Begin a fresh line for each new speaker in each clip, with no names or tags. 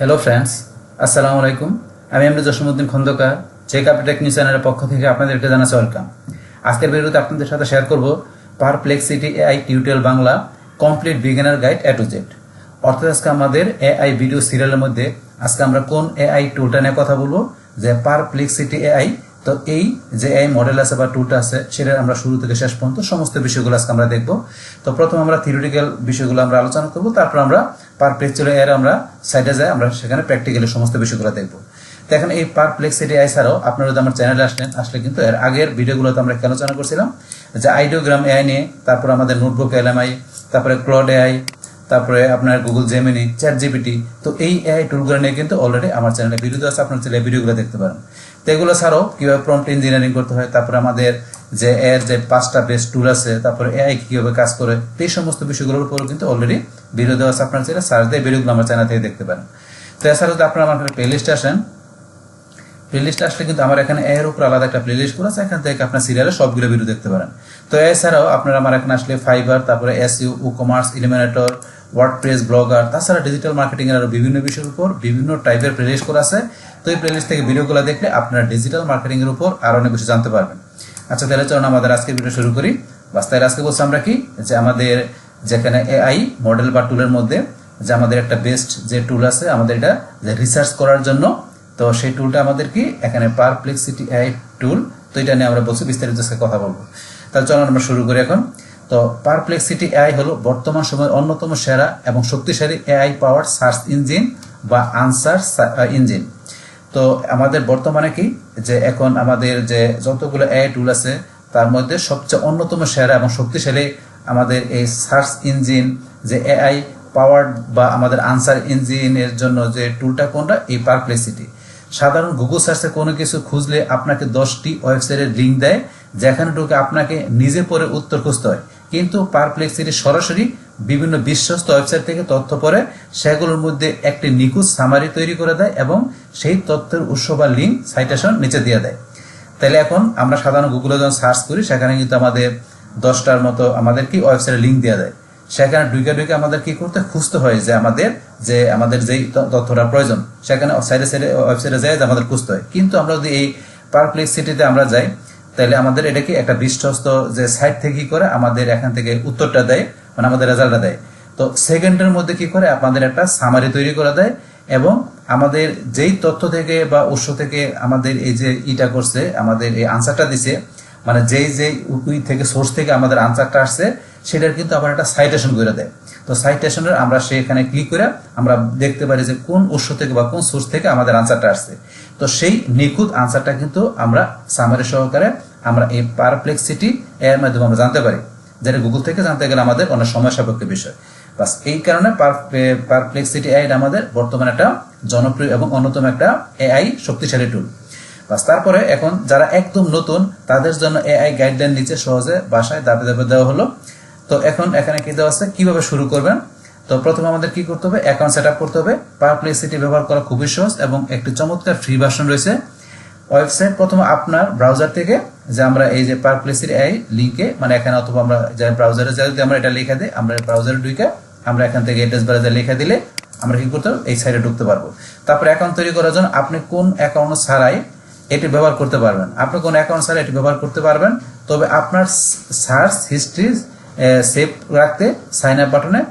Hello friends, আসসালামু আলাইকুম। আমি MD Jasimuddin Khandakar, check update news চ্যানেলের পক্ষ থেকে আপনাদেরকে জানাচ্ছি ওয়েলকাম। আজকের ভিডিওতে আপনাদের সাথে শেয়ার করব Perplexity AI tutorial Bangla complete beginner guide A to Z. অর্থাৎ আজকে আমাদের এআই ভিডিও সিরিয়ালের মধ্যে আজকে আমরা কোন এআই টুলটা নিয়ে কথা বলবো, যে পারপ্লেক্সিটি এআই। তো এই যে এআই মডেল আছে বা টুলটা আছে, সেটা আমরা শুরু থেকে শেষ পর্যন্ত সমস্ত বিষয়গুলো আজকে আমরা দেখবো। তো প্রথম আমরা থিওরিটিক্যাল বিষয়গুলো আমরা আলোচনা করবো, তারপর আমরা পারপ্লেক্সিটি এআই আমরা সাইডে যাই, আমরা সেখানে প্র্যাকটিক্যালি সমস্ত বিষয়গুলো দেখবো। তো এখন এই পারপ্লেক্সিটি এআই ছাড়াও আপনারা যদি আমার চ্যানেলে আসলে কিন্তু এর আগের ভিডিওগুলোতে আমরা কি আলোচনা করছিলাম, যে আইডিওগ্রাম এআই নিয়ে, তারপর আমাদের নোটবুক এলএমআই, তারপরে ক্লড এআই, তারপরে আপনার গুগল জেমিনি, চ্যাট জিপিটি। তো এই এআই টুলগুলো নিয়ে কিন্তু অলরেডি আমার চ্যানেলে ভিডিও আছে, আপনার চ্যানেলে ভিডিওগুলো দেখতে পারেন। তো এগুলো ছাড়াও কিভাবে প্রম্পট ইঞ্জিনিয়ারিং করতে হয়, তারপরে আমাদের যে এর যে 5টা বেস্ট টুল আছে, তারপরে এআই কিভাবে কাজ করে, এই সমস্ত বিষয়গুলোর উপরও কিন্তু অলরেডি ভিডিও দেওয়া আছে, আপনার চ্যানেলে সার্চ দিয়ে ভিডিওগুলো আমার চ্যানেল থেকে দেখতে পারেন। তো এছাড়াও যদি আপনারা আমার প্লেলিস্টে আসেন, প্লেলিস্টে আসলে কিন্তু আমার এখানে এর উপর আলাদা একটা প্লেলিস্ট করা আছে, এখান থেকে আপনার সিরিয়ালে সবগুলো ভিডিও দেখতে পারেন। তো এছাড়াও আপনারা আমার এখানে আসলে ফাইবার, তারপরে এসইও, ই-কমার্স, ইলিমিনেটর, ওয়ার্ডপ্রেস, ব্লগার, তাছাড়া ডিজিটাল মার্কেটিং এর আরো বিভিন্ন বিষয়ের উপর বিভিন্ন টাইপের প্লেলিস্ট করা আছে। তো এই প্লেলিস্ট থেকে ভিডিওগুলো দেখলে আপনারা ডিজিটাল মার্কেটিং এর উপর আরো অনেক কিছু জানতে পারবেন। আচ্ছা, তাহলে চলুন আমাদের আজকের ভিডিও শুরু করি। বাস্তায় আজকে বলছি আমরা কি, যে আমাদের যেখানে এআই মডেল বা টুলের মধ্যে যে আমাদের একটা বেস্ট যে টুল আছে আমাদের এটা যে রিসার্চ করার জন্য, তো সেই টুলটা আমাদের কি এখানে পারপ্লেক্সিটি এআই টুল। তো এটা নিয়ে আমরা বলছি বিস্তারিত কথা বলবো। তাহলে চলুন আমরা শুরু করি এখন। তো পারপ্লেক্সিটি এআই হলো বর্তমান সময়ের অন্যতম সেরা এবং শক্তিশালী এআই পাওয়ার সার্চ ইঞ্জিন বা আনসার ইঞ্জিন। তো আমাদের বর্তমানে কি, যে এখন আমাদের যে যতগুলো এআই টুল আছে তার মধ্যে সবচেয়ে অন্যতম সেরা এবং শক্তিশালী আমাদের এই সার্চ ইঞ্জিন যে এআই পাওয়ার বা আমাদের আনসার ইঞ্জিনের জন্য যে টুলটা কোনটা, এই পারপ্লেক্সিটি। সাধারণ গুগল সার্চে কোনো কিছু খুঁজলে আপনাকে 10টি ওয়েবসাইটের লিঙ্ক দেয়, যেখানে ঢুকে আপনাকে নিজে পড়ে উত্তর খুঁজতে হয়। কিন্তু পারপ্লেক্সিটি সরাসরি বিভিন্ন বিশ্বস্ত ওয়েবসাইট থেকে তথ্য পড়ে সেগুলোর মধ্যে একটি নিখুঁত সামারি তৈরি করে দেয় এবং সেই তথ্যের উৎস বা লিঙ্ক সাইটেশন নিচে দিয়ে দেয়। তাহলে এখন আমরা সাধারণ গুগলে যখন সার্চ করি, সেখানে কিন্তু আমাদের 10টার মতো আমাদের কি ওয়েবসাইটের লিঙ্ক দেওয়া দেয়। সেখানে ঢুকে আমাদের কি করতে খুঁজতে হয়, যে আমাদের যেই তথ্যটা প্রয়োজন সেখানে ওয়েবসাইটে যায় যে আমাদের খুঁজতে হয়। কিন্তু আমরা যদি এই পারপ্লেক্সিটিতে আমরা যাই, তাহলে আমাদের এটা কি একটা বিশ্বস্ত যে সাইট থেকে কি করে আমাদের এখান থেকে উত্তরটা দেয়, মানে আমাদের রেজাল্টটা দেয়। তো সেকেন্ডের মধ্যে কি করে আমাদের একটা সামারি তৈরি করে দেয়, এবং আমাদের যেই তথ্য থেকে বা উৎস থেকে আমাদের এই যে ইটা করছে, আমাদের এই আনসারটা দিছে, মানে যেই থেকে সোর্স থেকে আমাদের আনসারটা আসছে, সেটার কিন্তু আবার একটা সাইটেশন করে দেয়। তো সাইটেশনের আমরা সেখানে ক্লিক করে আমরা দেখতে পারি যে কোন উৎস থেকে বা কোন সোর্স থেকে আমাদের আনসারটা আসছে। তো সেই নিখুঁত আনসারটা কিন্তু আমরা সামারি সহকারে আমরা এই পারপ্লেক্সিটি এর মাধ্যমে আমরা জানতে পারি, যেটা গুগল থেকে জানতে গেলে আমাদের অনেক সময় সাপেক্ষ বিষয়। বাস এই কারণে পারপ্লেক্সিটি এআই আমাদের বর্তমানে একটা জনপ্রিয় এবং অন্যতম একটা এআই শক্তিশালী টুল। বাস তারপরে এখন যারা একদম নতুন, তাদের জন্য এআই গাইডলাইন নিচে সহজে ভাষায় ধাপে ধাপে দেওয়া হলো। তো এখন এখানে কি দেওয়া আছে, কিভাবে শুরু করবেন। তো প্রথমে আমাদের কি করতে হবে, অ্যাকাউন্ট সেট আপ করতে হবে। পারপ্লেক্সিটি ব্যবহার করা খুবই সহজ এবং একটি চমৎকার ফ্রি ভার্সন রয়েছে। ওয়েবসাইট প্রথমে আপনার ব্রাউজার থেকে, যে আমরা এই যে পারপ্লেক্সিটি এআই লিঙ্কে, মানে এখানে অথবা আমরা যে ব্রাউজারে যাই, যদি আমরা এটা লিখে দিই, আমরা ব্রাউজারে ঢুকে আমরা এখান থেকে অ্যাড্রেস বারে যা লিখে দিলে আমরা কি করতে পারবো, এই সাইটে ঢুকতে পারবো। তারপরে অ্যাকাউন্ট তৈরি করার জন্য আপনি কোন অ্যাকাউন্ট ছাড়াই এটি ব্যবহার করতে পারবেন। আপনি কোন অ্যাকাউন্ট ছাড়াই এটি ব্যবহার করতে পারবেন, তবে আপনার সার্চ হিস্ট্রি সেভ রাখতে সাইন আপ বাটনে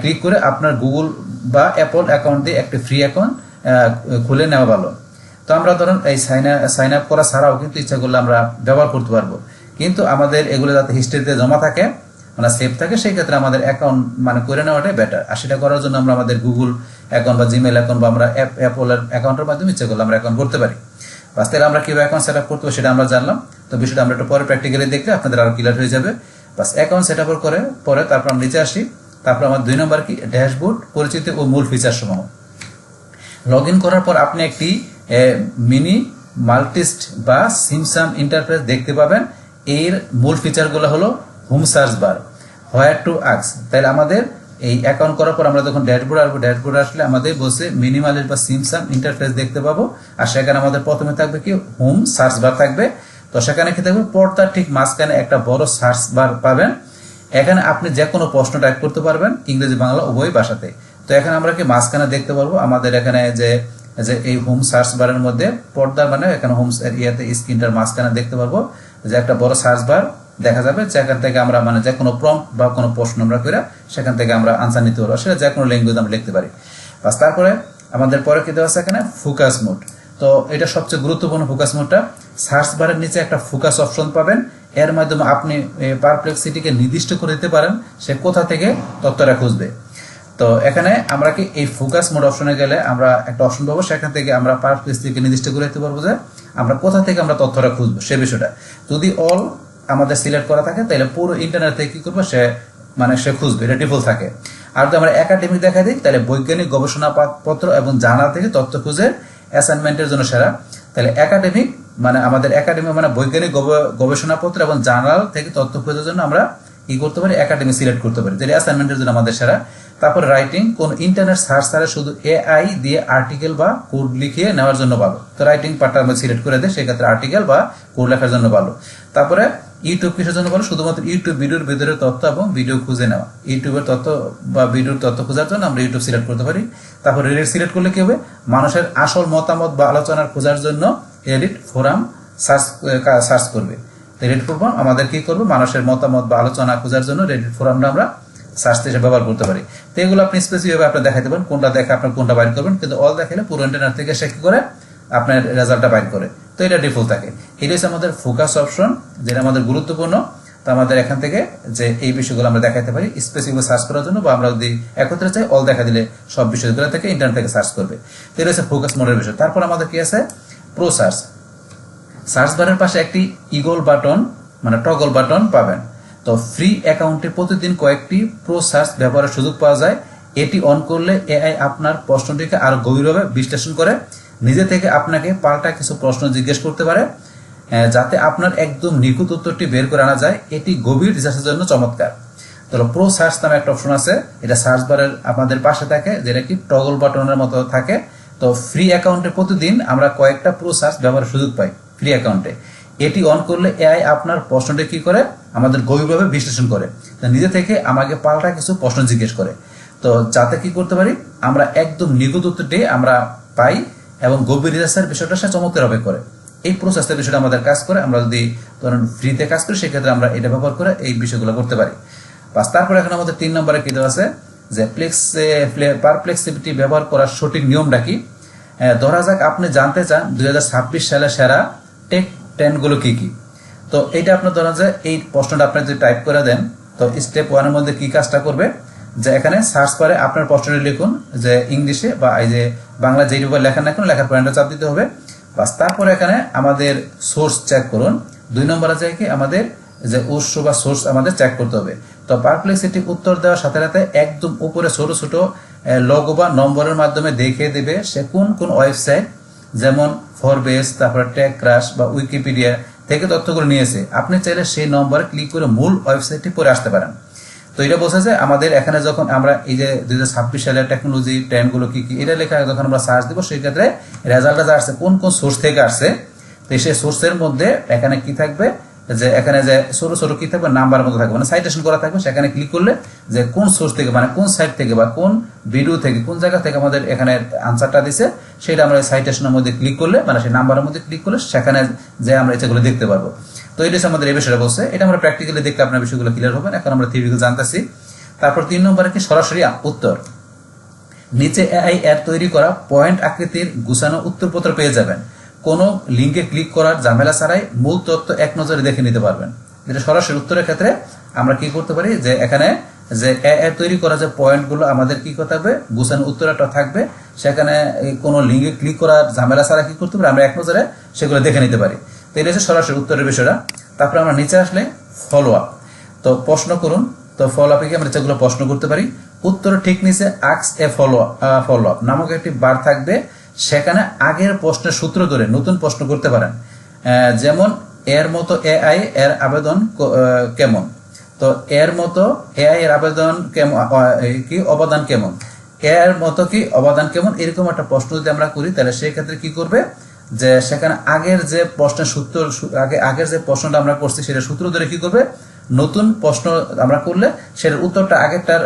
ক্লিক করে আপনার গুগল বা অ্যাপল অ্যাকাউন্ট দিয়ে একটি ফ্রি অ্যাকাউন্ট খুলে নেওয়া ভালো। তো আমরা ধরুন এই সাইন আপ করা ছাড়াও কিন্তু ইচ্ছা করলে আমরা ব্যবহার করতে পারবো, কিন্তু আমাদের এগুলো যাতে হিস্ট্রিতে জমা থাকে, মানে সেভ থাকে, সেই ক্ষেত্রে আমাদের অ্যাকাউন্ট মানে করে নেওয়াটাই বেটার। আর সেটা করার জন্য আমরা আমাদের গুগল অ্যাকাউন্ট বা জিমেল অ্যাকাউন্ট বা আমরা অ্যাপলের অ্যাকাউন্টের মাধ্যমে ইচ্ছা করলে আমরা অ্যাকাউন্ট করতে পারি। বাস তাহলে আমরা কিভাবে অ্যাকাউন্ট সেট আপ করতে হবে সেটা আমরা জানলাম। তো বিষয়টা আমরা একটু পরে প্র্যাকটিক্যালি দেখলে আপনাদের আরো ক্লিয়ার হয়ে যাবে। বাস অ্যাকাউন্ট সেট আপ করে পরে তারপর আমরা নিচে আসি। তারপর আমার 2 নম্বর কি, ড্যাশবোর্ড, পরিচিতি ও মূল ফিচার সমূহ। লগ ইন করার পর আপনি একটি মিনি মাল্টিস্ট বা সিমসাম ইন্টারফেস দেখতে পাবেন। এর মূল ফিচারগুলো হলো home search bar, where to ask. তাহলে আমাদের এই অ্যাকাউন্ট করার পর আমরা যখন ড্যাশবোর্ড আসবো, ড্যাশবোর্ড আসলে আমাদের বসে মিনিমালিস্ট বা সিমসাম ইন্টারফেস দেখতে পাবো। আর সেখানে আমাদের প্রথমে থাকবে কি, হোম সার্চ বার থাকবে। তো সেখানে কি থাকবে, পর্দার ঠিক মাঝখানে একটা বড় সার্চ বার পাবেন। এখানে আপনি যে কোনো প্রশ্ন টাইপ করতে পারবেন, ইংরেজি বাংলা উভয় ভাষাতে। তো এখানে আমরা কি মাঝখানে দেখতে পারবো আমাদের এখানে যে যে এই হোম সার্চ বারের মধ্যে পর্দা মানে এখানে হোম ইয়াতে স্ক্রিনটার মাঝখানে দেখতে পারবো যে একটা বড় সার্চ বার দেখা যাবে, যেখান থেকে আমরা মানে যে কোনো প্রম্পট বা কোনো প্রশ্ন আমরা করে সেখান থেকে আমরা আনসার নিতে পারবো, সেটা যে কোনো ল্যাঙ্গুয়েজ আমরা লিখতে পারি। বাস তারপরে আমাদের পরে কি দেওয়া আছে এখানে ফোকাস মোড। তো এটা সবচেয়ে গুরুত্বপূর্ণ ফোকাস মোডটা। সার্চ বারের নিচে একটা ফোকাস অপশন পাবেন, এর মাধ্যমে আপনি পারপ্লেক্সিটিকে নির্দিষ্ট করে দিতে পারেন সে কোথা থেকে তথ্যটা খুঁজবে। তো এখানে আমরা কি এই ফোকাস মোড অপশনে গেলে আমরা একটা অপশন পাবো, সেখান থেকে আমরা পারপ্লেক্সিটিকে নির্দিষ্ট করে দিতে পারবো যে আমরা কোথা থেকে আমরা তথ্যটা খুঁজবো সে বিষয়টা। যদি অল আমাদের সিলেক্ট করা থাকে তাহলে পুরো ইন্টারনেট থেকে কি করবো সে মানে সে খুঁজবে, এটা ডিফল্ট থাকে। আর যদি আমরা একাডেমিক দেখা দিই তাহলে বৈজ্ঞানিক গবেষণাপত্র এবং জার্নাল থেকে তথ্য খুঁজে অ্যাসাইনমেন্টের জন্য সেরা। তাহলে একাডেমিক মানে আমাদের একাডেমিক মানে বৈজ্ঞানিক গবেষণাপত্র এবং জার্নাল থেকে তথ্য খোঁজার জন্য আমরা কি করতে পারি, একাডেমিক সিলেক্ট করতে পারি, যেটা অ্যাসাইনমেন্টের জন্য আমাদের সেরা। তারপর রাইটিং, কোন ইন্টারনেট সার্চ ছাড়া শুধু এআই দিয়ে আর্টিকেল বা কোড লিখিয়ে নেওয়ার জন্য ভালো। তো রাইটিং পার্টটা আমরা সিলেক্ট করে দেয়, সেক্ষেত্রে আর্টিকেল বা কোড লেখার জন্য ভালো। তারপরে ইউটিউব কিসের জন্য ভালো, শুধুমাত্র ইউটিউব ভিডিওর ভিতরে তথ্য এবং ভিডিও খুঁজে নেওয়া, ইউটিউবের তথ্য বা ভিডিওর তথ্য খোঁজার জন্য আমরা ইউটিউব সিলেক্ট করতে পারি। তারপর রেডিট সিলেক্ট করলে কি হবে, মানুষের আসল মতামত বা আলোচনার খোঁজার জন্য রেডিট ফোরাম সার্চ করবে। রেডিট ফোরাম আমাদের কি করবে, মানুষের মতামত বা আলোচনা খোঁজার জন্য রেডিট ফোরামটা আমরা সার্চ হিসেবে ব্যবহার করতে পারি। তো এগুলো আপনি স্পেসিফিকভাবে আপনি দেখাইতে পারেন, কোনটা দেখে আপনার কোনটা বাইর করবেন, কিন্তু অল দেখালে পুরো ইন্টারনেট থেকে সে কি করে আপনার রেজাল্টটা বাইর করে। তো এটা ডিফল্ট থাকে। এটা হচ্ছে আমাদের ফোকাস অপশন, যেটা আমাদের গুরুত্বপূর্ণ। তো আমাদের এখান থেকে যে এই বিষয়গুলো আমরা দেখাতে পারি স্পেসিফিক সার্চ করার জন্য, বা আমরা যদি একত্রে চাই অল দেখা দিলে সব বিষয়গুলো থেকে ইন্টারনেট থেকে সার্চ করবে। তো এটা হচ্ছে ফোকাস মোডের বিষয়। তারপর আমাদের কি আছে, প্রো সার্চ। সার্চ বারের পাশে একটি ইগল বাটন মানে টগল বাটন পাবেন। তো ফ্রি অ্যাকাউন্টে প্রতিদিন কয়েকটি প্রো সার্চ ব্যবহারের সুযোগ পাওয়া যায়। এটি অন করলে এআই আপনার প্রশ্নটিকে আরো গভীরভাবে বিশ্লেষণ করে নিজে থেকে আপনাকে পাল্টা কিছু প্রশ্ন জিজ্ঞেস করতে পারে, যাতে আপনার একদম নিখুঁত উত্তরটি বের করে আনা যায়। এটি গভীর রিসার্চের জন্য চমৎকার। তো প্রো সার্চ নামে একটা অপশন আছে, এটা সার্চ বারের আমাদের পাশে থাকে, যেটা কি টগল বাটনের মতো থাকে। তো ফ্রি অ্যাকাউন্টে প্রতিদিন আমরা কয়েকটা প্রো সার্চ ব্যবহারের সুযোগ পাই ফ্রি অ্যাকাউন্টে। এটি অন করলে এআই আপনার প্রশ্নটি কি করে, আমাদের গভীরভাবে বিশ্লেষণ করে নিজে থেকে আমাকে পাল্টা কিছু প্রশ্ন জিজ্ঞেস করে, তো যাতে কি করতে পারি আমরা একদম নিখুঁত উত্তরটি আমরা পাই এবং গভীর রিসার্চের বিষয়টা সে চমৎকারভাবে করে। এই প্রসেসের বিষয়টা আমাদের কাজ করে, আমরা যদি ধরুন ফ্রিতে কাজ করি সেক্ষেত্রে আমরা এটা ব্যবহার করে এই বিষয়গুলো করতে পারি। বাস তারপর এখন আমাদের 3 নম্বরে কি দেওয়া আছে যে পারপ্লেক্সিটি ব্যবহার করার সঠিক নিয়মটা কি। ধরা যাক আপনি জানতে চান 2026 সালে সেরা টেক 10 গুলো কি কি। তো এইটা আপনার ধরা যায় এই প্রশ্নটা আপনি যদি টাইপ করে দেন, তো স্টেপ 1 এর মধ্যে কি কাজটা করবে যে এখানে সার্চ করে আপনার প্রশ্নটি লিখুন, যে ইংলিশে বা এই যে বাংলা যেইভাবে লেখেন না কেন লেখার পয়েন্টটা চাপ দিতে হবে। বাস তারপরে এখানে আমাদের সোর্স চেক করুন। 2 নম্বরে যায় কি আমাদের যে উৎস বা সোর্স আমাদের চেক করতে হবে। তো পারপ্লেক্সিটি উত্তর দেওয়ার সাথে সাথে একদম উপরে ছোট ছোট লোগো বা নম্বরের মাধ্যমে দেখিয়ে দেবে সে কোন কোন ওয়েবসাইট যেমন ফরবেস, তারপরে টেক ক্রাশ বা উইকিপিডিয়া থেকে তথ্যগুলো নিয়েছে। আপনি চাইলে সেই নম্বরে ক্লিক করে মূল ওয়েবসাইটটি পড়ে আসতে পারেন। তো এটা বোঝা যায় আমাদের এখানে যখন আমরা এই যে 2026 সালের টেকনোলজি 10 গুলো কি কি এটা লেখা যখন আমরা সার্চ দিব, সেই ক্ষেত্রে রেজাল্টটা যা আসছে কোন কোন সোর্স থেকে আসছে, তো সেই সোর্সের মধ্যে এখানে কি থাকবে যে এখানে যে ছোট ছোট কি থাকবে নাম্বার মতো থাকবে মানে সাইটেশন করা থাকবে। সেখানে ক্লিক করলে যে কোন সোর্স থেকে মানে কোন সাইট থেকে বা কোন ভিডিও থেকে কোন জায়গা থেকে আমাদের এখানে আনসারটা দিছে সেটা আমরা সাইটেশনের মধ্যে ক্লিক করলে মানে সেই নাম্বারের মধ্যে ক্লিক করলে সেখানে যে আমরা এগুলো দেখতে পারবো। তো এটা আমাদের এই বিষয়টা বলছে, এটা আমরা প্র্যাকটিক্যালি দেখলে আপনার বিষয়গুলো ক্লিয়ার হবে। এখন আমরা থিওরিক্যাল জানতেছি। তারপর 3 নম্বরে কি সরাসরি উত্তর। নিচে এআই এর তৈরি করা পয়েন্ট আকৃতির গুছানো উত্তরপত্র পেয়ে যাবেন। কোনো লিঙ্কে ক্লিক করার ঝামেলা ছাড়াই মূল তথ্য এক নজরে দেখে নিতে পারবেন। যেটা সরাসরি উত্তরের ক্ষেত্রে আমরা কি করতে পারি যে এখানে যে এআই তৈরি করা যে পয়েন্টগুলো আমাদের কি করতে হবে গুছানো উত্তর একটা থাকবে, সেখানে কোনো লিঙ্কে ক্লিক করার ঝামেলা ছাড়া কি করতে পারি আমরা এক নজরে সেগুলো দেখে নিতে পারি। তো এটা হচ্ছে সরাসরি উত্তরের বিষয়টা। তারপরে আমরা নিচে আসলে ফলো আপ। তো প্রশ্ন করুন। তো ফলো আপে কি আমরা যেগুলো প্রশ্ন করতে পারি, উত্তরের ঠিক নিচে আস্ক এ ফলো আপ নামক একটি বার থাকবে। সেখানে আগের প্রশ্নের সূত্র ধরে নতুন প্রশ্ন করতে পারেন, যেমন এর মতো এআই এর আবেদন কেমন। তো এর মতো এআই এর আবেদন কেমন কি অবদান কেমন, এর মতো কি অবদান কেমন, এরকম একটা প্রশ্ন যদি আমরা করি তাহলে সেই ক্ষেত্রে কি করবে যে সেখানে আগের যে প্রশ্নের সূত্র আগের যে প্রশ্নটা আমরা করছি সেটা সূত্র ধরে কি করবে নতুন প্রশ্ন আমরা করলে সেটার উত্তরটা আগেরটার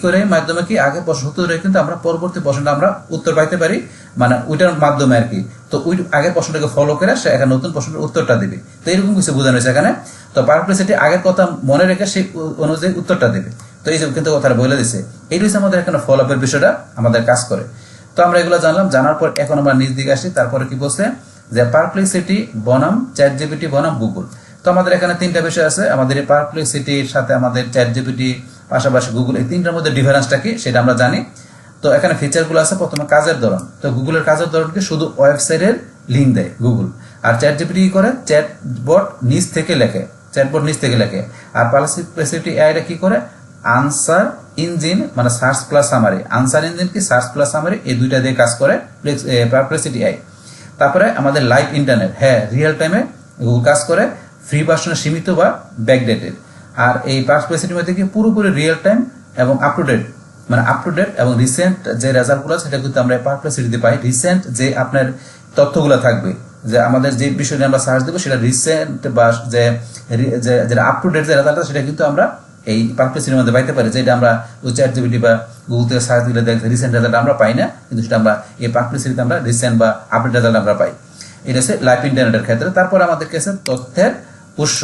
করে মাধ্যমে কি আগের প্রশ্ন উত্তর কিন্তু আমরা পরবর্তী প্রশ্নটা আমরা উত্তর পাইতে পারি, মানে ওইটার মাধ্যমে আর কি। তো ওই আগের প্রশ্নটাকে ফলো করে সে এখন নতুন প্রশ্নের উত্তরটা দেবে। তো এরকম কিছু বোঝানো হয়েছে এখানে। তো পারপ্লেক্সিটি আগের কথা মনে রেখে সেই অনুযায়ী উত্তরটা দেবে। তো এই যে কিন্তু কথাটা বলে দিচ্ছে, এই হচ্ছে আমাদের এখানে ফলো আপের বিষয়টা আমাদের কাজ করে। তো আমরা এগুলো জানলাম, জানার পর এখন আমরা নিজ দিকে আসি। তারপরে কি বলছে যে পারপ্লেক্সিটি বনাম চ্যাটজিপিটি বনাম গুগল। তো আমাদের এখানে তিনটা বিষয় আছে, আমাদের এই পারপ্লেক্সিটির সাথে আমাদের চ্যাটজিপিটি পাশাপাশি গুগল, এই তিনটার মধ্যে ডিফারেন্সটা কি সেটা আমরা জানি। তো এখানে ফিচারগুলো আছে, প্রথমে কাজের ধরন। তো গুগলের কাজের ধরনকে শুধু ওয়েবসাইটের লিঙ্ক দেয় গুগল, আর চ্যাটজিপিটি কি করে চ্যাটবট নিচ থেকে লেখে, চ্যাটবট নিচ থেকে লেখে। আর পারপ্লেক্সিটি এআইটা কি করে আনসার ইঞ্জিন মানে search plus summary, answer engine কি সার্চ প্লাস সামারি, এই দুইটা দিয়ে কাজ করে পারপ্লেক্সিটি এআই। তারপরে আমাদের লাইভ ইন্টারনেট, হ্যাঁ রিয়েল টাইমে গুগল কাজ করে, ফ্রি ভার্সনে সীমিত বা ব্যাকডেটেড। আর এই পারপ্লেক্সিটির মধ্যে কি পুরোপুরি রিয়েল টাইম এবং আপ টু ডেট, মানে আপ টু ডেট এবং রিসেন্ট যে রেজাল্টগুলো সেটা কিন্তু আমরা পারপ্লেক্সিটিতে পাই। রিসেন্ট যে আপনার তথ্যগুলো থাকবে, যে আমাদের যে বিষয় নিয়ে আমরা সার্চ দেবো সেটা রিসেন্ট বা যেটা আপ টু ডেট যে রেজাল্টটা সেটা কিন্তু আমরা এই পারপ্লেক্সিটির মধ্যে পাইতে পারি, যেটা আমরা ওই চ্যাটজিপিটি বা গুগল থেকে সার্চ দিলে দেখতে রিসেন্ট রেজাল্ট আমরা পাই না, কিন্তু সেটা আমরা এই পারপ্লেক্সিটিতে আমরা রিসেন্ট বা আপডেট রেজাল্ট আমরা পাই। এটা হচ্ছে লাইভ ইন্টারনেটের ক্ষেত্রে। তারপর আমাদের কাছে তথ্যের উৎস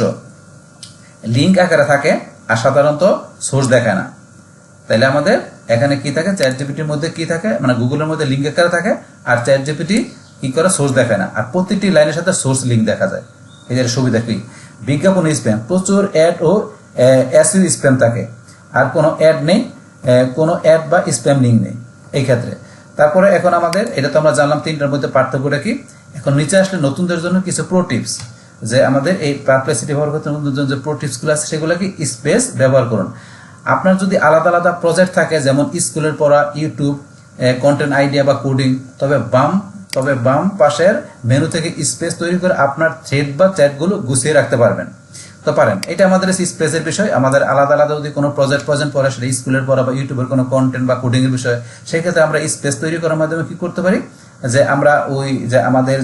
লিঙ্ক আকারে থাকে আর সাধারণত সোর্স দেখায় না। তাইলে আমাদের এখানে কি থাকে, চ্যাটজিপিটির মধ্যে কি থাকে, মানে গুগলের মধ্যে লিঙ্ক আকারে থাকে, আর চ্যাটজিপিটি কি করে সোর্স দেখায় না, আর প্রতিটি লাইনের সাথে সোর্স লিঙ্ক দেখা যায়। এদের সুবিধা কি, বিজ্ঞাপন স্প্যাম, প্রচুর অ্যাড ও এসইও স্প্যাম থাকে, আর কোনো অ্যাড নেই, কোনো অ্যাড বা স্প্যাম লিঙ্ক নেই এই ক্ষেত্রে। তারপরে এখন আমাদের এটা তো আমরা জানলাম তিনটার মধ্যে পার্থক্যটা কি। এখন নিচে আসলে নতুনদের জন্য কিছু প্রো টিপস, যে আমাদের এই পারপ্লেক্সিটি ব্যবহার করতে নতুনদের যে প্রো টিপসগুলো আছে সেগুলো কি, স্পেস ব্যবহার করুন। আপনার যদি আলাদা আলাদা প্রজেক্ট থাকে, যেমন স্কুলের পড়া, ইউটিউব, কন্টেন্ট আইডিয়া বা কোডিং, তবে বাম পাশের মেনু থেকে স্পেস তৈরি করে আপনার থ্রেড বা চ্যাটগুলো গুছিয়ে রাখতে পারবেন। তো পারেন, এটা আমাদের স্পেসের বিষয়। আমাদের আলাদা আলাদা যদি কোনো প্রজেক্ট পড়ে, সেটা স্কুলের পড়া বা ইউটিউবের কোনো কন্টেন্ট বা কোডিং এর বিষয়, সেই ক্ষেত্রে আমরা স্পেস তৈরি করার মাধ্যমে কি করতে পারি, যে আমরা ওই যে আমাদের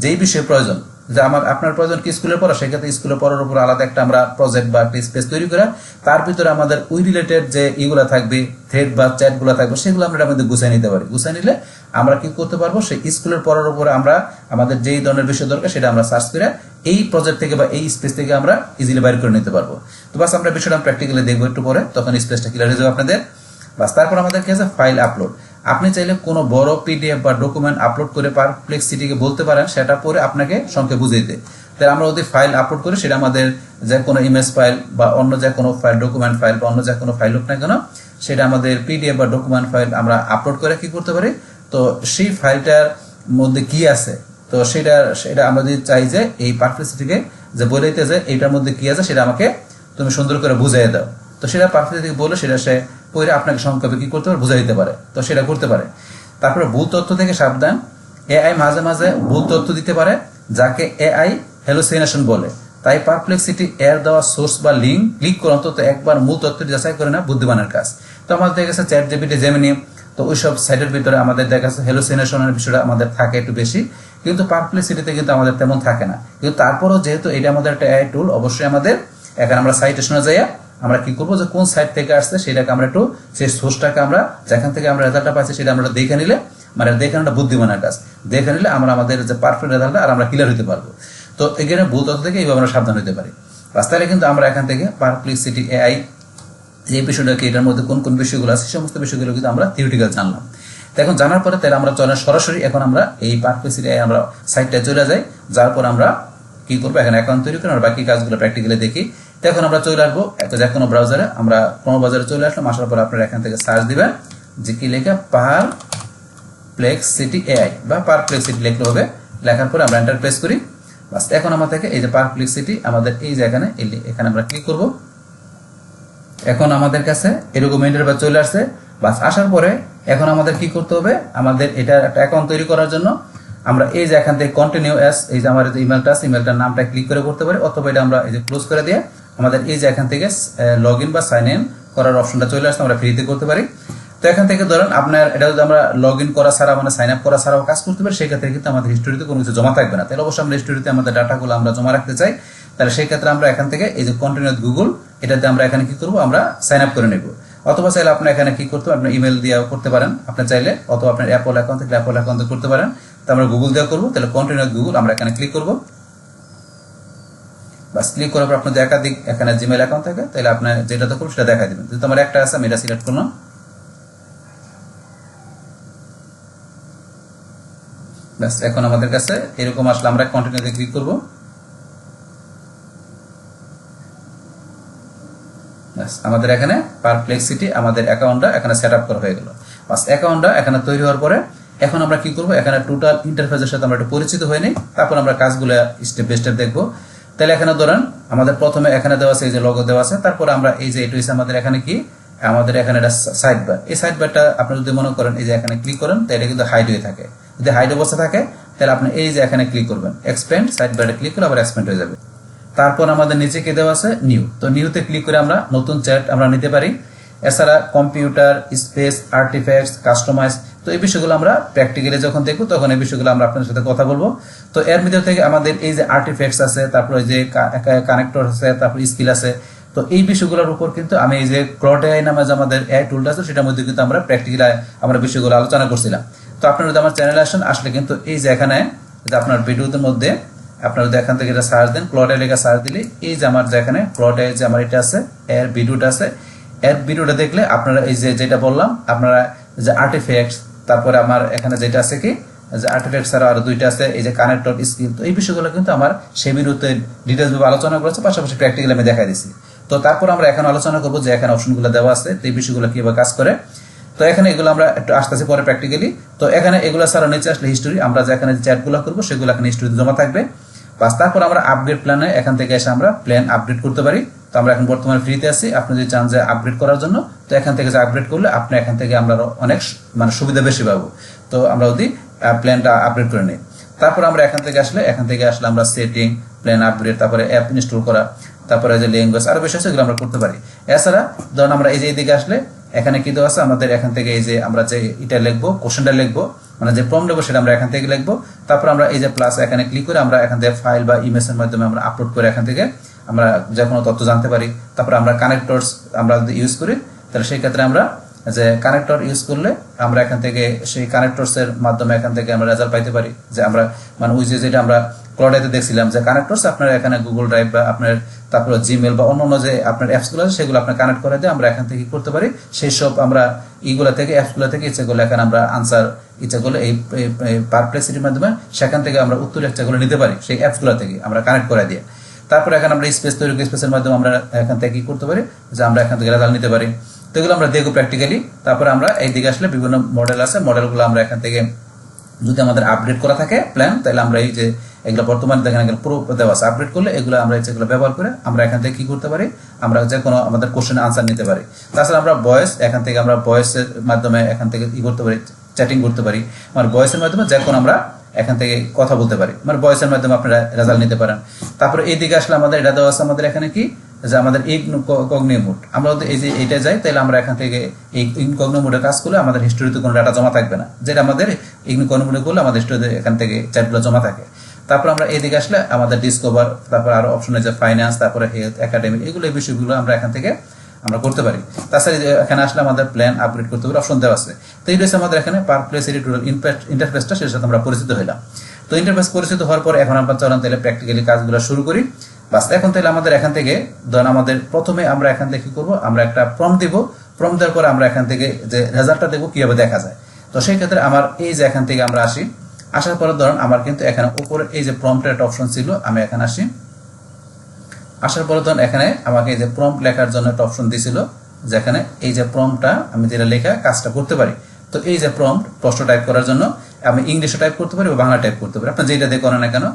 যেই বিষয়ে প্রয়োজন, যে আপনার প্রয়োজন কি স্কুলের পড়া, সেক্ষেত্রে স্কুলের পড়ার উপর আলাদা একটা আমরা প্রজেক্ট বা একটা স্পেস তৈরি করে তার ভিতরে আমাদের ওই রিলেটেড যে ইগুলা থাকবে, থ্রেড বা চ্যাট গুলা থাকবে, সেগুলো আমরা আমাদের গুছিয়ে নিতে পারি। গুছিয়ে নিলে আমরা কি করতে পারবো, সেই স্কুলের পড়ার উপরে আমরা আমাদের যেই ধরনের বিষয় দরকার সেটা আমরা সার্চ করে এই প্রজেক্ট থেকে বা এই স্পেস থেকে আমরা ইজিলি বাইর করে নিতে পারবো। তো বাস আমরা বিষয়টা প্র্যাকটিক্যালি দেখবো একটু পরে, তখন স্পেসটা ক্লিয়ার হয়ে যাবে আপনাদের। বাস তারপর আমাদের কি আছে, ফাইল আপলোড। আপনি চাইলে কোনো বড় পিডিএফ বা ডকুমেন্ট আপলোড করে পারপ্লেক্সিটিকে বলতে পারেন সেটা পরে আপনাকে সংক্ষেপে বুঝাইতে। তাহলে আমরা যদি ফাইল আপলোড করি, সেটা আমাদের যে কোনো ইমেজ ফাইল বা অন্য যে কোনো ফাইল, ডকুমেন্ট ফাইল বা অন্য যে কোনো ফাইল হোক না কেন, সেটা আমাদের পিডিএফ বা ডকুমেন্ট ফাইল আমরা আপলোড করে কি করতে পারি, তো সেই ফাইলটার মধ্যে কি আছে, তো সেটা আমরা যদি চাই যে এই পারপ্লেক্সিটিকে যে বলাইতে যে এইটার মধ্যে কি আছে সেটা আমাকে তুমি সুন্দর করে বুঝাই দাও, তো সেটা পারপ্লেক্সিটিকে বলে সেটা সে পরে আপনাকে সংক্ষেপে কি করতে পারে, বুঝাই দিতে পারে, তো সেটা করতে পারে। তারপরে ভুল তথ্য থেকে সাবধান। এআই মাঝে মাঝে ভুল তথ্য দিতে পারে, যাকে এআই হ্যালুসিনেশন বলে। তাই পারপ্লেক্সিটি এর দেওয়া সোর্স বা লিঙ্ক ক্লিক করে অন্তত একবার মূল তথ্য যাচাই করে না বুদ্ধিমানের কাজ। তো আমাদের দেখা গেছে চ্যাটজিপিটি, জেমিনি, তো ওইসব সাইটের ভিতরে আমাদের দেখা যাচ্ছে হ্যালুসিনেশনের বিষয়টা আমাদের থাকে একটু বেশি, কিন্তু পারপ্লেক্সিটিতে কিন্তু আমাদের তেমন থাকে না। কিন্তু তারপরও যেহেতু এটা আমাদের একটা এআই টুল, অবশ্যই আমাদের এখন আমরা সাইটেশনে যাইয়া আমরা কি করবো, যে কোন সাইট থেকে আসছে সেটাকে আমরা একটু সেই সোর্সটাকে আমরা যেখান থেকে আমরা রেজাল্টটা পাচ্ছি সেটা আমরা দেখে নিলে, মানে দেখে নেওয়াটা বুদ্ধিমানের কাজ, দেখে নিলে আমরা আমাদের যে পারফেক্ট রেজাল্টটা আর আমরা ক্লিয়ার হতে পারবো। তো এখানে ভুল তথ্য থেকে এইভাবে আমরা সাবধান হতে পারি। রাস্তায় কিন্তু আমরা এখান থেকে পারপ্লেক্সিটি এআই এই বিষয়টাকে, এটার মধ্যে কোন কোন বিষয়গুলো আছে সেই সমস্ত বিষয়গুলো কিন্তু আমরা থিওরিটিক্যাল জানলাম। তো এখন জানার পরে তাহলে আমরা চলেন সরাসরি এখন আমরা এই পারপ্লেক্সিটি এআই আমরা সাইটটায় চলে যাই, যার পর আমরা কি করবো, এখানে অ্যাকাউন্ট তৈরি করে আমরা বাকি কাজগুলো প্র্যাকটিক্যালি দেখি। তো এখন আমরা চলে আসবো যে কোনো ব্রাউজারে, আমরা ক্রোম বাজারে চলে আসলাম। আসার পর আপনারা এখান থেকে সার্চ দিবেন যে কি লেখা, পারপ্লেক্সিটি এআই বা পারপ্লেক্সিটি লিখলে হবে। লেখার পরে আমরা এন্টার প্রেস করি। বাস এখন আমার থেকে এই যে পারপ্লেক্সিটি আমাদের এই যে এখানে আমরা ক্লিক করব। এখন আমাদের কাছে এরকম ইন্টারফেস চলে আসছে। বাস আসার পরে এখন আমাদের কি করতে হবে, আমাদের এটা একটা অ্যাকাউন্ট তৈরি করার জন্য আমরা এই যে এখান থেকে কন্টিনিউ অ্যাজ, এই যে আমার যে ইমেলটা আছে ইমেলটার নামটা ক্লিক করে করতে পারি, অথবা এটা আমরা এই যে ক্লোজ করে দিয়ে আমাদের এই যে এখান থেকে লগ ইন বা সাইন ইন করার অপশনটা চলে আসছে, আমরা ফ্রিতে করতে পারি। তো তো এখান থেকে ধরেন আপনার এটা যদি আমরা লগ ইন করা ছাড়া মানে সাইন আপ করা ছাড়াও কাজ করতে পারি, সেই ক্ষেত্রে কিন্তু আমাদের হিস্টোরিতে কোনো কিছু জমা থাকবে না। তাহলে অবশ্যই আমরা হিস্টোরিতে আমাদের ডাটাগুলো আমরা জমা রাখতে চাই, তাহলে সেই ক্ষেত্রে আমরা এখান থেকে এই যে কন্টিনিউ উইথ গুগল, এটাতে আমরা এখানে কি করবো, আমরা সাইন আপ করে নেব। অথবা চাইলে আপনি এখানে কি করতে পারেন, আপনার ইমেল দিয়ে করতে পারেন আপনি চাইলে, অথবা আপনার অ্যাপল অ্যাকাউন্ট থেকে অ্যাপল অ্যাকাউন্টে করতে পারেন। তো আমরা গুগল দিয়ে করবো, তাহলে কন্টিনিউ উইথ গুগল আমরা এখানে ক্লিক করবো। বাস ক্লিক করার পর আপনাদের একাধিক এখানে জিমেল অ্যাকাউন্ট থাকে, তাহলে আপনার যেটাতে করবো সেটা দেখাই দেবেন। যেহেতু আমার একটা আছে আমি এটা সিলেক্ট করলাম। বাস এখন আমাদের কাছে এরকম আসলে আমরা কন্টিনিউতে ক্লিক করব। বাস আমাদের এখানে পারপ্লেক্সিটি আমাদের অ্যাকাউন্টটা এখানে সেট আপ করা হয়ে গেল। বাস অ্যাকাউন্টটা এখানে তৈরি হওয়ার পরে এখন আমরা কি করব, এখানে টোটাল ইন্টারফেসের সাথে আমরা একটু পরিচিত হয়ে নিই, তারপর আমরা কাজগুলো স্টেপ বাই স্টেপ দেখবো। তাহলে এখানে ধরেন আমাদের প্রথমে এখানে দেওয়া আছে এই যে লোগো দেওয়া আছে, তারপর আমরা এই যে এটা হচ্ছে আমাদের এখানে কি, আমাদের এখানে একটা সাইড বার। এই সাইড বারটা আপনি যদি মনে করেন এই যে এখানে ক্লিক করেন, তাহলে কিন্তু হাইড হয়ে থাকে। যদি হাইড অবস্থা থাকে তাহলে আপনি এই যে এখানে ক্লিক করবেন, এক্সপ্যান্ড সাইড বারে ক্লিক করলে আবার এক্সপ্যান্ড হয়ে যাবে। তারপর আমাদের নিচে কি দেওয়া আছে, নিউ। তো নিউতে ক্লিক করে আমরা নতুন চ্যাট আমরা নিতে পারি। এছাড়া কম্পিউটার স্পেস আর্টিফ্যাক্টস কাস্টমাইজ, তো এই বিষয়গুলো আমরা প্র্যাকটিক্যালি যখন দেখবো তখন এই বিষয়গুলো আমরা আপনাদের সাথে কথা বলবো। তো এর মধ্যে থেকে আমাদের এই যে আর্টিফ্যাক্টস আছে, তারপরে যে কানেক্টর আছে, তারপর স্কিল আছে, তো এই বিষয়গুলোর উপর কিন্তু আমি এই যে ক্লড এআই নামে যে আমাদের এআই টুলটা আছে সেটার মধ্যে কিন্তু আমরা প্র্যাকটিক্যালি আমরা বিষয়গুলো আলোচনা করছিলাম। তো আপনারা যদি আমার চ্যানেলে আসলে কিন্তু এই যে এখানে আপনার ভিডিওদের মধ্যে আপনারা যদি এখান থেকে এটা সার্চ দেন, ক্লড এআই লেখা সার্চ দিলে এই যে আমার যে এখানে ক্লড এআই যে আমার এটা আছে এর ভিডিওটা আছে, এর ভিডিওটা দেখলে আপনারা এই যে যেটা বললাম আপনারা যে আর্টিফ্যাক্টস, তারপরে আমার এখানে যেটা আছে কি যে আর্টিফ্যাক্টস ছাড়া আরো দুইটা আছে এই যে কানেক্টর স্কিল, তো এই বিষয়গুলো কিন্তু আমার সেই ভিডিওতে ডিটেইলস ভাবে আলোচনা করেছে, পাশাপাশি প্র্যাকটিক্যালি আমি দেখাই দিছি। তো তারপর আমরা এখন আলোচনা করবো যে এখানে অপশনগুলো দেওয়া আছে, তো এই বিষয়গুলো কিভাবে কাজ করে। তো এখানে এগুলো আমরা একটু আসতেছি পরে প্র্যাকটিক্যালি। তো এখানে এগুলো ছাড়া নিচে আসলে হিস্টোরি, আমরা যে এখানে চ্যাটগুলো করবো সেগুলো এখানে হিস্টোরিতে জমা থাকবে। বাস তারপর আমরা আপগ্রেড প্ল্যানে এখান থেকে এসে আমরা প্ল্যান আপডেট করতে পারি। তো আমরা এখন বর্তমানে ফ্রিতে আছি, আপনি যদি চান যে আপগ্রেড করার জন্য, তো এখান থেকে যে আপগ্রেড করলে আপনি এখান থেকে আমরা অনেক মানে সুবিধা বেশি পাবো। তো আমরা যদি প্ল্যানটা আপডেট করে নিই, তারপর আমরা এখান থেকে আসলে আমরা সেটিং, প্ল্যান আপগ্রেড, তারপরে অ্যাপ ইনস্টল করা, তারপরে যে ল্যাঙ্গুয়েজ আরো বেশি আছে এগুলো আমরা করতে পারি। এছাড়া ধরুন আমরা এই যে এইদিকে আসলে এখানে কি দেওয়া আছে আমাদের এখান থেকে এই যে আমরা যে এটা লিখবো, কোশ্চেনটা লিখবো, মানে যে প্রম্পট লিখবো সেটা আমরা এখান থেকে লিখবো। তারপর আমরা এই যে প্লাস এখানে ক্লিক করে আমরা এখান থেকে ফাইল বা ইমেজ এর মাধ্যমে আমরা আপলোড করে এখান থেকে আমরা যে কোনো তথ্য জানতে পারি। তারপর আমরা কানেক্টরস আমরা যদি ইউজ করি, তাহলে সেই ক্ষেত্রে আমরা যে কানেক্টর ইউজ করলে আমরা এখান থেকে সেই কানেক্টরস এর মাধ্যমে এখান থেকে আমরা রেজাল্ট পাইতে পারি। যে আমরা মানে ওই যে যেটা আমরা ক্লডাইতে দেখছিলাম যে কানেক্টরস আপনার এখানে গুগল ড্রাইভ বা আপনার তারপরে জিমেল বা অন্যান্য যে আপনার অ্যাপসগুলো আছে সেগুলো আপনার কানেক্ট করে দিয়ে আমরা এখান থেকে করতে পারি। সেই সব আমরা ইগুলা থেকে অ্যাপসগুলো থেকে ইচ্ছাগুলো এখানে আমরা আনসার ইচ্ছাগুলো এই পারপ্লেক্সিটির মাধ্যমে সেখান থেকে আমরা উত্তর ইচ্ছাগুলো নিতে পারি সেই অ্যাপসগুলো থেকে আমরা কানেক্ট করে দিয়ে। তারপর এখানে আমরা স্পেস তৈরি করে স্পেসের মাধ্যমে আমরা এখান থেকে কি করতে পারি যে আমরা এখান থেকে রেজাল্ট নিতে পারি। তো এগুলো আমরা দেখবো প্র্যাকটিক্যালি। তারপরে আমরা এই দিকে আসলে বিভিন্ন মডেল আছে, মডেলগুলো আমরা এখান থেকে যদি আমাদের আপডেট করা থাকে প্ল্যান, তাহলে আমরা এই যে এগুলো বর্তমানে দেখেন এগুলো পুরো দেওয়া আছে, আপডেট করলে এগুলো আমরা যেগুলো ব্যবহার করে আমরা এখান থেকে কি করতে পারি, আমরা যে কোনো আমাদের কোশ্চেন আনসার নিতে পারি। তাছাড়া আমরা ভয়েস এখান থেকে আমরা ভয়েসের মাধ্যমে এখান থেকে কি করতে পারি, চ্যাটিং করতে পারি। আমার ভয়েসের মাধ্যমে যে কোনো আমরা এখান থেকে কথা বলতে পারি, মানে ভয়েসের মাধ্যমে আপনারা রেজাল্ট নিতে পারেন। তারপরে এই দিকে আসলে আমাদের এটা দেওয়া আছে আমাদের এখানে কি যে আমাদের ইনকগনিটো মোড, আমরা যদি এই যে এইটা যাই তাহলে আমরা এখান থেকে এই ইনকগনিটো মোডে কাজ করলে আমাদের হিস্টোরিতে কোনো ডাটা জমা থাকবে না, যেটা আমাদের ইনকগনিটো মোডে করলে আমাদের হিস্টোরিতে এখান থেকে চ্যাটগুলো জমা থাকে। তারপর আমরা এই দিকে আসলে আমাদের ডিসকভার, তারপর আরো অপশন আছে ফাইন্যান্স, তারপরে হেলথ, একাডেমি, এগুলো এই বিষয়গুলো আমরা এখান থেকে আমরা করতে পারি। তাছাড়া এখানে আসলে আমাদের প্ল্যান আপগ্রেড করতে পারি অপশন দেওয়া আছে। তো এই রয়েছে আমাদের এখানে পারপ্লেক্সিটি টোটাল ইন্টারফেসটা, সেটার সাথে আমরা পরিচিত হইলাম। তো ইন্টারফেস পরিচিত হওয়ার পর এখন আমরা চলুন তাহলে প্র্যাকটিক্যালি কাজগুলো শুরু করি। বাস এখন তাহলে আমাদের এখান থেকে ধরেন আমাদের প্রথমে আমরা এখান থেকে কি করবো, আমরা একটা প্রম্পট দিব, প্রম্পট দেওয়ার পরে আমরা এখান থেকে যে রেজাল্টটা দেখবো কিভাবে দেখা যায়। তো সেই ক্ষেত্রে আমার এই যে এখান থেকে আমরা আসি, আসার পরে ধরেন আমার কিন্তু এখানে উপরে এই যে প্রম্পটের একটা অপশন ছিল, আমি এখানে আসি, আসার পরে ধরেন এখানে আমাকে এই যে প্রম্পট লেখার জন্য একটা অপশন দিয়েছিল, যেখানে এই যে প্রম্পটটা আমি যেটা লেখা কাজটা করতে পারি। তো এই যে প্রম্পট প্রশ্ন টাইপ করার জন্য আমি ইংলিশে টাইপ করতে পারি বা বাংলা টাইপ করতে পারি, আপনার যেটা দিয়ে করেন না কেন।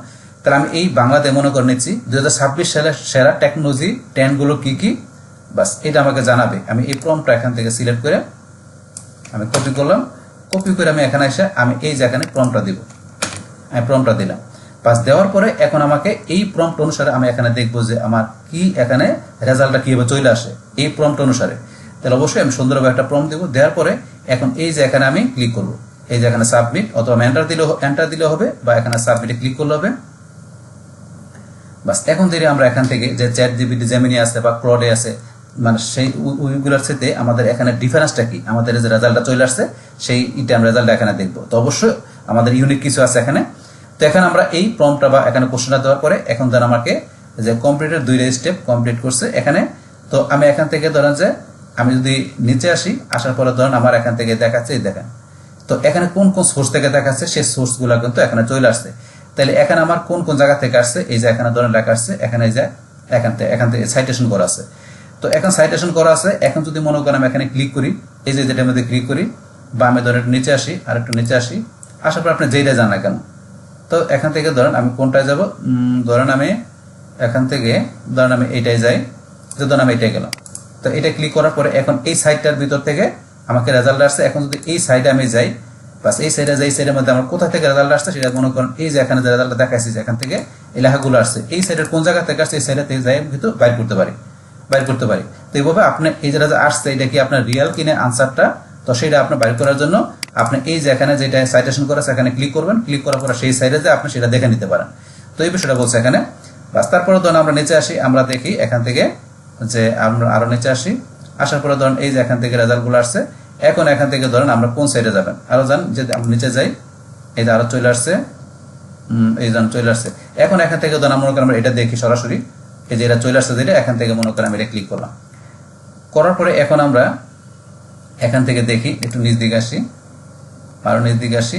তাহলে আমি এই বাংলাতে মনে করে নিচ্ছি 2026 সালের সেরা টেকনোলজি 10 গুলো কি কি, বাস এটা আমাকে জানাবে। আমি এই প্রম্পটটা এখান থেকে সিলেক্ট করে আমি কপি করলাম, কপি করে আমি এখানে এসে আমি এই যে এখানে প্রম্পটটা দিব, আমি প্রম্পটটা দিলাম। পাস দেওয়ার পরে এখন আমাকে এই প্রম্পট অনুসারে আমি এখানে দেখবো যে আমার কি এখানে রেজাল্টটা কিভাবে চলে আসে এই প্রম্পট অনুসারে। তাহলে অবশ্যই আমি সুন্দরভাবে একটা প্রম্পট দেবো, দেওয়ার পরে এখন এই যে এখানে আমি ক্লিক করবো, এই যে এখানে সাবমিট অথবা এন্টার দিলে হবে বা এখানে সাবমিটে ক্লিক করলে হবে। বাস এখন থেকে আমরা এখান থেকে যে চ্যাট জিপিটি, জেমিনি আছে বা ক্লডে আছে, মানে সেই ওইগুলোর সাথে আমাদের এখানে ডিফারেন্সটা কি, আমাদের যে রেজাল্টটা চলে আসছে সেই রেজাল্টটা এখানে দেখবো। তো অবশ্যই আমাদের ইউনিক কিছু আছে এখানে। তো এখানে আমরা এই প্রম্পটটা বা এখানে কোশ্চেনটা দেওয়ার পরে এখন ধরেন আমাকে যে কমপ্লিটের 2টা স্টেপ কমপ্লিট করছে এখানে। তো আমি এখান থেকে ধরেন যে আমি যদি নিচে আসি, আসার পরে ধরেন আমার এখান থেকে দেখাচ্ছে, এই দেখেন তো এখানে কোন কোন সোর্স থেকে দেখাচ্ছে সেই সোর্সগুলো কিন্তু এখানে চলে আসছে। তাহলে এখানে আমার কোন কোন জায়গা থেকে আসছে, এই যে এখানে ধরেন লেখা আসছে, এখানে যে এখান থেকে সাইটেশন করা আছে। তো এখন সাইটেশন করা আছে, এখন যদি মনে করেন আমি এখানে ক্লিক করি, এই যে যেটার মধ্যে ক্লিক করি বা আমি ধরেন নিচে আসি, আর একটু নিচে আসি, আসার পর আপনি যেইটা যান না কেন, তো এখান থেকে ধরেন আমি কোনটায় যাব, ধরেন আমি এখান থেকে ধরেন আমি এইটাই যাই, যে ধরেন আমি এটাই গেলাম। তো এটা ক্লিক করার পরে এখন এই সাইটটার ভিতর থেকে আমাকে রেজাল্ট আসছে। এখন যদি এই সাইডে আমি যাই, বাস এই সাইডে যাই, সাইডের মধ্যে আমার কোথা থেকে রেজাল্ট আসছে সেটা মনে করেন এই যে এখানে যে রেজাল্টটা দেখাচ্ছি, যে এখান থেকে এই লেখাগুলো আসছে, এই সাইডের কোন জায়গা থেকে আসছে এই সাইডে থেকে যাই কিন্তু বাইর করতে পারি। তো এইভাবে আপনি এই যেটা আসছে এটা কি আপনার রিয়েল কিনে আনসারটা, তো সেটা আপনার বাইর করার জন্য আপনি এই যে এখানে যেটা সাইটেশন করা আছে এখানে ক্লিক করবেন, ক্লিক করার পরে সেই সাইডে যে আপনি সেটা দেখে নিতে পারেন। তো এই বিষয়টা বলছে এখানে। বাস তারপরে ধরুন আমরা নিচে আসি, আমরা দেখি এখান থেকে যে আমরা আরো নিচে আসি, আসার পরে ধরুন এই যে এখান থেকে রেজাল্টগুলো আসছে। এখন এখান থেকে ধরেন আমরা কোন সাইডে যাবেন, আরো যান, যে আমরা নিচে যাই, এই যে আরো চলে আসছে, এই যান চলে আসছে। এখন এখান থেকে ধরেন মনে করেন আমরা এটা দেখি সরাসরি, এই যে এটা চলে আসছে, যেটা এখান থেকে মনে করেন আমি এটা ক্লিক করলাম, করার পরে এখন আমরা এখান থেকে দেখি, একটু নিচ দিকে আসি, আরো নিচ দিকে আসি,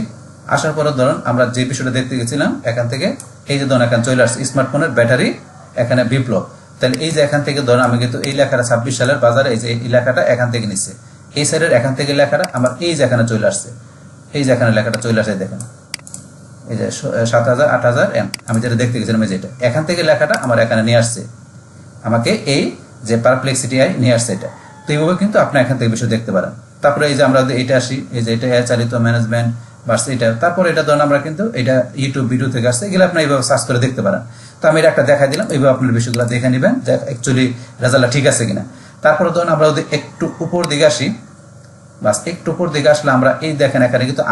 আসার পরে ধরুন আমরা যে বিষয়টা দেখতে গেছিলাম এখান থেকে এই যে ধরুন এখানে চলে আসছে স্মার্টফোনের ব্যাটারি এখানে বিপ্লব। তাহলে এই যে এখান থেকে ধরুন আমি কিন্তু এই লেখাটা 26 সালের বাজারে এই যে এই লেখাটা এখান থেকে নিচ্ছে, এই সাইডের এখান থেকে লেখাটা আমার এই যে এখানে চলে আসছে, এই যে এখানে লেখাটা চলে আসছে, দেখেন এই যে 7000 8000 এম, আমি যেটা দেখতে গেছিলাম এই যেটা এখান থেকে লেখাটা আমার এখানে নিয়ে আসছে, আমাকে এই যে পারপ্লেক্সিটি আই নিয়ে আসছে এটা। তো এইভাবে কিন্তু আপনি এখান থেকে বিষয় দেখতে পারেন। তারপরে এই যে আমরা এটা আসি, এই যে এটা এআই চালিত ম্যানেজমেন্ট বাস এটা, তারপরে এটা ধরুন আমরা কিন্তু এটা ইউটিউব ভিডিও থেকে আসছে, এগুলো আপনি এইভাবে সার্চ করে দেখতে পারেন। তো আমি এটা একটা দেখাই দিলাম, এইভাবে আপনার বিষয়গুলো দেখে নেবেন যে অ্যাকচুয়ালি রেজাল্টটা ঠিক আছে কিনা। তারপরে ধরুন আমরা যদি একটু উপর দিকে আসি, বাস একটু উপর দিকে আসলে আমরা এই দেখেন এখানে কিন্তু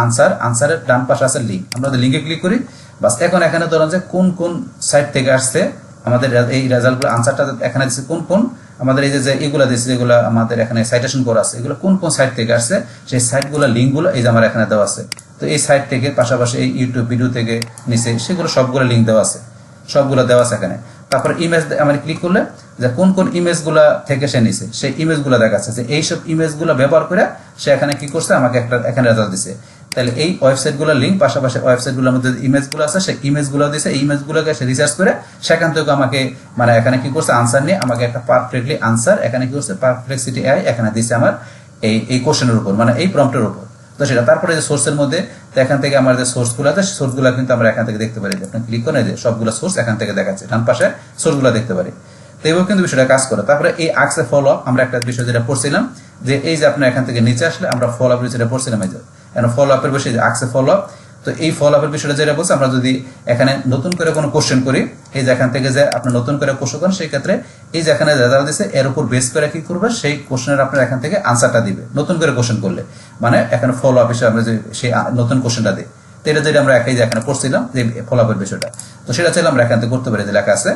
আনসারের ডান পাশে আছে লিঙ্ক, আমরা যদি লিঙ্কে ক্লিক করি, বাস এখন এখানে ধরুন যে কোন কোন সাইট থেকে আসছে আমাদের এই রেজাল্টগুলো, আনসারটা এখানে দিচ্ছে কোন কোন আমাদের এই যে এগুলো দিচ্ছে, যেগুলো আমাদের এখানে সাইটেশন করা আছে, এগুলো কোন কোন সাইট থেকে আসছে সেই সাইটগুলো লিঙ্কগুলো এই যে আমার এখানে দেওয়া আছে। তো এই সাইট থেকে পাশাপাশি এই ইউটিউব ভিডিও থেকে নিচে সেগুলো সবগুলো লিঙ্ক দেওয়া আছে, সবগুলো দেওয়া আছে এখানে। তারপরে ইমেজ আমি ক্লিক করলে যে কোন কোন ইমেজগুলো থেকে সে নিছে সেই ইমেজগুলো দেখাচ্ছে, যে এইসব ইমেজগুলো ব্যবহার করে সে এখানে কি করছে আমাকে একটা এখানে রেজাল্ট দিছে। তাহলে এই ওয়েবসাইটগুলোর লিঙ্ক পাশাপাশি ওয়েবসাইটগুলোর মধ্যে ইমেজগুলো আছে সেই ইমেজগুলো দিছে, এই ইমেজগুলোকে সে রিসার্চ করে সেখান থেকে আমাকে মানে এখানে কি করছে আনসার নিয়ে আমাকে একটা পারফেক্টলি আনসার এখানে কি করছে পারপ্লেক্সিটি এআই এখানে দিছে আমার এই কোশ্চেনের উপর, মানে এই প্রম্পটের উপর। তো সেটা তারপরে যে সোর্সের মধ্যে, তো এখান থেকে আমার যে সোর্সগুলো আছে সোর্সগুলো কিন্তু আমরা এখান থেকে দেখতে পারি, আপনি ক্লিক করেন যে সবগুলো সোর্স এখান থেকে দেখাচ্ছে, ডান পাশে সোর্সগুলো দেখতে পারি। তো এইভাবে কিন্তু বিষয়টা কাজ করে। তারপরে এই আক্সে ফলো আপ আমরা একটা বিষয় যেটা পড়ছিলাম, যে এই যে আপনার এখান থেকে নিচে আসলে আমরা ফলো আপ যেটা পড়ছিলাম, এই যে এখন ফলো আপের বিষয় যে আক্সে ফলো আপ। তো এই ফলো আপের বিষয়টা যেটা বলছে, আমরা যদি এখানে নতুন করে কোনো কোশ্চেন করি, এই যে এখান থেকে যে আপনি নতুন করে কোশ্চেন করেন সেই ক্ষেত্রে এই যে এখানে রেজাল্ট দিচ্ছে এর উপর বেস করে কি করবে সেই কোশ্চেনের আপনার এখান থেকে আনসারটা দিবে নতুন করে কোশ্চেন করলে, মানে এখানে ফলো আপ হিসেবে আমরা যে সেই নতুন কোশ্চেনটা দিই। তো এটা যেটা আমরা একই যে এখানে পড়ছিলাম যে ফলো আপের বিষয়টা, তো সেটা চাইলে আমরা এখান থেকে করতে পারি যে লেখা আছে।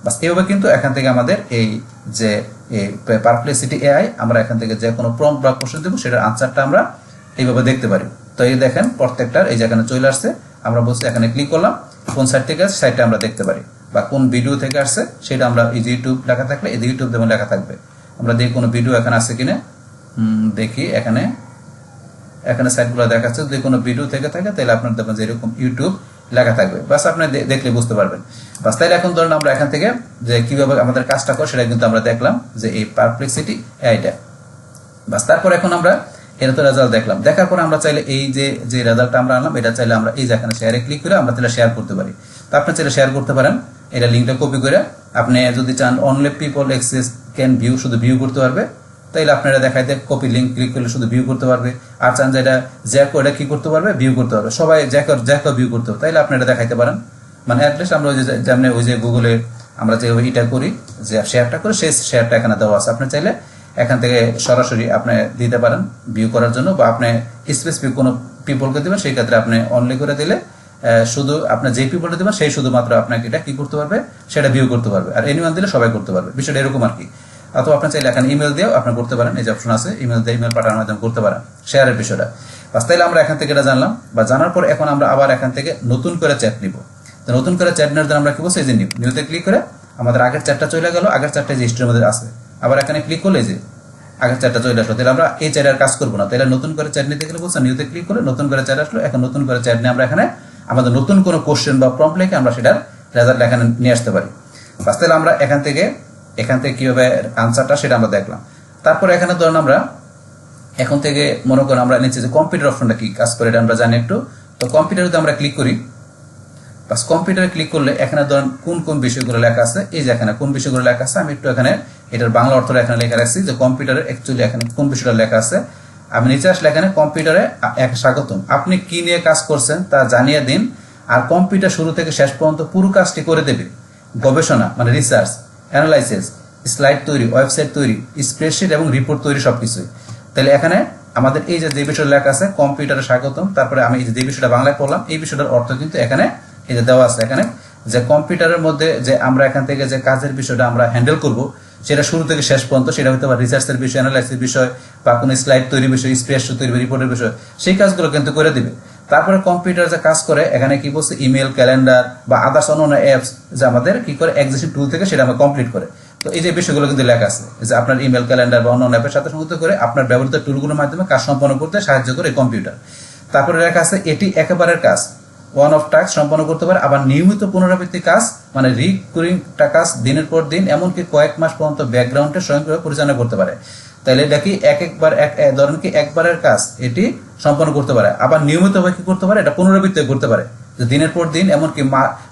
বাস এইভাবে কিন্তু এখান থেকে আমাদের এই যে পারপ্লেক্সিটি এআই আমরা এখান থেকে যে কোনো প্রম্পট বা কোশ্চেন দেবো সেটার আনসারটা আমরা এইভাবে দেখতে পারি। তো এই দেখেন প্রত্যেকটার এই যে এখানে চলে আসছে, আমরা বলছি এখানে ক্লিক করলাম, কোন সাইট থেকে আসছে সাইটটা আমরা দেখতে পারি, বা কোন ভিডিও থেকে আসছে সেটা আমরা এই যে ইউটিউব লেখা থাকলে এই যে ইউটিউব যেমন লেখা থাকবে, আমরা দেখি কোনো ভিডিও এখানে আছে কিনা, দেখি এখানে সাইটগুলো দেখাচ্ছে, যদি কোনো ভিডিও থেকে থাকে তাহলে আপনার দেখবেন যে এরকম ইউটিউব লেখা থাকবে, বাস আপনি দেখলে বুঝতে পারবেন। বাস তাইলে এখন ধরুন আমরা এখান থেকে যে কিভাবে আমাদের কাজটা করে সেটা কিন্তু আমরা দেখলাম যে এই পারপ্লেক্সিটি এআইটা। বাস তারপর এখন আমরা এর তো রেজাল্ট দেখলাম, দেখার পর আমরা চাইলে এই যে রেজাল্টটা আমরা আনলাম এটা চাইলে আমরা এই যে এখানে শেয়ারে ক্লিক করে আমরা তাহলে শেয়ার করতে পারি। তো আপনি চাইলে শেয়ার করতে পারেন, এটা লিঙ্কটা কপি করে আপনি যদি চান only people access can view, শুধু ভিউ করতে পারবে, তাইলে আপনারা দেখাই দেয় কপি লিঙ্ক ক্লিক করলে শুধু ভিউ করতে পারবে। আর চান যে এটা জ্যাকো এটা কি করতে পারবে, ভিউ করতে পারবে, সবাই জ্যাকো ভিউ করতে পারবে, তাইলে আপনি এটা দেখাইতে পারেন। মানে অ্যাটলিস্ট আমরা ওই যে যেমন ওই যে গুগলে আমরা যে এটা করি যে শেয়ারটা করি সেই শেয়ারটা এখানে দেওয়া আছে, আপনি চাইলে এখান থেকে সরাসরি আপনি দিতে পারেন ভিউ করার জন্য, বা আপনি স্পেসিফিক কোনো পিপলকে দেবেন, সেই ক্ষেত্রে আপনি অনলি করে দিলে শুধু আপনার যে পিপলটা দেবেন সেই শুধুমাত্র আপনাকে এটা কি করতে পারবে, সেটা ভিউ করতে পারবে। আর এনিওয়ান দিলে সবাই করতে পারবে, বিষয়টা এরকম আর কি। অথবা আপনি চাইলে এখানে ইমেল দিয়েও আপনি করতে পারেন, এই যে অপশন আছে ইমেল দিয়ে ইমেল পাঠানোর মাধ্যমে করতে পারেন শেয়ারের বিষয়টা। বাস তাইলে আমরা এখান থেকে এটা জানলাম, বা জানার পর এখন আমরা আবার এখান থেকে নতুন করে চ্যাট নিব। তো নতুন করে চ্যাট নেওয়ার জন্য আমরা কি বলছি, এই যে নিউতে ক্লিক করে আমাদের আগের চ্যাটটা চলে গেল, আগের চ্যাটটা যে হিস্ট্রির মধ্যে আছে, আবার এখানে ক্লিক করলে যে আগের চ্যাটটা চলে আসলো। তাহলে আমরা এই চ্যাটের কাজ করবো না, তাহলে নতুন করে চ্যাট নিতে গেলে বলছে নিউতে ক্লিক করে নতুন করে চ্যাট আসলো। এখন নতুন করে চ্যাট নিয়ে আমরা এখানে আমাদের নতুন কোনো কোশ্চেন বা প্রম্পট লিখে আমরা সেটার রেজাল্ট এখানে নিয়ে আসতে পারি। বাস তাহলে আমরা এখান থেকে কিভাবে আনসারটা সেটা আমরা দেখলাম। তারপরে এখানে ধরুন আমরা এখন থেকে মনে করেন আমরা নিচে যে কম্পিউটার অপশনটা কি কাজ করে এটা আমরা জানি একটু। তো কম্পিউটারে আমরা ক্লিক করি, বাস কম্পিউটারে ক্লিক করলে এখানে ধরেন কোন কোন বিষয়গুলো লেখা আছে, এই যে এখানে কোন বিষয়গুলো লেখা আছে আমি একটু এখানে এটার বাংলা অর্থটা এখানে লেখা রাখছি, যে কম্পিউটারে অ্যাকচুয়ালি এখানে কোন বিষয়টা লেখা আছে। আমি নিচে আসলে এখানে কম্পিউটারে স্বাগতম, আপনি কি নিয়ে কাজ করছেন তা জানিয়ে দিন, আর কম্পিউটার শুরু থেকে শেষ পর্যন্ত পুরো কাজটি করে দেবে। গবেষণা মানে রিসার্চ, অ্যানালাইসিস, স্লাইড তৈরি, ওয়েবসাইট তৈরি, স্প্রেডশিট এবং রিপোর্ট তৈরি সবকিছুই। তাহলে এখানে আমাদের এই যে বিষয়টা লেখা আছে কম্পিউটারে স্বাগতম, তারপরে আমি এই যে বিষয়টা বাংলায় পড়লাম, এই বিষয়টার অর্থ কিন্তু এখানে এই যে দেওয়া আছে। এখানে যে কম্পিউটারের মধ্যে যে আমরা এখান থেকে যে কাজের বিষয়টা আমরা হ্যান্ডেল করব, সেটা শুরু থেকে শেষ পর্যন্ত, সেটা হয়তো বা রিসার্চের বিষয়, অ্যানালাইসিসের বিষয়, বা কোনো স্লাইড তৈরির বিষয়, স্প্রেডশিট তৈরি, রিপোর্টের বিষয়, সেই কাজগুলো কিন্তু করে দিবে। তারপরে কম্পিউটার যে কাজ করে এখানে কি বলছে, ইমেল, ক্যালেন্ডার বা আদার্স অন্যান্য অ্যাপস যে আমাদের কি করে এক্সিস্টিং টুল থেকে সেটা আমরা কমপ্লিট করে। তো এই যে বিষয়গুলো কিন্তু লেখা আছে, যে আপনার ইমেল, ক্যালেন্ডার বা অন্যান্য অ্যাপের সাথে সংযুক্ত করে আপনার ব্যবহৃত টুলগুলোর মাধ্যমে কাজ সম্পন্ন করতে সাহায্য করে কম্পিউটার। তারপরে লেখা আছে এটি একেবারের কাজ, ওয়ান অফ টাস্ক সম্পন্ন করতে পারে, আবার নিয়মিত পুনরাবৃত্তি কাজ মানে রিকারিং কাজ দিনের পর দিন, এমনকি কয়েক মাস পর্যন্ত ব্যাকগ্রাউন্ডে স্বয়ংক্রিয়ভাবে পরিচালনা করতে পারে। তাহলে এটা কি ধরেন কি একবারের কাজ এটি সম্পন্ন করতে পারে, আবার নিয়মিতভাবে কি করতে পারে, এটা পুনরাবৃত্তি করতে পারে, যে দিনের পর দিন এমনকি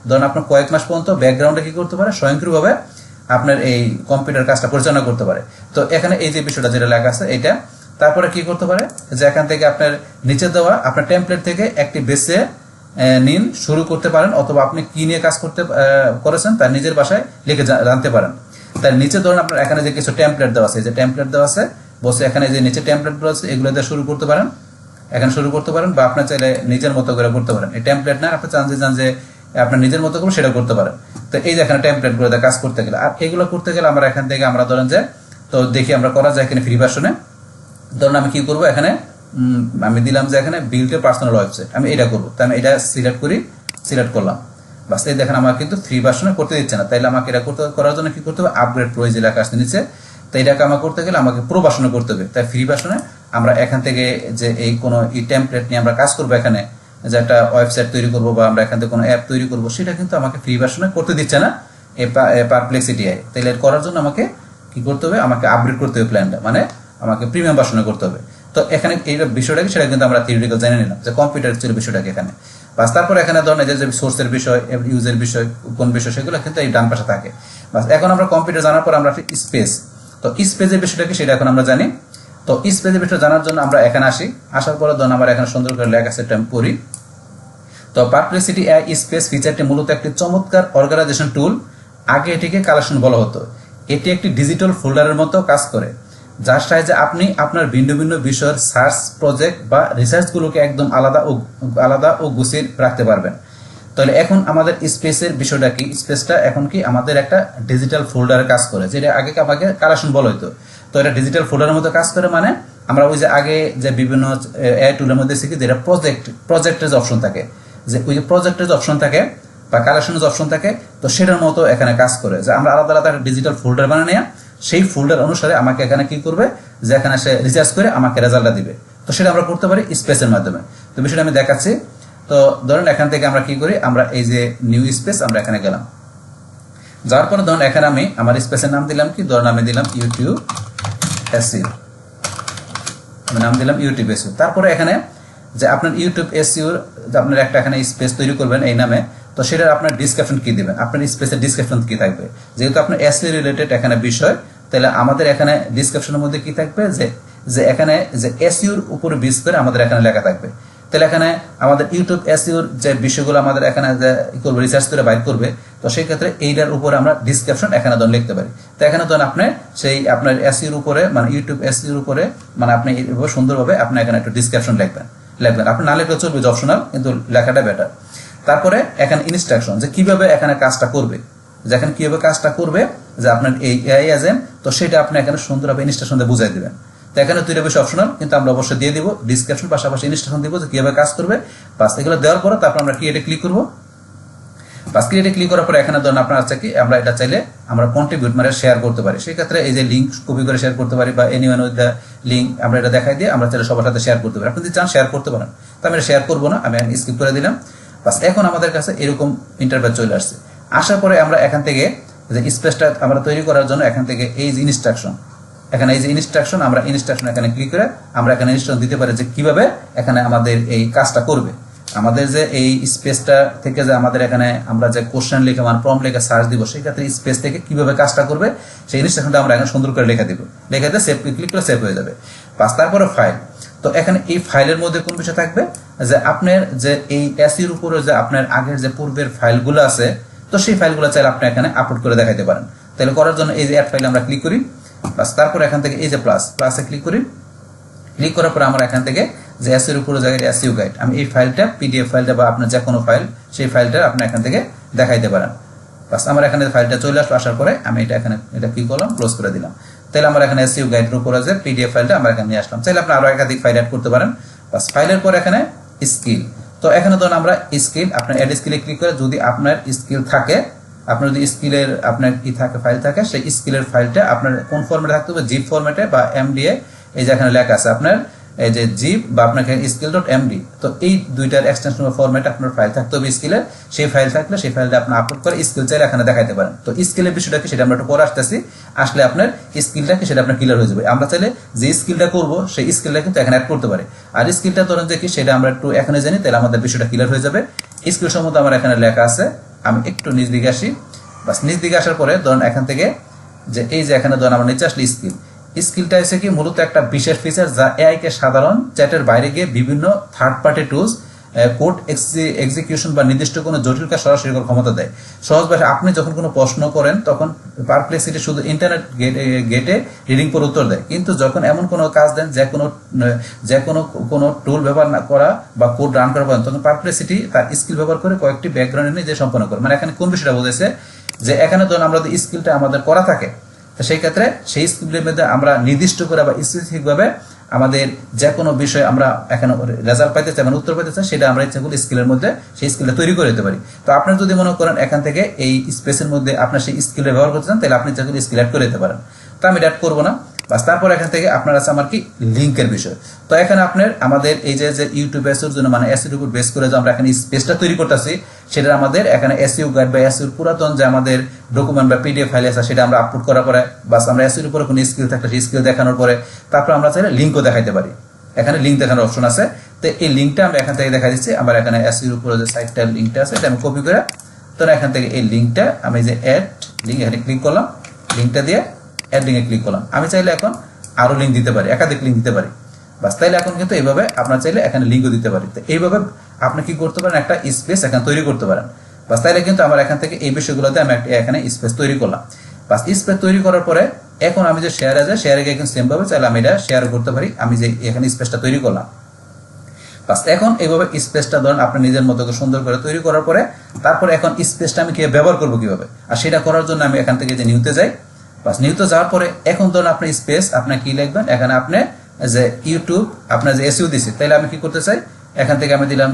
ধরেন আপনার কয়েক মাস পর্যন্ত ব্যাকগ্রাউন্ডে কি করতে পারে, স্বয়ংক্রিয়ভাবে আপনার এই কম্পিউটার কাজটা পরিচালনা করতে পারে। তো এখানে এই যে বিষয়টা যেটা লেখা আছে এটা। তারপরে কি করতে পারে, যে এখান থেকে আপনার নিচে দেওয়া আপনার টেমপ্লেট থেকে একটি বেছে নিন, শুরু করতে পারেন, অথবা আপনি কি নিয়ে কাজ করেছেন তার নিজের ভাষায় লিখে জানতে পারেন। তার নিচে ধরুন আপনার এখানে যে কিছু টেমপ্লেট দেওয়া আছে, যে টেমপ্লেট দেওয়া আছে বসে এখানে যে নিচে টেমপ্লেটগুলো আছে এগুলো দিয়ে শুরু করতে পারেন, এখানে শুরু করতে পারেন, বা আপনার চাইলে নিজের মতো করে করতে পারেন। এই টেমপ্লেট না আপনি চান যে আপনার নিজের মতো করে সেটা করতে পারেন। তো এই যে এখানে টেমপ্লেটগুলো দিয়ে কাজ করতে গেলে, আর এগুলো করতে গেলে আমরা এখান থেকে আমরা ধরেন যে তো দেখি আমরা করা যায় এখানে ফ্রি ভার্সনে। ধরুন আমি কি করব, এখানে আমি দিলাম যে এখানে বিল্ড এ পার্সোনাল ওয়েবসাইট, আমি এটা করবো, তাই আমি এটা সিলেক্ট করলাম। বাস এই দেখেন আমার কিন্তু ফ্রি ভার্সনে করতে দিচ্ছে না, তাইলে আমাকে এটা করার জন্য কি করতে হবে, আপগ্রেড প্রো যে লেখা আসতে নিচে, তো এটাকে আমার করতে গেলে আমাকে প্রো ভার্সনে করতে হবে। তাই ফ্রি ভার্সনে আমরা এখান থেকে যে এই কোনো টেমপ্লেট নিয়ে আমরা কাজ করবো, এখানে যে একটা ওয়েবসাইট তৈরি করবো বা আমরা এখান থেকে কোনো অ্যাপ তৈরি করবো, সেটা কিন্তু আমাকে ফ্রি ভার্সনে করতে দিচ্ছে না পারপ্লেক্সিটি আই। তাহলে করার জন্য আমাকে কি করতে হবে, আমাকে আপগ্রেড করতে হবে প্ল্যানটা, মানে আমাকে প্রিমিয়াম ভার্সনে করতে হবে। তো এখানে এই বিষয়টাকে সেটা কিন্তু আমরা থিওরিটিক্যাল জেনে নিলাম, যে কম্পিউটার ছিল বিষয়টাকে এখানে। বাস তারপর এখানে ধরেন যে সোর্সের বিষয়, ইউজের বিষয়, কোন বিষয়, সেগুলো কিন্তু এই ডান পাশে থাকে। বাস এখন আমরা কম্পিউটার জানার পর আমরা স্পেস, তো স্পেসের বিষয়টা কি সেটা এখন আমরা জানি। তো স্পেসের বিষয় জানার জন্য আমরা এখানে আসি, আসার পরে ধরুন আমার এখানে সুন্দর করে লেখা আছে, আমি পড়ি। তো পারপ্লেক্সিটি এআই স্পেস ফিচারটি মূলত একটি চমৎকার অর্গানাইজেশন টুল। আগে এটিকে কালেকশন বলা হতো। এটি একটি ডিজিটাল ফোল্ডারের মতো কাজ করে, যার সাহায্যে আপনি আপনার ভিন্ন ভিন্ন বিষয়ের সার্চ, প্রজেক্ট বা রিসার্চগুলোকে একদম আলাদা ও গুছিয়ে রাখতে পারবেন। তাহলে এখন আমাদের স্পেসের বিষয়টা কি, স্পেসটা এখন কি আমাদের একটা ডিজিটাল ফোল্ডারে কাজ করে, যেটা আগে আমাকে কালেকশন বলা হতো। তো এটা ডিজিটাল ফোল্ডারের মতো কাজ করে, মানে আমরা ওই যে আগে যে বিভিন্ন এআই টুলের মধ্যে শিখি যেটা প্রজেক্টের যে অপশন থাকে, যে ওই যে প্রজেক্টের যে অপশন থাকে বা কালেকশনের যে অপশন থাকে, তো সেটার মতো এখানে কাজ করে, যে আমরা আলাদা একটা ডিজিটাল ফোল্ডার বানিয়ে নেওয়া, সেই ফোল্ডার অনুসারে আমাকে এখানে কি করবে, যে এখানে সে রিসার্চ করে আমাকে রেজাল্টটা দিবে। তো সেটা আমরা করতে পারি স্পেসের মাধ্যমে। তো বিষয়টা আমি দেখাচ্ছি। তো ধরেন এখান থেকে আমরা কি করি, আমরা এই যে নিউ স্পেস, আমরা এখানে গেলাম, যাওয়ার পরে ধরুন এখানে আমি আমার স্পেসের নাম দিলাম কি, ধরুন আমি দিলাম ইউটিউব এসইও, আমি নাম দিলাম ইউটিউব এসইও। তারপরে এখানে যে আপনার ইউটিউব এসইওর আপনার একটা এখানে স্পেস তৈরি করবেন এই নামে, তো সেটার আপনার ডিসক্রিপশন কি দিবেন, আপনার স্পেসের ডিসক্রিপশন কি থাকবে, যেহেতু আপনার এসইও রিলেটেড এখানে বিষয়, তাহলে আমাদের এখানে ডিসক্রিপশনের মধ্যে কি থাকবে, যে এখানে যে এসইওর উপরে বেস করে আমাদের এখানে লেখা থাকবে। তাহলে এখানে আমাদের ইউটিউব এসইওর যে বিষয়গুলো আমাদের এখানে যে করবে রিসার্চ করে বাইর করবে, তো সেই ক্ষেত্রে এইটার উপরে আমরা ডিসক্রিপশন এখানে ধরুন লিখতে পারি। তো এখানে ধরুন আপনি সেই আপনার এসইওর উপরে মানে ইউটিউব এসইওর উপরে মানে আপনি এইভাবে সুন্দরভাবে আপনি এখানে একটু ডিসক্রিপশন লিখবেন। আপনি না লিখলে চলবে, অপশনাল, কিন্তু লেখাটা বেটার। তারপরে এখানে ইনস্ট্রাকশন যে কিভাবে এখানে কাজটা করবে, যেখানে কিভাবে কাজটা করবে যে আপনার এই এআই এজেন্ট, তো সেটা আপনি এখানে সুন্দরভাবে ইনস্ট্রাকশন দিয়ে বুঝাই দিবেন। তো এখানে দুইটা বেশি অপশনাল, কিন্তু আমরা অবশ্যই দিয়ে দিব ডিসক্রিপশন, পাশাপাশি ইনস্ট্রাকশন দিব যে কিভাবে কাজ করবে। বাস এগুলো দেওয়ার পরে তারপর আমরা ক্রিয়েটে ক্লিক করবো। বাস ক্রিয়েটে ক্লিক করার পরে এখানে ধরুন আপনার আছে কি আমরা এটা চাইলে আমরা কন্ট্রিবিউট মানে শেয়ার করতে পারি। সেই ক্ষেত্রে এই যে লিঙ্ক কপি করে শেয়ার করতে পারি, বা এনিওয়ান উইথ দ্য লিঙ্ক আমরা এটা দেখাই দিয়ে আমরা চাইলে সবার সাথে শেয়ার করতে পারি। আপনি যদি চান শেয়ার করতে পারেন, তো আমি শেয়ার করবো না, আমি স্কিপ করে দিলাম। বাস এখন আমাদের কাছে এরকম ইন্টারফেস চলে আসছে। আসার পরে আমরা এখান থেকে যে স্পেসটা আমরা তৈরি করার জন্য এখান থেকে এই যে ইনস্ট্রাকশন, এখানে এই যে ইনস্ট্রাকশন, আমরা ইনস্ট্রাকশন এখানে ক্লিক করে আমরা এখানে ইনস্ট্রাকশন দিতে পারি যে কিভাবে এখানে আমাদের এই কাজটা করবে। আমাদের যে এই স্পেসটা থেকে যে আমাদের এখানে আমরা যে কোশ্চেন লিখে মানে প্রম্পট লিখে সার্চ দিব, সেই ক্ষেত্রে স্পেস থেকে কিভাবে কাজটা করবে সেই ইনস্ট্রাকশনটা আমরা এখানে সুন্দর করে লিখে দিব। লিখে দিয়ে সেভ ক্লিক করে সেভ হয়ে যাবে। বাস তারপরে ফাইল। তো এখানে এই ফাইলের মধ্যে কোন বিষয় থাকবে যে আপনার যে এই এসির উপরে যে আপনার আগের যে পূর্বের ফাইলগুলো আছে, তো সেই ফাইলগুলো চাইলে আপনি এখানে আপলোড করে দেখাইতে পারেন। তাহলে করার জন্য এই যে অ্যাড ফাইল আমরা ক্লিক করি। বাস তারপর এখান থেকে এই যে প্লাসে ক্লিক করি। ক্লিক করার পর আমরা এখান থেকে যে এসইর উপরে জায়গায় এসইও গাইড, আমি এই ফাইলটা পিডিএফ ফাইলটা বা আপনার যে কোনো ফাইল সেই ফাইলটা আপনি এখান থেকে দেখাইতে পারেন। বাস আমার এখানে ফাইলটা চলে আসলো। আসার পরে আমি এটা এখানে এটা কি করলাম, ক্লোজ করে দিলাম। তাহলে আমরা এখানে এসইও গাইডের উপরে যে পিডিএফ ফাইলটা আমরা এখানে নিয়ে আসলাম। চাইলে আপনি আরো একাধিক ফাইল অ্যাড করতে পারেন। বাস ফাইলের পর এখানে স্কিল। তো এখানে ধরুন আমরা স্কিল, আপনার অ্যাড স্কিলে ক্লিক করে যদি আপনার স্কিল থাকে, আপনার যদি স্কিলের আপনার কি থাকে ফাইল থাকে, সেই স্কিলের ফাইলটা আপনার কোন ফরম্যাটে থাকতে হবে, জিপ ফরম্যাটে বা এমডিএ, এই যে এখানে লেখা আছে আপনার এই যে জিপ বা আপনাকে skill.md, তো এই দুইটার এক্সটেনশন ফরম্যাটে আপনার ফাইল থাকতে হবে স্কিলের। সেই ফাইল থাকলে সেই ফাইলটা আপনি আপলোড করে স্কিল চাইলে এখানে দেখাইতে পারেন। তো স্কিলের বিষয়টা কি সেটা আমরা একটু পরে আসতেছি। আসলে আপনার স্কিলটা কি সেটা আপনার ক্লিয়ার হয়ে যাবে। আমরা চাইলে যে স্কিলটা করব সেই স্কিলটা কিন্তু এখানে অ্যাড করতে পারি। আর স্কিলটা ধরেন যে কি সেটা আমরা একটু এখানে জানি, তাহলে আমাদের বিষয়টা ক্লিয়ার হয়ে যাবে। স্কিল সম্বন্ধে আমার এখানে লেখা আছে, আমি একটু নিচ দিকে আসি। বাস নিচ দিকে আসার পরে ধরুন এখান থেকে যে এই যে এখানে ধরুন আমরা নিচে আসলে স্কিলটা হচ্ছে কি মূলত একটা বিশেষ ফিচার যা এআই কে সাধারণ চ্যাটের বাইরে গিয়ে বিভিন্ন third party tools code execution বা নির্দিষ্ট কোনো জটিল কাজ সরাসরি করার ক্ষমতা দেয়। সহজ ভাষায় আপনি যখন কোনো প্রশ্ন করেন তখন পারপ্লেক্সিটি শুধু ইন্টারনেট গেটে রিডিং পর উত্তর দেয়, কিন্তু যখন এমন কোনো কাজ দেন যে কোনো টুল ব্যবহার না করা বা কোড রান করা পর্যন্ত, তখন পারপ্লেক্সিটি তার স্কিল ব্যবহার করে কয়েকটি ব্যাকগ্রাউন্ড নিয়ে যে সম্পন্ন করে। মানে এখানে কোন বিষয়টা বোঝাচ্ছে যে এখানে ধরুন আমরা যদি স্কিলটা আমাদের করা থাকে, তো সেই ক্ষেত্রে সেই স্কিলের মধ্যে আমরা নির্দিষ্ট করে বা স্পেসিফিকভাবে আমাদের যে কোনো বিষয় আমরা এখানে রেজাল্ট পাইতে চাই মানে উত্তর পাইতে চাই, সেটা আমরা ইচ্ছা করি স্কিলের মধ্যে সেই স্কিলটা তৈরি করে দিতে পারি। তো আপনার যদি মনে করেন এখান থেকে এই স্পেসের মধ্যে আপনার সেই স্কিল ব্যবহার করতে চান, তাহলে আপনি ইচ্ছা করি স্কিল অ্যাড করে দিতে পারেন। তো আমি অ্যাড করবো না। বাস তারপর এখান থেকে আপনার আছে আমার কি লিঙ্কের বিষয়। তো এখানে আপনার আমাদের এই যে ইউটিউব এসইওর জন্য মানে এসইওর উপর বেস করে যে আমরা এখানে স্পেসটা তৈরি করতেছি, সেটা আমাদের এখানে এসইও গাইড বা এসইওর পুরাতন যে আমাদের ডকুমেন্ট বা পিডিএফ ফাইল আছে সেটা আমরা আপলোড করার পরে, বাস আমরা এসইওর উপরে কোনো স্কিল থাকলে সেই স্কিল দেখানোর পরে তারপর আমরা চাইলে লিঙ্কও দেখাইতে পারি। এখানে লিঙ্ক দেখানোর অপশন আছে। তো এই লিঙ্কটা আমরা এখান থেকে দেখা দিচ্ছি। আমার এখানে এসইওর উপরে যে সাইটটার লিঙ্কটা আছে এটা আমি কপি করে, তো এখান থেকে এই লিঙ্কটা আমি যে অ্যাড লিঙ্ক এখানে ক্লিক করলাম, লিঙ্কটা দিয়ে অ্যাড লিঙ্কে ক্লিক করলাম। আমি চাইলে এখন আরো লিঙ্ক দিতে পারি, একাধিক লিঙ্ক দিতে পারি। বাস তাইলে এখন কিন্তু এইভাবে আপনার চাইলে এখানে লিঙ্কও দিতে পারি। তো এইভাবে আপনি কি করতে পারেন, একটা স্পেস এখানে তৈরি করতে পারেন। বাস তাইলে কিন্তু আমার এখান থেকে এই বিষয়গুলোতে আমি এখানে স্পেস তৈরি করলাম। বাস স্পেস তৈরি করার পরে এখন আমি যে শেয়ারে যাই, শেয়ারে গিয়ে কিন্তু সেম ভাবে চাইলে আমি এটা শেয়ার করতে পারি। আমি যে এখানে স্পেসটা তৈরি করলাম, বাস এখন এইভাবে স্পেসটা ধরেন আপনি নিজের মতো করে সুন্দর করে তৈরি করার পরে তারপরে এখন স্পেসটা আমি কিভাবে ব্যবহার করবো কিভাবে, আর সেটা করার জন্য আমি এখান থেকে যে নিউতে যাই। বাস নিউতে যাওয়ার পরে এখন ধরুন আপনি স্পেস আপনি কি লিখবেন, এখানে আপনি যে ইউটিউব আপনার যে এসইও দিছি, তাইলে আমি কি করতে চাই, এখান থেকে আমি দিলাম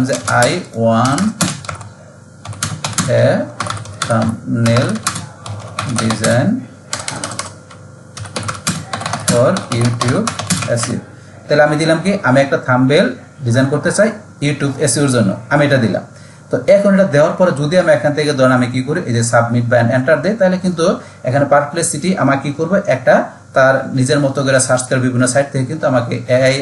যে I one A thumbnail design for YouTube SEO. তাহলে আমি দিলাম কি আমি একটা থাম্বনেল ডিজাইন করতে চাই ইউটিউব এসইওর জন্য, আমি এটা দিলাম। তো এখন এটা দেওয়ার পরে যদি আমি এখান থেকে ধরুন আমি কি করি এই যে সাবমিট বা এন্টার দেই, তাহলে কিন্তু এখানে পারপ্লেক্সিটি আমাকে কি করবে, একটা তার নিজের মতো করে সার্চ করে বিভিন্ন সাইট থেকে কিন্তু আমাকে এআই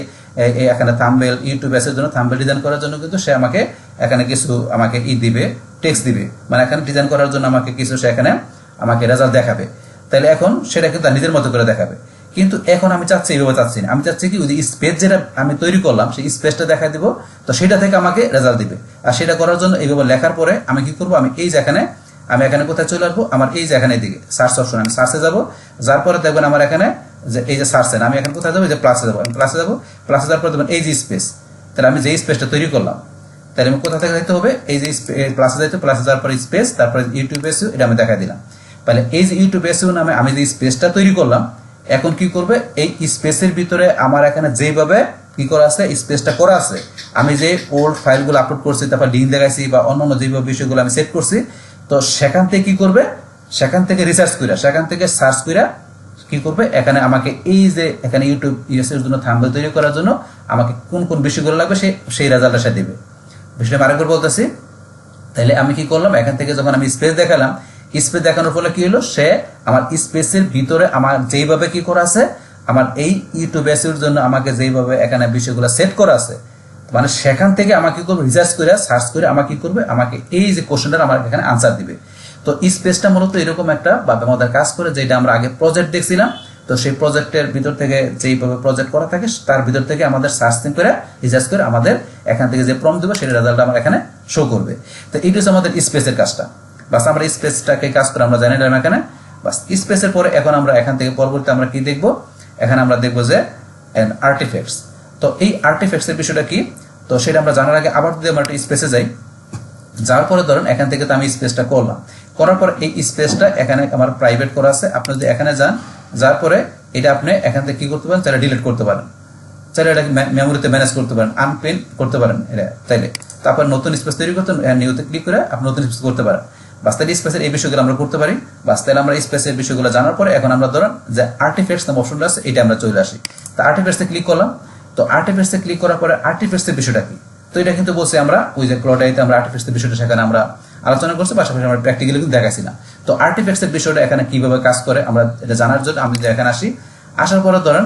এখানে থাম্বনেল ইউটিউব এসের জন্য থাম্বনেল ডিজাইন করার জন্য কিন্তু সে আমাকে এখানে কিছু আমাকে দিবে, টেক্সট দিবে, মানে এখানে ডিজাইন করার জন্য আমাকে কিছু সে এখানে আমাকে রেজাল্ট দেখাবে। তাহলে এখন সেটা কিন্তু নিজের মতো করে দেখাবে। কিন্তু এখন আমি চাচ্ছি এইভাবে চাচ্ছি না, আমি চাচ্ছি কি ওই যে স্পেস যেটা আমি তৈরি করলাম সেই স্পেসটা দেখাই দিব, তো সেটা থেকে আমাকে রেজাল্ট দিবে। আর সেটা করার জন্য এইভাবে লেখার পরে আমি কি করব, আমি এই যে এখানে কোথায় চলে আসবো, আমার এই যে এখানে দিকে সার্চ অপশন, আমি সার্চে যাবো, যার পরে দেখবেন আমার এখানে যে এই যে সার্চে আমি এখন কোথায় যাবো, এই যে প্লাসে যাবো, আমি প্লাসে যাবো, প্লাসে যাওয়ার পরে দেখবেন এই যে স্পেস, তাহলে আমি যে স্পেসটা তৈরি করলাম, তাহলে আমি কোথা থেকে যাইতে হবে, এই যে প্লাসে যাইতে, প্লাসে যাওয়ার পরে স্পেস, তারপরে ইউটিউব এসইও, এটা আমি দেখাই দিলাম। তাহলে এই যে ইউটিউব এসইও নামে আমি যে স্পেসটা তৈরি করলাম, এখন কি করবে, এই স্পেসের ভিতরে আমার এখানে যেভাবে কি করা আছে, স্পেসটা করা আছে, আমি যে ওল্ড ফাইলগুলো আপলোড করছি, তারপর লিঙ্ক দেখাইছি বা অন্যান্য যেভাবে বিষয়গুলো আমি সেট করছি, তো সেখান থেকে কি করবে, সেখান থেকে রিসার্চ করে, সেখান থেকে সার্চ করে কি করবে, এখানে আমাকে এই যে এখানে ইউটিউব এর জন্য থাম্বনেল তৈরি করার জন্য আমাকে কোন কোন বিষয়গুলো লাগবে সেই রেজাল্টটা সে দিবে। বিষয়টা আরেকবার বলতেছি, তাহলে আমি কি করলাম, এখান থেকে যখন আমি স্পেস দেখালাম, স্পেস দেখানোর ফলে কি হলো, সে আমার স্পেসের ভিতরে আমার যেইভাবে কি করা আছে, আমার এই ইউটিউব এসইওর জন্য আমাকে যেইভাবে এখানে বিষয়গুলো সেট করা আছে, মানে সেখান থেকে আমাকে কি করবে, রিসার্চ করে সার্চ করে আমাকে কি করবে, আমাকে এই যে কোশ্চেনটার আমার এখানে আনসার দিবে। তো স্পেসটা মূলত এরকম একটা বা আমাদের কাজ করে, যেটা আমরা আগে প্রজেক্ট দেখছিলাম, তো সেই প্রজেক্টের ভিতর থেকে যেইভাবে প্রজেক্ট করা থাকে তার ভিতর থেকে আমাদের সার্চিং করে রিসার্চ করে আমাদের এখান থেকে যে প্রম্পট দেবো সেটা রেজাল্ট আমার এখানে শো করবে। তো এইটা হচ্ছে আমাদের স্পেসের কাজটা। বাস আমরা স্পেসটাকে কাজ করে আমরা জানি না এখানে। বাস স্পেসের পরে এখন আমরা এখান থেকে পরবর্তী আমরা কি দেখবো, এখানে আমরা দেখবো যে আর্টিফ্যাক্টস। তো এই আর্টিফ্যাক্টসের বিষয়টা কি, তো সেটা আমরা জানার আগে আবার যদি আমরা একটা স্পেসে যাই, যার পরে ধরেন এখান থেকে তো আমি স্পেসটা করলাম, করার পর এই স্পেসটা এখানে আমার প্রাইভেট করা আছে, আপনি যদি এখানে যান, যার পরে এটা আপনি এখান থেকে কি করতে পারেন, চাইলে ডিলিট করতে পারেন, চাইলে এটাকে মেমোরিতে ম্যানেজ করতে পারেন, আনপিন করতে পারেন এটা চাইলে, তারপর নতুন স্পেস তৈরি করতে নিউতে ক্লিক করে আপনি নতুন স্পেস করতে পারেন। বাস তাহলে স্পেসের এই বিষয়গুলো আমরা করতে পারি। বাস তাহলে আমরা স্পেসের বিষয়গুলো জানার পরে এখন আমরা ধরেন যে আর্টিফ্যাক্টস নাম অপশনটা আছে, এটা আমরা চলে আসি। তো আর্টিফ্যাক্টসে ক্লিক করলাম, তো আর্টিফ্যাক্টসে ক্লিক করার পরে আর্টিফ্যাক্টসের বিষয়টা কি, তো এটা কিন্তু বলছি আমরা ওই যে ক্লডাইতে আমরা আর্টিফ্যাক্টসের বিষয়টা সেখানে আমরা আলোচনা করছি, পাশাপাশি আমরা প্র্যাকটিক্যালি কিন্তু দেখাইছি না। তো আর্টিফ্যাক্টসের বিষয়টা এখানে কিভাবে কাজ করে আমরা এটা জানার জন্য আমি যদি এখানে আসি, আসার পরে ধরেন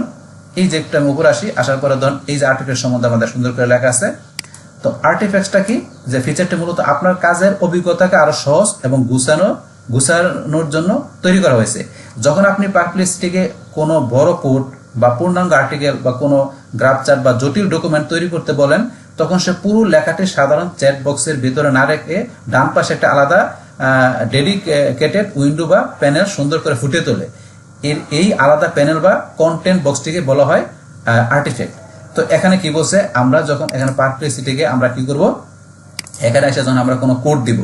এই যে একটা আমি উপরে আসি, আসার পরে ধরেন এই যে আর্টিফ্যাক্টস সম্বন্ধে আমাদের সুন্দর করে লেখা আছে। তো আর্টিফ্যাক্টসটা কি, যে ফিচারটি মূলত আপনার কাজের অভিজ্ঞতাকে আরো সহজ এবং গুছানোর জন্য তৈরি করা হয়েছে। যখন আপনি পারপ্লেক্সিটিকে কোনো বড় কোড বা পূর্ণাঙ্গ আর্টিকেল বা কোনো গ্রাফ চার্ট বা জটিল ডকুমেন্ট তৈরি করতে বলেন, তখন সে পুরো লেখাটি সাধারণ চ্যাট বক্সের ভিতরে না রেখে ডান পাশে একটা আলাদা ডেডিকেটেড উইন্ডো বা প্যানেল সুন্দর করে ফুটিয়ে তোলে। এই আলাদা প্যানেল বা কন্টেন্ট বক্সটিকে বলা হয় আর্টিফ্যাক্ট। তো এখানে কি বলছে, আমরা যখন এখানে পারপ্লেক্সিটিকে আমরা কি করব, এখানে এসে যখন আমরা কোনো কোড দিব,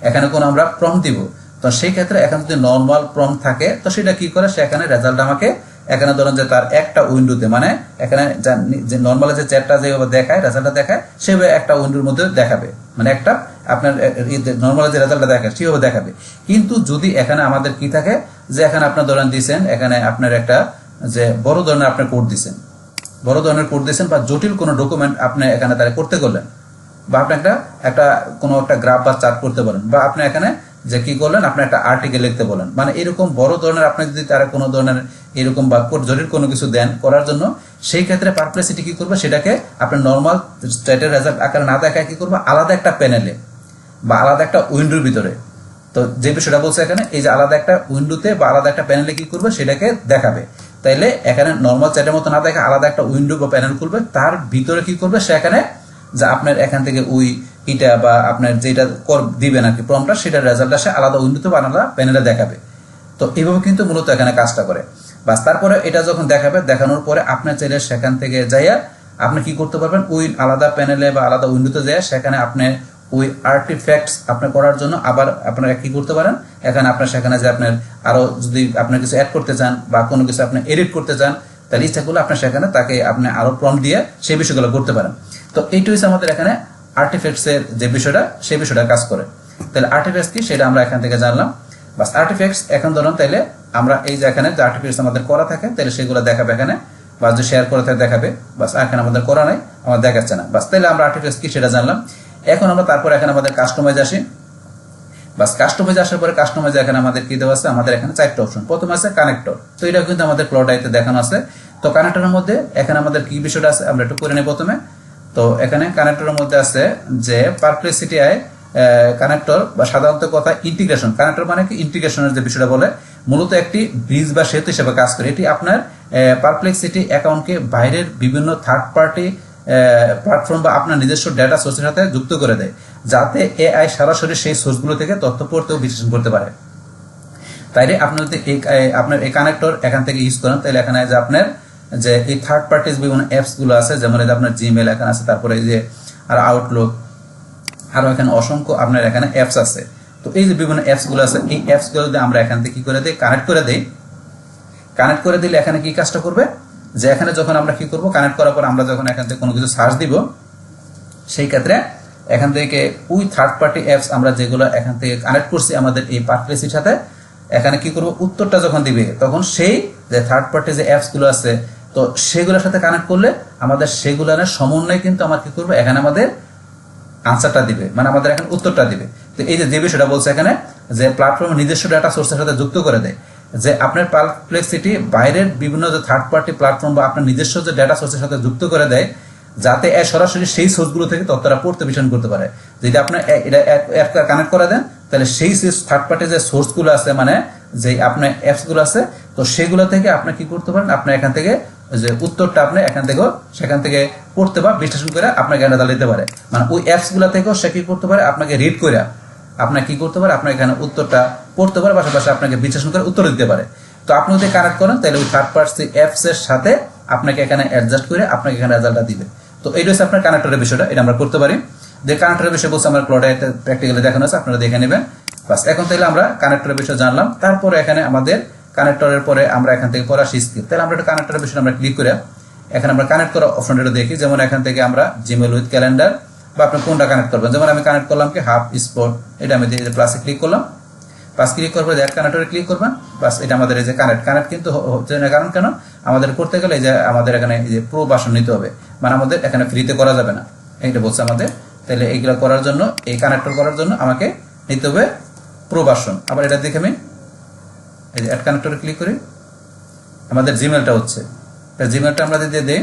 এখানে কোনো আমরা প্রম্পট দিব, তো সেই ক্ষেত্রে এখানে যদি নর্মাল প্রম্পট থাকে তো সেটা কি করে, সেখানে রেজাল্ট আমাকে এখানে ধরেন যে তার একটা উইন্ডোতে, মানে এখানে যে নর্মাল যে চ্যাটটা যেভাবে দেখায় রেজাল্টটা দেখায় সেভাবে একটা উইন্ডোর মধ্যে দেখাবে, মানে একটা আপনার নর্মাল যে রেজাল্টটা দেখায় সেভাবে দেখাবে। কিন্তু যদি এখানে আমাদের কি থাকে, যে এখানে আপনার ধরেন দিচ্ছেন, এখানে আপনার একটা যে বড় ধরনের আপনার কোড দিচ্ছেন, বড় ধরনের কোড দিচ্ছেন বা জটিল কোনো ডকুমেন্ট আপনি এখানে তারা করতে করলেন, বা আপনি একটা কোনো একটা গ্রাফ বা চার্ট করতে বলেন, বা আপনি এখানে যে কি করলেন, আপনি একটা আর্টিকেল লিখতে বলেন, মানে এরকম বড় ধরনের আপনি যদি তারা কোনো ধরনের এরকম বা জটিল কোনো কিছু দেন করার জন্য, সেই ক্ষেত্রে পারপ্লেক্সিটি কি করবে, সেটাকে আপনার নর্মাল চ্যাটের রেজাল্ট আকারে না দেখায় কি করবে, আলাদা একটা প্যানেলে বা আলাদা একটা উইন্ডোর ভিতরে, তো যে বিষয়টা বলছে এখানে, এই যে আলাদা একটা উইন্ডোতে বা আলাদা একটা প্যানেলে কি করবে, সেটাকে দেখাবে। তাইলে এখানে নর্মাল চ্যাটের মতো না দেখা আলাদা একটা উইন্ডো বা প্যানেল খুলবে, তার ভিতরে কি করবে, সেখানে যে আপনার এখান থেকে ইটা বা আপনার যেটা দিবেন আর কি প্রম্পটটা, সেটার রেজাল্ট আসে আলাদা উইন্ডোতে বা আলাদা প্যানেলে দেখাবে। তো এইভাবে কিন্তু মূলত এখানে কাজটা করে। বাস তারপরে এটা যখন দেখাবে, দেখানোর পরে আপনার চাইলে সেখান থেকে যাইয়া আপনি কি করতে পারবেন, ওই আলাদা প্যানেলে বা আলাদা উইন্ডোতে যায় সেখানে আপনি ওই আর্টিফ্যাক্টস আপনি করার জন্য আবার আপনারা কি করতে পারেন, এখানে আপনার সেখানে যে আপনার আরো যদি আপনার কিছু অ্যাড করতে চান বা কোনো কিছু আপনি এডিট করতে চান, তাহলে ইচ্ছা করলে আপনার সেখানে তাকে আপনি আরো প্রম্পট দিয়ে সেই বিষয়গুলো করতে পারেন। তো এইটা হচ্ছে আমাদের এখানে আর্টিফ্যাক্টস এর যে বিষয়টা, সেই বিষয়টা কাজ করে। তাহলে আর্টিফ্যাক্টস কি সেটা আমরা এখান থেকে জানলাম। বাস আর্টিফ্যাক্টস এখন ধরুন তাইলে আমরা এই যে এখানে যে আর্টিফ্যাক্টস আমাদের করা থাকে, তাহলে সেগুলো দেখাবে এখানে, বা যে শেয়ার করা থাকে দেখাবে। বাস এখানে আমাদের করা নাই, আমার দেখাচ্ছে না। বাস তাইলে আমরা আর্টিফ্যাক্টস কি সেটা জানলাম। এখন আমরা তারপর এখানে আমাদের কাস্টমাইজ আসি। বাস কাস্টমাইজ আসার পরে কাস্টমাইজ এখানে আমাদের কি দেওয়া আছে, আমাদের এখানে 4টা অপশন। প্রথম আছে কানেক্টর, তো এটা কিন্তু আমাদের ক্লডাইতে দেখানো আছে। তো কানেক্টরের মধ্যে এখানে আমাদের কি বিষয়টা আছে আমরা একটু করে নেই প্রথমে। তো এখানে কানেক্টরের মধ্যে আছে যে পারপ্লেক্সিটি কানেক্টর বা সাধারণত কথা ইন্টিগ্রেশন। কানেক্টর মানে কি ইন্টিগ্রেশনের যে বিষয়টা বলে, মূলত একটি ব্রিজ বা সেতু হিসেবে কাজ করে। এটি আপনার পারপ্লেক্সিটি অ্যাকাউন্টকে বাইরের বিভিন্ন থার্ড পার্টি প্ল্যাটফর্ম বা আপনার নিজস্ব ডেটা সোর্সের সাথে যুক্ত করে দেয়, যাতে এআই সরাসরি সেই সোর্সগুলো থেকে তথ্য পড়তেও বিশ্লেষণ করতে পারে। তাইলে আপনি যদি আপনার এই কানেক্টর এখান থেকে ইউজ করেন, তাহলে এখানে যে আপনার যে এই থার্ড পার্টিস বিভিন্ন অ্যাপস গুলো আছে, যেমন এই যে আপনার জিমেল এখানে আছে, তারপরে এই যে আর আউটলুক, আরো এখানে অসংখ্য আপনার এখানে অ্যাপস আছে। তো এই যে বিভিন্ন অ্যাপস গুলো আছে, এই অ্যাপস গুলো যদি আমরা এখান থেকে কি করে দিই, কানেক্ট করে দিলে এখানে কি কাজটা করবে, যে এখানে যখন আমরা কি করব, কানেক্ট করার পর আমরা যখন এখান থেকে কোনো কিছু সার্চ দিব, সেই ক্ষেত্রে এখান থেকে ওই থার্ড পার্টি অ্যাপস আমরা যেগুলো এখান থেকে কানেক্ট করছি আমাদের এই পারপ্লেক্সিটির সাথে, এখানে কি করব, উত্তরটা যখন দিবে তখন সেই যে থার্ড পার্টি যে অ্যাপস গুলো আছে, তো সেগুলোর সাথে কানেক্ট করলে আমাদের সেগুলোর সমন্বয়ে কিন্তু আমরা কি করবো, এখানে আমাদের আনসারটা দিবে, মানে আমাদের এখানে উত্তরটা দিবে। তো এই যে বিষয়টা বলছে এখানে, যে প্ল্যাটফর্ম নিজস্ব ডাটা সোর্সের সাথে যুক্ত করে দেয়, যে আপনার পারপ্লেক্সিটি বাইরের বিভিন্ন যে থার্ড পার্টি প্ল্যাটফর্ম বা আপনার নিজস্ব যে ডাটা সোর্সের সাথে যুক্ত করে দেয়, যাতে সরাসরি সেই সোর্সগুলো থেকে তথ্যটা পড়তে বিশ্লেষণ করতে পারে। যদি আপনার এটা কানেক্ট করে দেন, তাহলে সেই থার্ড পার্টি যে সোর্সগুলো আছে, মানে যে আপনার অ্যাপস গুলো আছে, তো সেগুলো থেকে আপনি কি করতে পারেন, আপনার এখান থেকে যে উত্তরটা আপনি সেখান থেকে পড়তে বা বিশ্লেষণ করে আপনার জ্ঞানে দিতে পারে। মানে ওই অ্যাপস গুলা থেকেও সে কি করতে পারে, আপনাকে রিড করে আপনার কি করতে পারে, আপনার এখানে উত্তরটা পড়তে পারে, পাশাপাশি আপনাকে বিশ্লেষণ করে উত্তর দিতে পারে। তো আপনি যদি কানেক্ট করেন, তাহলে ওই থার্ড পার্টি অ্যাপস এর সাথে আপনাকে এখানে অ্যাডজাস্ট করে আপনাকে এখানে রেজাল্টটা দিবে। তো এইটা হচ্ছে আপনার কানেক্টরের বিষয়টা, এটা আমরা করতে পারি। যে কানেক্টরের বিষয় বলছে আমার প্লটে প্র্যাকটিক্যালি দেখানো আছে, আপনারা দেখে নেবেন। বাস, এখন তাহলে আমরা কানেক্টরের বিষয় জানলাম। তারপরে এখানে আমাদের কানেক্টরের পরে আমরা এখান থেকে পড়া স্কিল, তাহলে আমরা একটা কানেক্টরের বিষয় আমরা ক্লিক করে এখানে আমরা কানেক্ট করা অপশনটা দেখি। যেমন এখান থেকে আমরা জিমেল উইথ ক্যালেন্ডার বা আপনি কোনটা কানেক্ট করবেন, যেমন আমি কানেক্ট করলাম কি হাফ স্পোর্ট, এটা আমি প্লাসে ক্লিক করলাম। প্লাস ক্লিক করার পরে কানেক্টরে ক্লিক করবেন। বাস, এটা আমাদের এই যে কানেক্ট কিন্তু হচ্ছে না, কারণ কেন, আমাদের করতে গেলে যে আমাদের এখানে এই যে প্রো ভার্সন নিতে হবে, মানে আমাদের এখানে ফ্রিতে করা যাবে না, এইটা বলছে আমাদের। তাহলে এইগুলো করার জন্য, এই কানেক্টর করার জন্য আমাকে নিতে হবে প্রো ভার্সন। আবার এটা দেখে আমি এই যে অ্যাড কানেক্টরে ক্লিক করি, আমাদের জিমেলটা হচ্ছে, জিমেলটা আমরা যদি দিই,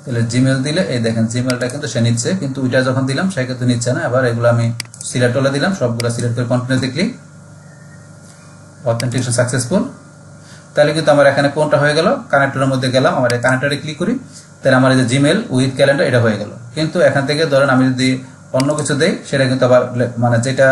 তাহলে জিমেল দিলে এই দেখেন জিমেলটা কিন্তু সে নিচ্ছে, কিন্তু ওইটা যখন দিলাম সে কিন্তু নিচ্ছে না। আবার এগুলো আমি সিলেক্ট হলে দিলাম, সবগুলো সিলেক্ট করে কন্টিনিউতে ক্লিক, অথেন্টিকেশন সাকসেসফুল। তাহলে কিন্তু আমার এখানে কোনটা হয়ে গেল, কানেক্টরের মধ্যে গেলাম, আমার এই কানেক্টরে ক্লিক করি, তাহলে আমার এই যে জিমেল উইথ ক্যালেন্ডার এটা হয়ে গেল। কিন্তু এখান থেকে ধরেন আমি যদি অন্য কিছু দেই, সেটা কিন্তু আবার মানে যেটা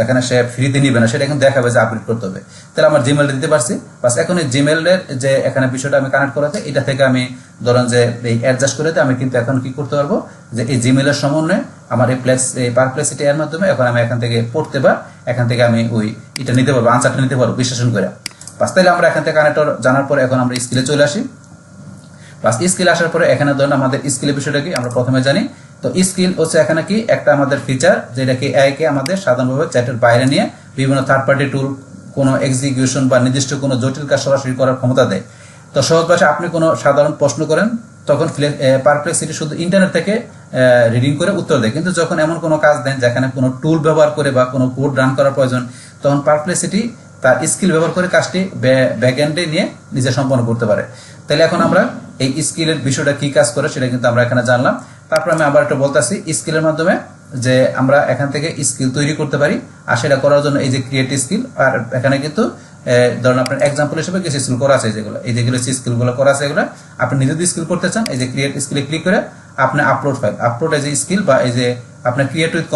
এখানে সে ফ্রিতে নিবে না, সেটা কিন্তু দেখাবে যে আপডেট করতে হবে। তাহলে আমার জিমেলটা দিতে পারছি। বাস, এখন এই জিমেলের যে এখানে বিষয়টা আমি কানেক্ট করাতে, এটা থেকে আমি ধরেন যে এই অ্যাডজাস্ট করে আমি কিন্তু এখন কি করতে পারবো, যে এই জিমেলের সমন্বয়ে আমার এই পারপ্লেক্সিটি এর মাধ্যমে এখন আমি এখান থেকে পড়তে বা এখান থেকে আমি ওই এটা নিতে পারবো, আনসারটা নিতে পারবো বিশ্লেষণ করে। বাস, তাহলে আমরা এখান থেকে কানেক্টর জানার পরে এখন আমরা স্কিলে চলে আসি। বাস, স্কিল আসার পরে এখানে ধরেন আমাদের স্কিলের বিষয়টা কি আমরা প্রথমে জানি। তো স্কিল হচ্ছে এখানে কি একটা আমাদের ফিচার, যেটা কি এআই কে আমাদের সাধারণভাবে চ্যাটের বাইরে নিয়ে বিভিন্ন থার্ড পার্টি টুল কোনো এক্সিকিউশন বা নির্দিষ্ট কোনো জটিল কাজ সরাসরি করার ক্ষমতা দেয়। তো সহজ ভাষায় আপনি কোনো সাধারণ প্রশ্ন করেন, তখন পারপ্লেক্সিটি শুধু ইন্টারনেট থেকে রিডিং করে উত্তর দেয়। কিন্তু যখন এমন কোনো কাজ দেন যেখানে কোনো টুল ব্যবহার করে বা কোনো কোড রান করার প্রয়োজন, তখন পারপ্লেক্সিটি তার স্কিল ব্যবহার করে কাজটি ব্যাকএন্ডে নিয়ে নিজে সম্পন্ন করতে পারে। তাহলে এখন আমরা এই স্কিলের বিষয়টা কি কাজ করে সেটা কিন্তু আমরা এখানে জানলাম। তারপর আমি আবার একটু বলতেছি, স্কিলের মাধ্যমে যে আমরা এখান থেকে স্কিল তৈরি করতে পারি, আর সেটা করার জন্য এই যে ক্রিয়েট স্কিল, আর এখানে কিন্তু ধরুন আপনার এক্সাম্পল হিসেবে কিছু স্কিল করা আছে, যেগুলো এই যেগুলো স্কিলগুলো করা আছে, এগুলো আপনি নিজে যদি স্কিল করতে চান, এই যে ক্রিয়েট স্কিলে ক্লিক করে আপনি আপলোড ফাইল, আপলোড এই যে স্কিল বা এই যে আপনার ক্রিয়েট উইথ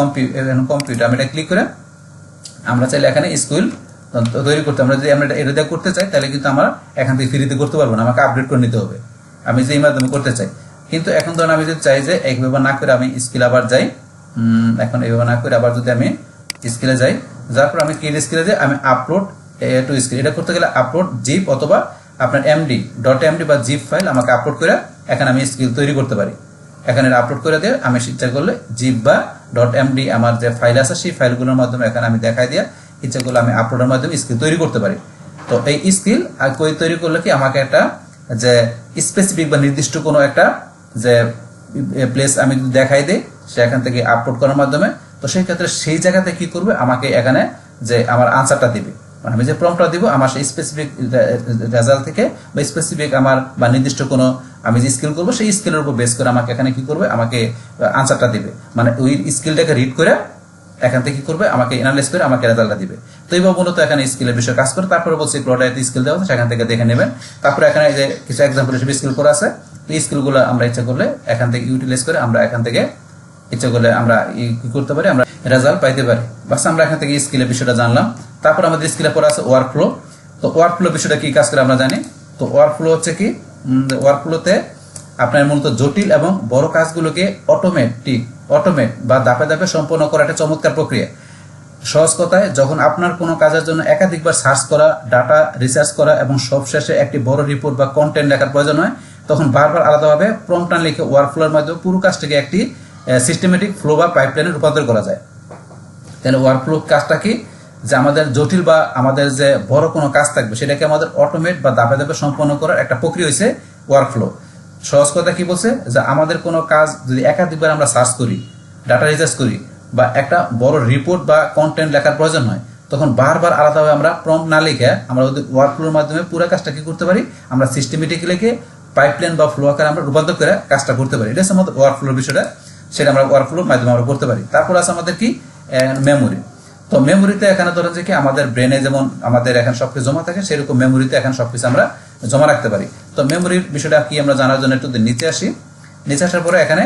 কম্পিউটার, আমি এটা ক্লিক করে আমরা চাইলে এখানে স্কিল তৈরি করতে, আমরা যদি আমরা এটা করতে চাই, তাহলে কিন্তু আমরা এখান থেকে ফ্রিতে করতে পারবো না, আমাকে আপডেট করে নিতে হবে, আমি যে মাধ্যমে করতে চাই। কিন্তু এখন ধরুন আমি যদি চাই যে এইভাবে না করে আমি স্কিল আবার যাই, এখন এইভাবে না করে আবার যদি আমি স্কিলে যাই, যার পর আমি ক্রিয়েট স্কিলে যাই, আমি আপলোড টু স্কিল, এটা করতে গেলে আপলোড জিপ অথবা আপনার .md বা জিপ ফাইল আমাকে আপলোড করে এখানে আমি স্কিল তৈরি করতে পারি। এখানে আপলোড করে দিয়ে আমি ইচ্ছা করলে জিপ বা .md আমার যে ফাইল আছে সেই ফাইলগুলোর মাধ্যমে এখানে আমি দেখাই দিয়ে ইচ্ছা করলে আমি আপলোডের মাধ্যমে স্কিল তৈরি করতে পারি। তো এই স্কিল আর তৈরি করলে কি আমাকে একটা যে স্পেসিফিক বা নির্দিষ্ট কোনো একটা যে প্লেস আমি দেখাই দিই সেখান থেকে আপলোড করার মাধ্যমে, তো সেই ক্ষেত্রে সেই জায়গাতে কি করবে, আমাকে এখানে যে আমার আনসারটা দিবে, মানে আমি যে প্রম্পটটা দিব আমার সেই স্পেসিফিক রেজাল্ট থেকে বা স্পেসিফিক আমার বা নির্দিষ্ট কোনো আমি যে স্কিল করবো সেই স্কিলের উপর বেস করে আমাকে এখানে কি করবে, আমাকে আনসারটা দিবে। মানে ওই স্কিলটাকে রিড করে এখান থেকে কি করবে, আমাকে অ্যানালাইজ করে আমাকে রেজাল্টটা দিবে। তো এইভাবে মূলত এখানে স্কিলের বিষয়ে কাজ করে। তারপরে বলছি ক্লোডাইতে স্কিল দেওয়া আছে, সেখান থেকে দেখে নেবেন। তারপরে এখানে যে কিছু এক্সাম্পল হিসেবে স্কিল করা আছে, তো এই স্কিলগুলো আমরা ইচ্ছা করলে এখান থেকে ইউটিলাইজ করে আমরা এখান থেকে ইচ্ছা করলে আমরা কি করতে পারি, আমরা রেজাল্ট পাইতে পারি। বাস আমরা এখান থেকে স্কিলের বিষয়টা জানলাম। তারপর আমাদের স্কিলে পড়া আছে ওয়ার্কফ্লো। তো ওয়ার্কফ্লো বিষয়টা কি কাজ করে আমরা জানি। তো ওয়ার্কফ্লো হচ্ছে কি, ওয়ার্কফ্লোতে আপনার মূলত জটিল এবং বড় কাজগুলোকে অটোমেট বা ধাপে ধাপে সম্পন্ন করা একটা চমৎকার প্রক্রিয়া। সহজ কথায়, যখন আপনার কোনো কাজের জন্য একাধিকবার সার্চ করা, ডাটা রিসার্চ করা এবং সবশেষে একটি বড় রিপোর্ট বা কন্টেন্ট লেখার প্রয়োজন হয়, তখন বারবার আলাদাভাবে প্রম্পটান লিখে ওয়ার্কফ্লোর মাধ্যমে পুরো কাজটাকে একটি সিস্টেমেটিক ফ্লো বা পাইপলাইনে রূপান্তর করা যায়। তাহলে ওয়ার্কফ্লো কাজটা কি, যে আমাদের জটিল বা আমাদের যে বড় কোনো কাজ থাকবে সেটাকে আমাদের অটোমেট বা ধাপে ধাপে সম্পন্ন করার একটা প্রক্রিয়া হচ্ছে ওয়ার্কফ্লো। সহজ কথা কি বলছে, যে আমাদের কোনো কাজ যদি একাধিকবার আমরা সার্চ করি, ডাটা রিসার্চ করি বা একটা বড় রিপোর্ট বা কন্টেন্ট লেখার প্রয়োজন হয়, তখন বারবার আলাদাভাবে আমরা প্রম্পট না লিখে আমরা যদি ওয়ার্কফ্লোর মাধ্যমে পুরো কাজটা কি করতে পারি, আমরা সিস্টেমেটিক লিখে পাইপলাইন বা ফ্লো আকারে আমরা রূপান্তর করে কাজটা করতে পারি। এটা হচ্ছে আমাদের ওয়ার্কফ্লোর বিষয়টা, সেটা আমরা ওয়ার্কফ্লোর মাধ্যমে আমরা করতে পারি। তারপর আছে আমাদের কি মেমোরি। তো মেমোরিতে এখানে ধরেন যে কি আমাদের ব্রেনে যেমন আমাদের এখানে সবকিছু জমা থাকে, সেরকম মেমোরিতে এখানে সবকিছু আমরা জমা রাখতে পারি। তো মেমোরির বিষয়টা কি আমরা জানার জন্য একটু নিচে আসি। নিচে আসার পরে এখানে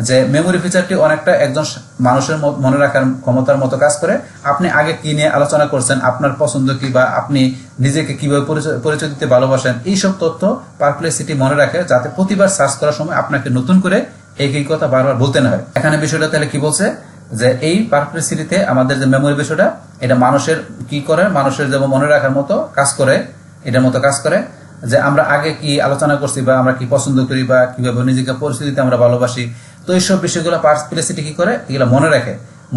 যে মেমোরি ফিচারটি অনেকটা একজন মানুষের মনে রাখার ক্ষমতার মতো কাজ করে। আপনি আগে কি নিয়ে আলোচনা করছেন, আপনার পছন্দ কি, বা আপনি নিজেকে কিভাবে পরিচয় দিতে ভালোবাসেন, এইসব তথ্য পারপ্লেক্সিটি মনে রাখে, যাতে প্রতিবার সার্চ করার সময় আপনাকে নতুন করে একই কথা বারবার বলতে না হয়। এখানে বিষয়টা তাহলে কি বলছে, যে এই পারপ্লেক্সিটিতে আমাদের যে মেমোরি বিষয়টা, এটা মানুষের কি করে, মানুষের যেমন মনে রাখার মতো কাজ করে, এটার মতো কাজ করে, যে আমরা আগে কি আলোচনা করছি বা আমরা কি পছন্দ করি বা কিভাবে নিজেকে পরিস্থিতিতে আমরা ভালোবাসি, তো এইসব বিষয়গুলো পারপ্লেক্সিটি কি করে, এগুলো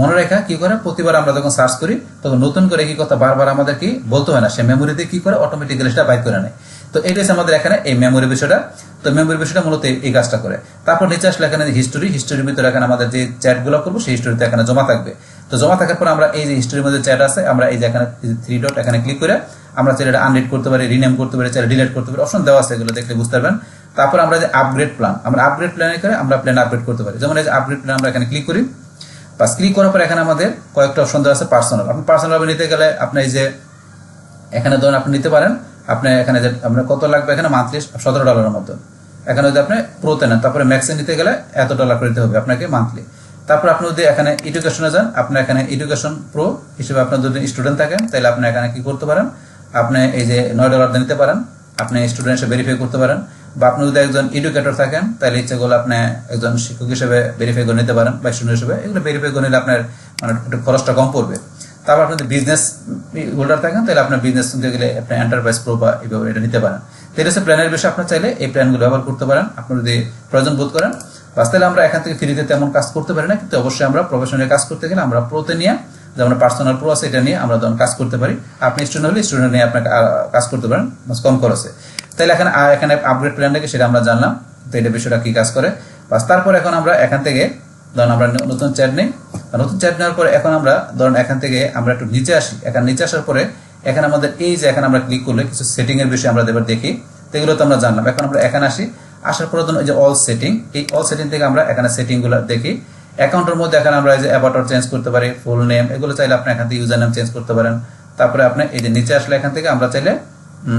মনে রেখা কি করে, প্রতিবার আমরা যখন সার্চ করি তখন নতুন করে কি কথা বারবার আমাদের কি বলতে হয় না, সে মেমোরিতে কি করে অটোমেটিক্যালি সেটা বাইর করে নেয়। তো এইটা হচ্ছে আমাদের এখানে এই মেমোরি বিষয়টা। তো মেমোরি বিষয়টা মূলত এই কাজটা করে। তারপর নিচে আসলে এখানে হিস্টোরির ভিতরে এখানে আমাদের যে চ্যাটগুলো করবো সেই হিস্টোরিতে এখানে জমা থাকবে। তো জমা থাকার পর আমরা এই যে হিস্টোরির মধ্যে চ্যাট আছে, আমরা এই যে এখানে 3 ডট এখানে ক্লিক করে আমরা চাইলে এটা আনরিড করতে পারি, রিনেম করতে পারি, চাইলে ডিলিট করতে পারি, অপশন দেওয়া আছে, এগুলো দেখলে বুঝতে পারবেন। তারপর আমরা যে আপগ্রেড প্ল্যান, আমরা আপগ্রেড প্ল্যানে করে আমরা প্ল্যান আপগ্রেড করতে পারি। যেমন এই যে আপগ্রেড প্ল্যান আমরা এখানে ক্লিক করি, বাস ক্লিক করার পর এখানে আমাদের কয়েকটা অপশন দেওয়া আছে পার্সোনাল। আপনি পার্সোনাল ভাবে নিতে গেলে আপনি এই যে এখানে ধরুন আপনি নিতে পারেন, আপনি এখানে যে আপনার কত লাগবে, এখানে মান্থলি $17 মতো। এখানে যদি আপনি প্রোতে নেন, তারপরে ম্যাক্সে নিতে গেলে এত ডলার করে দিতে হবে আপনাকে মান্থলি। তারপর আপনি যদি এখানে এডুকেশনে যান, আপনি এখানে এডুকেশন প্রো হিসেবে আপনার যদি স্টুডেন্ট থাকেন, তাহলে আপনি এখানে কি করতে পারেন, আপনি এই যে $9 নিতে পারেন, আপনি স্টুডেন্ট হিসেবে ভেরিফাই করতে পারেন। বা আপনি যদি একজন এডুকেটর থাকেন, তাহলে ইচ্ছেগুলো আপনি একজন শিক্ষক হিসেবে ভেরিফাই করে নিতে পারেন, বা স্টুডেন্ট হিসেবে এগুলো ভেরিফাই করে নিলে আপনার মানে একটু খরচটা কম পড়বে। তারপর আপনি যদি বিজনেস হোল্ডার থাকেন, তাহলে আপনার বিজনেস নিতে গেলে আপনি এন্টারপ্রাইজ প্রো বা এইভাবে এটা নিতে পারেন। তাহলে হচ্ছে প্ল্যানের বিষয়ে আপনার চাইলে এই প্ল্যানগুলো ব্যবহার করতে পারেন, আপনি যদি প্রয়োজন বোধ করেন। বাস তাহলে আমরা এখান থেকে ফ্রিতে তেমন কাজ করতে পারি না, কিন্তু অবশ্যই আমরা প্রফেশনাল কাজ করতে গেলে আমরা প্রোতে নিয়ে, যেমন পার্সোনাল প্রো আছে, এটা নিয়ে আমরা তখন কাজ করতে পারি। আপনি স্টুডেন্ট হলে স্টুডেন্ট নিয়ে আপনাকে কাজ করতে পারেন, কম খরচে। তাহলে এখানে আপগ্রেড প্ল্যানটাকে সেটা আমরা জানলাম, তো এটা বিষয়টা কি কাজ করে। বাস তারপর এখন আমরা এখান থেকে ধরুন আমরা নতুন চ্যাট নেই, নতুন চ্যাট নেওয়ার পরে এখন আমরা ধরুন এখান থেকে আমরা একটু নিচে আসি। এখানে নিচে আসার পরে এখানে আমাদের এই যে এখানে আমরা ক্লিক করলে কিছু সেটিং এর বিষয়ে আমরা এবার দেখি, তো এগুলো তো আমরা জানলাম। এখন আমরা এখানে আসি, আসার পরে ধরুন এই যে অল সেটিং, এই অল সেটিং থেকে আমরা এখানে সেটিং গুলো দেখি। অ্যাকাউন্টের মধ্যে এখানে আমরা এই যে অ্যাভাটার চেঞ্জ করতে পারি, ফুল নেম, এগুলো চাইলে আপনি এখান থেকে ইউজার নেম চেঞ্জ করতে পারেন। তারপরে আপনি এই যে নিচে আসলে এখান থেকে আমরা চাইলে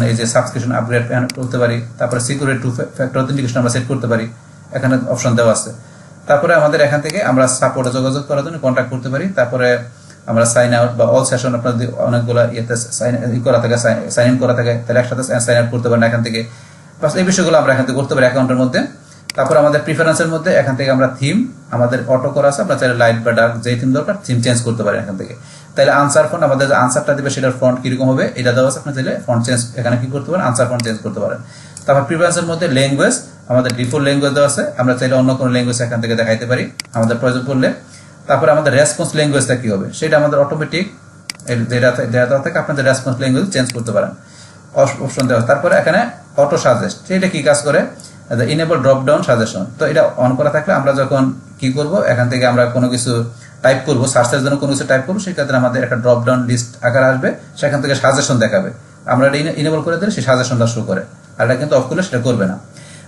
এই যে সাবস্ক্রিপশন আপগ্রেড করতে পারি। তারপরে সিকিউরিটি 2 ফ্যাক্টর অথেন্টিকেশন আমরা সেট করতে পারি, এখানে অপশন দেওয়া আছে। তারপরে আমাদের এখান থেকে আমরা সাপোর্টে যোগাযোগ করার জন্য কন্ট্যাক্ট করতে পারি। তারপরে আমরা সাইন আউট বা অল সেশন, আপনার যদি অনেকগুলো ইয়েতে সাইন ইন করা থাকে, তাহলে একসাথে সাইন আউট করতে পারেন এখান থেকে। বাস এই বিষয়গুলো আমরা এখান থেকে করতে পারি অ্যাকাউন্টের মধ্যে। তারপর আমাদের প্রিফারেন্সের মধ্যে এখান থেকে আমরা থিম, আমাদের অটো করা আছে, আমরা চাইলে লাইট বা ডার্ক যেই থিম দরকার থিম চেঞ্জ করতে পারি এখান থেকে। তাহলে আনসার ফন্ট, আমাদের যে আনসারটা দিবে সেটার ফন্ট কিরকম হবে এটা দেওয়া আছে, আপনি চাইলে ফন্ট চেঞ্জ এখানে কি করতে পারেন, আনসার ফন্ট চেঞ্জ করতে পারেন। তারপর প্রিফারেন্সের মধ্যে ল্যাঙ্গুয়েজ, আমাদের ডিফল্ট ল্যাঙ্গুয়েজ দেওয়া আছে, আমরা চাইলে অন্য কোনো ল্যাঙ্গুয়েজ এখান থেকে দেখাইতে পারি আমাদের প্রয়োজন পড়লে। তারপরে আমাদের রেসপন্স ল্যাঙ্গুয়েজটা কি হবে সেটা আমাদের অটোমেটিক যেটা থেকে আপনাদের রেসপন্স ল্যাঙ্গুয়েজ চেঞ্জ করতে পারেন, অপশন দেওয়া। তারপরে এখানে অটো সাজেস্ট, এটা কি কাজ করে, ইনেবল ড্রপ ডাউন সাজেশন। তো এটা অন করা থাকলে আমরা যখন কি করব, এখান থেকে আমরা কোনো কিছু টাইপ করব, সার্চের জন্য কোনো কিছু টাইপ করবো, সেক্ষেত্রে আমাদের একটা ড্রপ ডাউন লিস্ট আকার আসবে, সেখান থেকে সাজেশন দেখাবে। আমরা এটা ইনেবল করে দিলে সেই সাজেশনটা শো করে, আর এটা কিন্তু অফ করলে সেটা করবে না।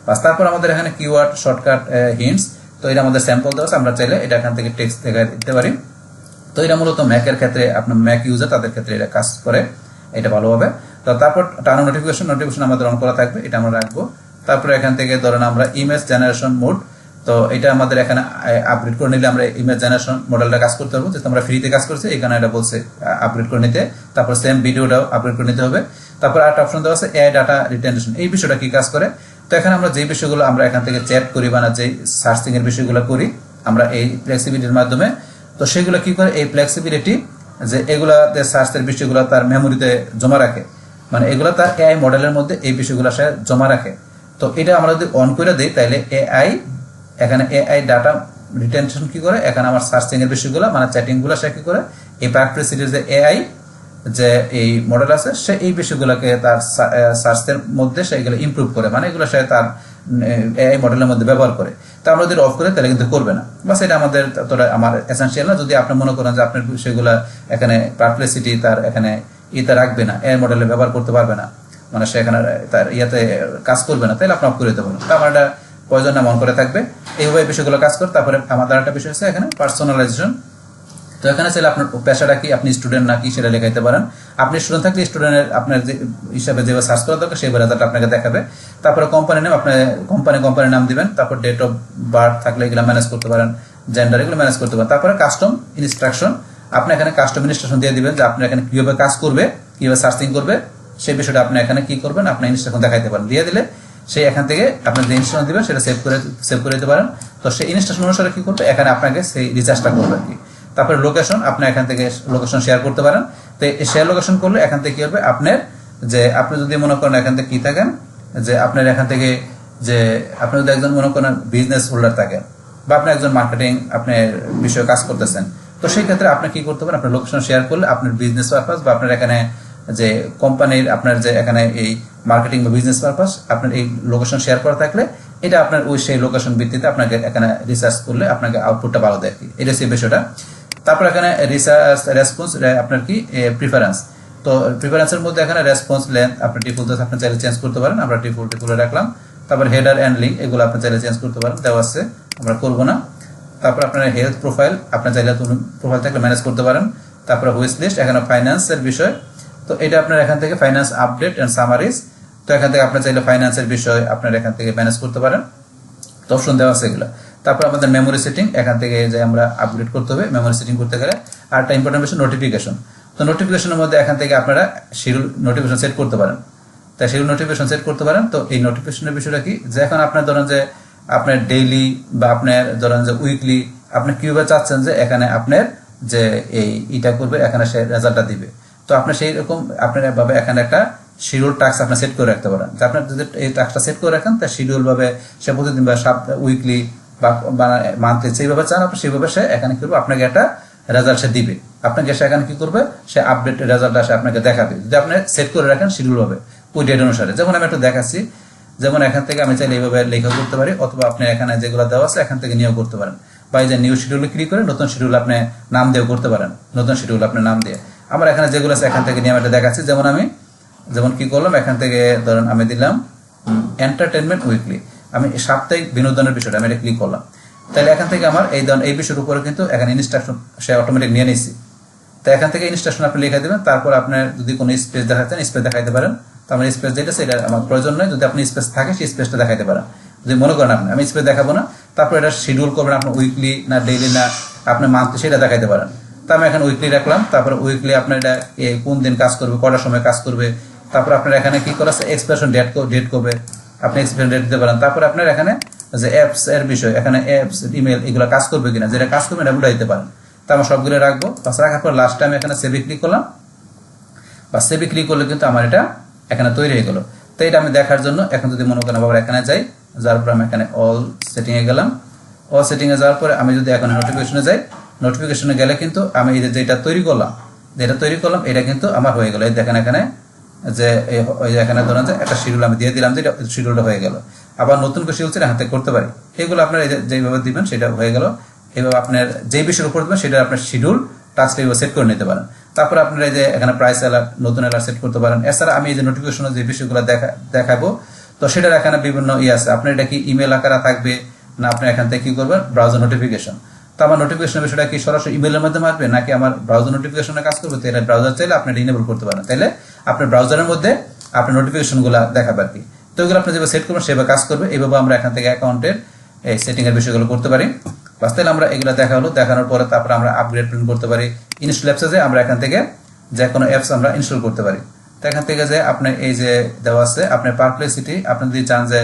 বাস তারপর আমাদের এখানে কিওয়ার্ড শর্টকাট হিন্টস, তো এটা আমাদের স্যাম্পল দেওয়া আছে, আমরা চাইলে এটা এখান থেকে টেক্সট দিতে পারি। তো এটা মূলত ম্যাকের ক্ষেত্রে, আপনার ম্যাক ইউজার তাদের ক্ষেত্রে এটা কাজ করে, এটা ভালো হবে। তো তারপর টার্ন নোটিফিকেশন আমাদের অন করা থাকবে, এটা আমরা রাখবো। তারপরে এখান থেকে ধরেন আমরা ইমেজ জেনারেশন মোড, তো এটা আমাদের এখানে আপগ্রেড করে নিলে আমরা ইমেজ জেনারেশন মডেলটা কাজ করতে পারবো, যেহেতু আমরা ফ্রিতে কাজ করছি এখানে এটা বলছে আপগ্রেড করে নিতে। তারপর সেম ভিডিওটাও আপগ্রেড করে নিতে হবে। তারপর আরেকটা অপশন দেওয়া আছে এআই ডাটা রিটেনশন, এই বিষয়টা কি কাজ করে। তো এখানে আমরা যে বিষয়গুলো আমরা এখান থেকে চ্যাট করি বা না যে সার্চিং এর বিষয়গুলো করি আমরা এই ফ্লেক্সিবিলিটির মাধ্যমে, তো সেগুলো কি করে, এই ফ্লেক্সিবিলিটি যে এগুলাতে সার্চের বিষয়গুলো তার মেমোরিতে জমা রাখে, মানে এগুলো তার এআই মডেলের মধ্যে এই বিষয়গুলো সে জমা রাখে। তো এটা আমরা যদি অন করে দিই তাহলে এআই ডাটা রিটেনশন কি করে, এখানে আমার সার্চিং এর বিষয়গুলো মানে চ্যাটিং গুলো সে কি করে, এই পারপ্লেক্সিটির যে এআই যে এই মডেল আছে সে এই বিষয়গুলোকে তার সার্চের মধ্যে সেগুলো ইমপ্রুভ করে, মানে এগুলো সে তার এআই মডেলের মধ্যে ব্যবহার করে। তো আমরা যদি অফ করে তাহলে কিন্তু করবে না, বাস এটা আমাদের আমার এসেনশিয়াল না। যদি আপনি মনে করেন যে আপনার বিষয়গুলো এখানে পারপ্লেক্সিটি তার এখানে ইতে রাখবে না, এআই মডেলে ব্যবহার করতে পারবে না, মানে সে এখানে তার ইয়াতে কাজ করবে না, তাহলে আপনি অফ করে দিতে পারেন। তো আমার এটা প্রয়োজন না, মন করে থাকবে এইভাবে বিষয়গুলো কাজ করে। তারপরে আমাদের একটা বিষয় আছে এখানে পার্সোনালাইজেশন। তো এখানে চাইলে আপনার পেশাটা কি, আপনি স্টুডেন্ট নাকি সেটা লেখাইতে পারেন। আপনি স্টুডেন্ট থাকলে স্টুডেন্টের আপনার যে হিসাবে যেভাবে সার্চ করা দরকার সেই রেজাল্ট আপনাকে দেখাবে। তারপরে কোম্পানি নেম, আপনি কোম্পানি নাম দিবেন। তারপর ডেট অফ বার্থ থাকলে এগুলো ম্যানেজ করতে পারেন, জেন্ডার এগুলো ম্যানেজ করতে পারেন। তারপরে কাস্টম ইনস্ট্রাকশন, আপনি এখানে কাস্টম ইনস্ট্রাকশন দিয়ে দিবেন যে আপনি এখানে কিভাবে কাজ করবে, কিভাবে সার্চিং করবে সেই বিষয়টা আপনি এখানে কি করবেন, আপনি ইনস্ট্রাকশন দেখাইতে পারেন। দিয়ে দিলে সেই এখান থেকে আপনি যে ইনস্ট্রাকশন দিবেন সেটা সেভ করে দিতে পারেন। তো সেই ইনস্ট্রাকশন অনুসারে কি করবে, এখানে আপনাকে সেই রিচার্জটা করবে আর কি। তারপরে লোকেশন, আপনি এখান থেকে লোকেশন শেয়ার করতে পারেন। তো শেয়ার লোকেশন করলে এখান থেকে কি হবে, আপনার যে আপনি যদি মনে করেন এখান থেকে কি থাকেন, যে আপনার এখান থেকে যে আপনি যদি একজন মনে করেন বিজনেস হোল্ডার থাকেন বা আপনি একজন মার্কেটিং আপনার বিষয়ে কাজ করতেছেন, তো সেই ক্ষেত্রে আপনি কি করতে পারেন, আপনার লোকেশন শেয়ার করলে আপনার বিজনেস পারপাস বা আপনার এখানে যে কোম্পানির আপনার যে এখানে এই মার্কেটিং বা বিজনেস পারপাস আপনার এই লোকেশন শেয়ার করা থাকলে এটা আপনার ওই সেই লোকেশন ভিত্তিতে আপনাকে এখানে রিসার্চ করলে আপনাকে আউটপুটটা ভালো দেয়, এটা সেই বিষয়টা। তারপর এখানে রিসার্চ রেসপন্স আপনার কি প্রিফারেন্স, তো প্রিফারেন্সের মধ্যে এখানে রেসপন্স লেন্থ আপনি ডিফল্ট আপনি চাইলে চেঞ্জ করতে পারেন, আমরা ডিফল্ট রাখলাম। তারপর হেডার অ্যান্ড লিঙ্ক এগুলো আপনি চাইলে চেঞ্জ করতে পারেন, দেওয়া আছে আমরা করবো না। তারপর আপনার হেলথ প্রোফাইল আপনি চাইলে প্রোফাইল থাকলে ম্যানেজ করতে পারেন। তারপরে হুইচ লিস্ট, এখানে ফাইন্যান্সের বিষয়, তো এটা আপনার এখান থেকে ফাইন্যান্স আপডেট এন্ড সামারিজ, তো এখান থেকে আপনি চাইলে ফাইন্যান্সের বিষয় আপনার এখান থেকে ম্যানেজ করতে পারেন, তো অপশন দেওয়া আছে এগুলো। তারপর আমাদের মেমোরি সেটিং, এখান থেকে যে আমরা আপগ্রেড করতে হবে মেমোরি সেটিং করতে গেলে। আর একটা ইম্পর্টেন্ট বিষয় নোটিফিকেশন, তো নোটিফিকেশনের মধ্যে এখান থেকে আপনারা শিডিউল নোটিফিকেশন সেট করতে পারেন, তাই শিডিউল নোটিফিকেশন সেট করতে পারেন। তো এই নোটিফিকেশনের বিষয়টা কি, যে এখন আপনার ধরেন যে আপনার ডেইলি বা আপনার ধরেন যে উইকলি আপনি কিভাবে চাচ্ছেন যে এখানে আপনার যে এইটা করবে এখানে সে রেজাল্টটা দিবে, তো আপনি সেই রকম আপনার ভাবে এখানে একটা শিডিউল টাস্ক আপনি সেট করে রাখতে পারেন, যে আপনার যদি এই টাস্কটা সেট করে রাখেন তা শিডিউল ভাবে সে প্রতিদিন বা উইকলি বা মান্থলি যেভাবে চান আপনি সেইভাবে সে এখানে কি করবে, আপনাকে একটা রেজাল্ট সে দিবে, আপনাকে সে এখানে কি করবে, সে আপডেট রেজাল্টটা সে আপনাকে দেখাবে যদি আপনি সেট করে রাখেন শিডিউল ভাবে ওই ডেট অনুসারে। যেমন আমি একটু দেখাচ্ছি, যেমন এখান থেকে আমি চাইলে এইভাবে লেখা করতে পারি, অথবা আপনি এখানে যেগুলো দেওয়া আছে এখান থেকে নিয়েও করতে পারেন, বা এই যে নিউ শিডিউলে ক্লিক করে নতুন শিডিউল আপনি নাম দিয়েও করতে পারেন, নতুন শিডিউল আপনি নাম দিয়ে। আমার এখানে যেগুলো আছে এখান থেকে নিয়ে আমি এটা দেখাচ্ছি, যেমন কি করলাম, এখান থেকে ধরেন আমি দিলাম এন্টারটেনমেন্ট উইকলি, আমি সাপ্তাহিক বিনোদনের বিষয়টা আমি এটা ক্লিক করলাম, তাহলে এখান থেকে আমার এই বিষয়ের উপরে কিন্তু এখানে ইনস্ট্রাকশন সে অটোমেটিক নিয়ে নিচ্ছি। তো এখান থেকে ইনস্ট্রাকশন আপনি লিখে দেবেন, তারপর আপনার যদি কোনো স্পেস দেখাতেন স্পেস দেখাইতে পারেন, তো আমার স্পেস যেটা সেটা আমার প্রয়োজন নয়, যদি আপনি স্পেস থাকে সেই স্পেসটা দেখাইতে পারেন। যদি মনে করেন আপনি আমি স্পেস দেখাবো না, তারপর এটা শিডিউল করবেন আপনার উইকলি না ডেইলি না আপনার মান্থলি সেটা দেখাইতে পারেন। তো আমি এখানে উইকলি রাখলাম, তারপর উইকলি আপনার এটা কোন দিন কাজ করবে, কটার সময় কাজ করবে, তারপর আপনার এখানে কি করা আছে এক্সপ্রেশন ডেট করবে, আপনি এক্সপ্রেশন ডেট দিতে পারেন। তারপর আপনার এখানে যে অ্যাপস এর বিষয়, এখানে অ্যাপস ইমেল এগুলো কাজ করবে কিনা, যেটা কাজ করবে এটা উঠে দিতে পারেন। তো আমরা সবগুলো রাখবো, বাস রাখার পর লাস্ট টাইম এখানে সেভে ক্লিক করলাম, বা সেভে ক্লিক করলে কিন্তু আমার এটা এখানে তৈরি হয়ে গেল। তো এটা আমি দেখার জন্য এখন যদি মনে করেন আবার এখানে যাই, যার পর আমি এখানে অল সেটিং এ গেলাম, অল সেটিং এ যাওয়ার পরে আমি যদি এখন নোটিফিকেশনে যাই, নোটিফিকেশনে গেলে কিন্তু আমি এই যেটা তৈরি করলাম এটা কিন্তু আমার হয়ে গেল। এই দেখেন এখানে যে এখানে ধরেন যে একটা শিডিউল আমি দিয়ে দিলাম, যেটা শিডিউলটা হয়ে গেল। আবার নতুন করে শিডিউল হাতে করতে পারি, এগুলো আপনার যেভাবে দিবেন সেটা হয়ে গেল। এইভাবে আপনার যে বিষয়ের উপর দেবেন সেটা আপনার শিডিউল টাস্ক সেট করে নিতে পারেন। তারপর আপনারা এই যে এখানে প্রাইস অ্যালার্ট নতুন অ্যালার্ট সেট করতে পারেন। এছাড়া আমি এই যে নোটিফিকেশনের যে বিষয়গুলো দেখাবো, তো সেটার এখানে বিভিন্ন আছে, আপনার এটা কি ইমেল আকারে থাকবে না আপনি এখান থেকে কি করবেন ব্রাউজার নোটিফিকেশন। তো তো আমার নোটিফিকেশন বিষয়টা কি সরাসরি ইমেলের মাধ্যমে আসবে নাকি আমার ব্রাউজার নোটিফিকেশনে কাজ করবে? তাহলে ব্রাউজার চাইলে আপনি ইনেবল করতে পারেন, তাহলে আপনার ব্রাউজারের মধ্যে আপনার নোটিফিকেশনগুলো দেখাবে আর কি। তো এগুলো আপনি যেভাবে সেট করবেন সেভাবে কাজ করবে। এইভাবে আমরা এখান থেকে অ্যাকাউন্টের এই সেটিং এর বিষয়গুলো করতে পারি। বাস তাহলে আমরা এগুলো দেখানোর পরে তারপরে আমরা আপগ্রেড প্রিন্ট করতে পারি। ইনস্টল অ্যাপসে যে আমরা এখান থেকে যে কোনো অ্যাপস আমরা ইনস্টল করতে পারি। তো এখান থেকে যে আপনার এই যে দেওয়া আছে আপনার পারপ্লেক্সিটি, আপনি যদি চান যে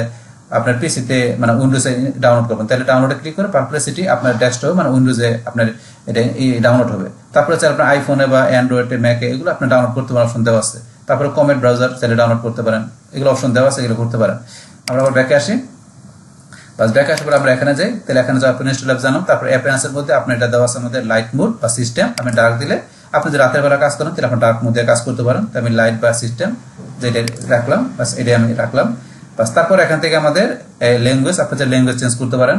আপনার পিসিতে মানে উইন্ডোজে ডাউনলোড করবেন, তাহলে ডাউনলোডে ক্লিক করে পারপ্লেক্সিটি আপনার ডেস্কটপে মানে উইন্ডোজে আপনার এটা ডাউনলোড হবে। তারপরে চাইলে আপনার আইফোনে বা অ্যান্ড্রয়েডে ম্যাকে এগুলো আপনি ডাউনলোড করতে পারেন, অপশন দেওয়া আছে। তারপরে কমেট ব্রাউজার চাইলে ডাউনলোড করতে পারেন, এগুলো অপশন দেওয়া আছে, এগুলো করতে পারেন। আমরা আবার ব্যাকে আসি। বাস ব্যাকে আসার পর আমরা এখানে যাই, তাহলে এখানে যাওয়ার পর ইনস্টল অ্যাপ জানাম। তারপর অ্যাপিয়ারেন্সের মধ্যে আপনার এটা দেওয়া আছে আমাদের লাইট মোড বা সিস্টেম। আপনি ডার্ক দিলে আপনি যদি রাতের বেলা কাজ করেন তাহলে আপনি ডার্ক মোডে কাজ করতে পারেন। তো আমি লাইট বা সিস্টেম যেটা রাখলাম, বাস এটাই আমি রাখলাম। বাস তারপর এখান থেকে আমাদের ল্যাঙ্গুয়েজ, আপনি যে ল্যাঙ্গুয়েজ চেঞ্জ করতে পারেন।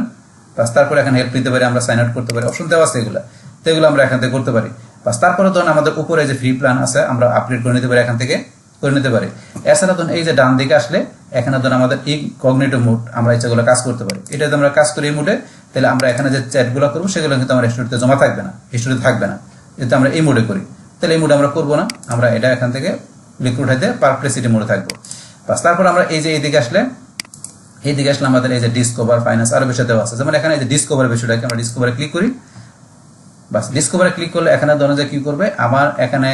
বাস তারপর এখানে হেল্প নিতে পারি, আমরা সাইন আউট করতে পারি, অপশন দেওয়া আছে এগুলো। তো এগুলো আমরা এখান থেকে করতে পারি। বাস তারপরে ধরুন আমাদের উপরে যে ফ্রি প্ল্যান আছে আমরা আপডেট করে নিতে পারি, এখান থেকে করে নিতে পারি। এছাড়া ধরুন এই যে ডান দিকে আসলে এখানে ধরুন আমাদের ইনকগনিটো মোড, আমরা ইচ্ছাগুলো কাজ করতে পারি। এটা যদি আমরা কাজ করি এই মোডে, তাহলে আমরা এখানে যে চ্যাটগুলো করবো সেগুলো কিন্তু আমার হিস্টোরিতে জমা থাকবে না, হিস্টোরিতে থাকবে না। যদি আমরা এই মোডে করি তাহলে এই মোডে আমরা করবো না, আমরা এটা এখান থেকে ক্লিক উঠাইতে পারপ্লেক্সিটি মোডে থাকবো। বাস তারপর আমরা এই যে এইদিকে আসলে আমাদের এই যে ডিসকভার ফাইন্যান্স আরো বিষয় দেওয়া আছে। যেমন এখানে এই যে ডিসকভার বিষয়টাকে আমরা ডিসকভারে ক্লিক করি। বাস ডিসকভারে ক্লিক করলে এখানে ধরুন যে কি করবে, আমার এখানে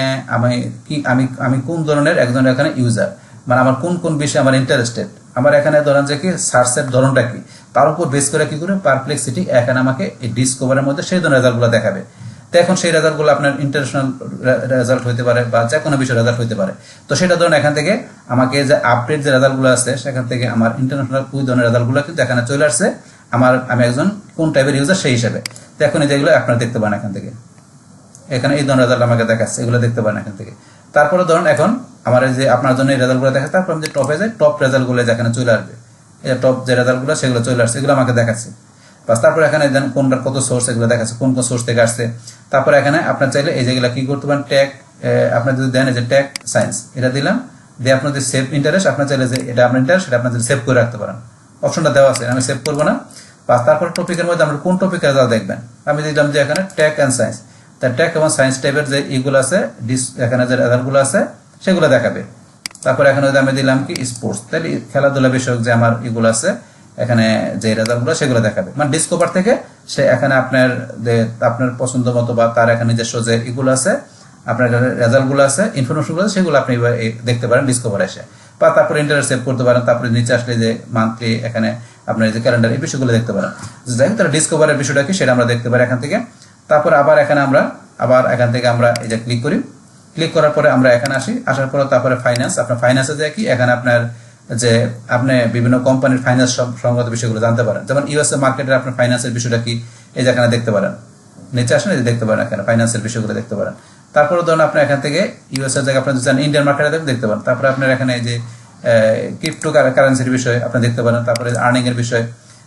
আমি কোন ধরনের একজন এখানে ইউজার, মানে আমার কোন কোন বিষয়ে আমার ইন্টারেস্টেড, আমার এখানে ধরেন যে কি সার্চের ধরনটা কি, তার উপর বেস করে কি করে পারপ্লেক্সিটি এখানে আমাকে এই ডিসকভারের মধ্যে সেই ধরনের রেজাল্টগুলো দেখাবে। তো এখন সেই রেজাল্টগুলো আপনার ইন্টারন্যাশনাল রেজাল্ট হতে পারে বা যে কোনো বিষয় রেজাল্ট হতে পারে। তো সেটা ধরুন এখান থেকে আমাকে যে আপডেট যে রেজাল্টগুলো আছে সেখান থেকে আমার ইন্টারন্যাশনাল ওই ধরনের রেজাল্টগুলো কিন্তু এখানে চলে আসছে, আমি একজন কোন টাইপের ইউজার সেই হিসেবে। তো এখন যেগুলো আপনারা দেখতে পান এখান থেকে, এখানে এই ধরনের রেজাল্ট আমাকে দেখাচ্ছে, এগুলো দেখতে পান এখান থেকে। তারপরে ধরুন এখন আমার যে আপনার জন্য এই রেজাল্টগুলো দেখাচ্ছে, তারপর আমি যে টপে যাই, টপ রেজাল্টগুলো যেখানে চলে আসবে, এই টপ যে রেজাল্টগুলো সেগুলো চলে আসছে, এগুলো আমাকে দেখাচ্ছে। বাস তারপর এখানে দেন কোনটার কত সোর্স এগুলো দেখাচ্ছে, কোন কোন সোর্স থেকে আসছে। তারপর এখানে আপনার চাইলে এই যেগুলো কি করতে পারেন, ট্যাগ আপনার যদি দেন এই যে ট্যাগ সায়েন্স এটা দিলাম, দিয়ে আপনার যে সেভ ইন্টারেস্ট, আপনার চাইলে যে এটা আপনার ইন্টারেস্ট সেটা আপনার যদি সেভ করে রাখতে পারেন, অপশনটা দেওয়া আছে, আমি সেভ করবো না। বাস তারপর টপিকের মধ্যে আমরা কোন টপিকের রেজাল্ট দেখবেন, আমি দিলাম যে এখানে ট্যাগ অ্যান্ড সায়েন্স। তার ট্যাগ এবং সায়েন্স টাইপের যে ইগুলো আছে এখানে যে রেজাল্টগুলো আছে সেগুলো দেখাবে। তারপর এখানে যদি আমি দিলাম কি স্পোর্টস, তাহলে খেলাধুলা বিষয়ক যে আমার ইগুলো আছে এখানে যে রেজাল্টগুলো সেগুলো দেখাবে। মানে ডিসকভার থেকে সে এখানে আপনার পছন্দ মতো বা তার এখানে নিজস্ব যে ইগুলো আছে আপনার রেজাল্টগুলো আছে ইনফরমেশনগুলো আছে সেগুলো আপনি দেখতে পারেন ডিসকভার এসে। বা তারপরে ইন্টারেস্ট সেভ করতে পারেন। তারপরে নিচে আসলে যে মান্থলি এখানে আপনার যে ক্যালেন্ডার এই বিষয়গুলো দেখতে পারেন। যাই হোক, তারা ডিসকভারের বিষয়টা কি সেটা আমরা দেখতে পারি এখান থেকে। তারপর আবার এখান থেকে আমরা এই যে ক্লিক করি, ক্লিক করার পরে আমরা এখানে আসি, আসার পরে তারপরে ফাইন্যান্স, আপনার ফাইন্যান্সে যায় কি এখানে আপনার যে আপনি বিভিন্ন কোম্পানির ফাইন্যান্স সংক্রান্ত বিষয়গুলো জানতে পারেন। যেমন ইউএসএ মার্কেটের আপনার ফাইন্যান্সের বিষয়টা কি এই যে এখানে দেখতে পারেন, নিচে আসেন এই দেখতে পারেন এখানে ফাইন্যান্সের বিষয়গুলো দেখতে পারেন। তারপরে ধরুন আপনি এখান থেকে ইউএসএর জায়গায় আপনার যদি ইন্ডিয়ান মার্কেটে দেখতে পারেন। তারপরে আপনার এখানে এই যে ক্রিপ্টো কারেন্সির বিষয় আপনি দেখতে পারেন। তারপরে আর্নিং এর বিষয়,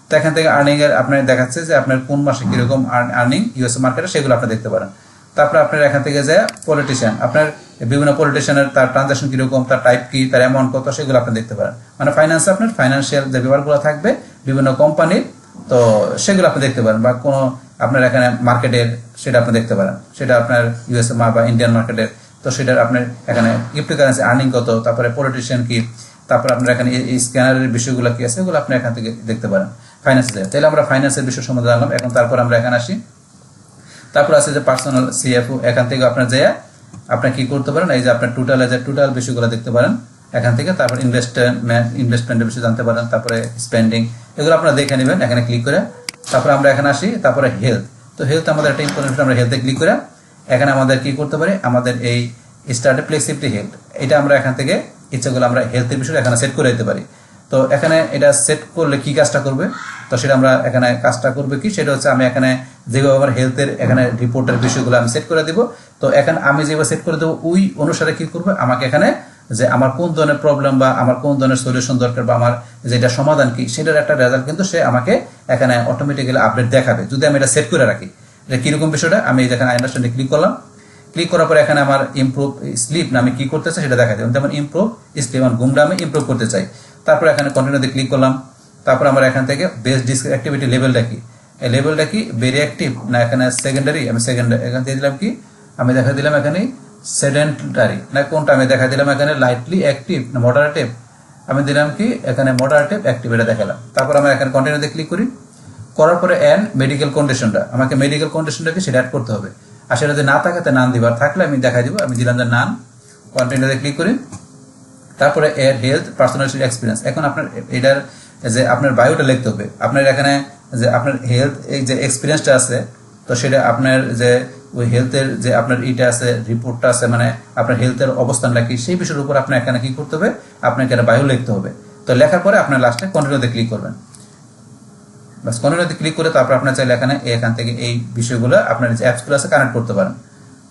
তো এখান থেকে আর্নিং এর আপনার দেখাচ্ছে যে আপনার কোন মাসে কিরকম আর্নিং ইউএসএ মার্কেটে সেগুলো আপনি দেখতে পারেন। তারপরে আপনার এখান থেকে যে পলিটিশিয়ান, আপনার বিভিন্ন পলিটিশিয়ানের তার ট্রানজাকশন কিরকম, তার টাইপ কি, তার অ্যামাউন্ট কত সেগুলো আপনি দেখতে পারেন। মানে ফাইন্যান্স আপনার ফাইন্যান্সিয়াল যে ব্যাপারগুলো থাকবে বিভিন্ন কোম্পানির, তো সেগুলো আপনি দেখতে পারেন। বা কোনো আপনার এখানে মার্কেটের সেটা আপনি দেখতে পারেন, সেটা আপনার ইউএসএ বা ইন্ডিয়ান মার্কেটের, তো সেটার আপনার এখানে ক্রিপ্টোকারেন্সি আর্নিং কত, তারপরে পলিটিশিয়ান কি, তারপর আপনার এখানে এই স্ক্যানারের বিষয়গুলো কি আছে এগুলো আপনি এখান থেকে দেখতে পারেন ফাইন্যান্সে। তাহলে আমরা ফাইন্যান্সের বিষয় সম্বন্ধে জানলাম। এখন তারপর আমরা এখানে আসি, তারপর আছে যে পার্সোনাল সিএফও, এখান থেকে আপনার যে আপনি কি করতে পারেন, এই যে আপনার টোটাল বিষয়গুলো দেখতে পারেন এখান থেকে। তারপর ইনভেস্টমেন্টের বিষয় জানতে পারেন, তারপরে স্পেন্ডিং এগুলো আপনারা দেখে নেবেন এখানে ক্লিক করে। তারপরে আমরা এখানে আসি, তারপরে হেলথ, তো হেলথ আমাদের একটা ইম্পর্টেন্ট, আমরা হেলথে ক্লিক করে এখানে আমাদের কি করতে পারি, আমাদের এই স্টার্টে ফ্লেক্সিবিলিটি হেলথ, এটা আমরা এখান থেকে ইচ্ছাগুলো আমরা হেলথের বিষয়ে এখানে সেট করে দিতে পারি। তো এখানে এটা সেট করলে কি কাজটা করবে, তো সেটা আমরা এখানে কাজটা করবে কি, সেটা হচ্ছে আমি এখানে যেভাবে আমার হেলথের এখানে রিপোর্টের বিষয়গুলো আমি সেট করে দিব, তো এখানে আমি যেভাবে সেট করে দেবো ওই অনুসারে কি করবে আমাকে এখানে যে আমার কোন ধরনের প্রবলেম বা আমার কোন ধরনের সলিউশন দরকার বা আমার যেটা সমাধান কি সেটার একটা রেজাল্ট কিন্তু সে আমাকে এখানে অটোমেটিক্যালি আপডেট দেখাবে যদি আমি এটা সেট করে রাখি। এটা কিরকম বিষয়টা, আমি যেখানে আন্ডারস্ট্যান্ডে ক্লিক করলাম, ক্লিক করার পরে এখানে আমার ইমপ্রুভ স্লিপ না আমি কি করতে চাই সেটা দেখা যাবে। যেমন ইমপ্রুভ স্লিপ, আমার ঘুমটা আমি ইমপ্রুভ করতে চাই। তারপর এখানে কন্টিনিউতে ক্লিক করলাম। তারপর আমরা এখান থেকে বেস্ট ডিস্ক অ্যাক্টিভিটি লেভেলটা কি, এই লেভেলটা কি ভেরি অ্যাক্টিভ না এখানে সেকেন্ডারি, আমি সেকেন্ডারি এখানে দিয়ে দিলাম কি, আমি দেখা দিলাম এখানে সেডেন্টারি না কোনটা, আমি দেখা দিলাম এখানে লাইটলি অ্যাক্টিভ না মডারেটিভ, আমি দিলাম কি এখানে মডারেটিভ অ্যাক্টিভ এটা দেখালাম। তারপর আমরা এখানে কন্টিনিউতে ক্লিক করি, করার পরে এন মেডিকেল কন্ডিশনটা, আমাকে মেডিকেল কন্ডিশনটাকে সেটা অ্যাড করতে হবে। আর সেটা যদি না থাকে তা নান দিবার, থাকলে আমি দেখাই দিব, আমি দিলাম যে নান। কন্টিনিউতে ক্লিক করি, তারপরে এর হেলথ পার্সোনালিটি এক্সপিরিয়েন্স। এখন আপনার এটার যে আপনার বায়োটা লিখতে হবে, আপনার এখানে যে আপনার হেলথ এই যে এক্সপিরিয়েন্সটা আছে, তো সেটা আপনার যে ওই হেলথের যে আপনার ইটা আছে রিপোর্টটা আছে, মানে আপনার হেলথের অবস্থানটা কি সেই বিষয়ের উপর আপনার এখানে কি করতে হবে, আপনাকে একটা বায়ো লিখতে হবে। তো লেখার পরে আপনার লাস্টে কন্টিনিউতে ক্লিক করবেন, বাস কন্টিনিউতে ক্লিক করে তারপর আপনার চাইলে এখান থেকে এই বিষয়গুলো আপনার যে অ্যাপসগুলো আছে কানেক্ট করতে পারেন।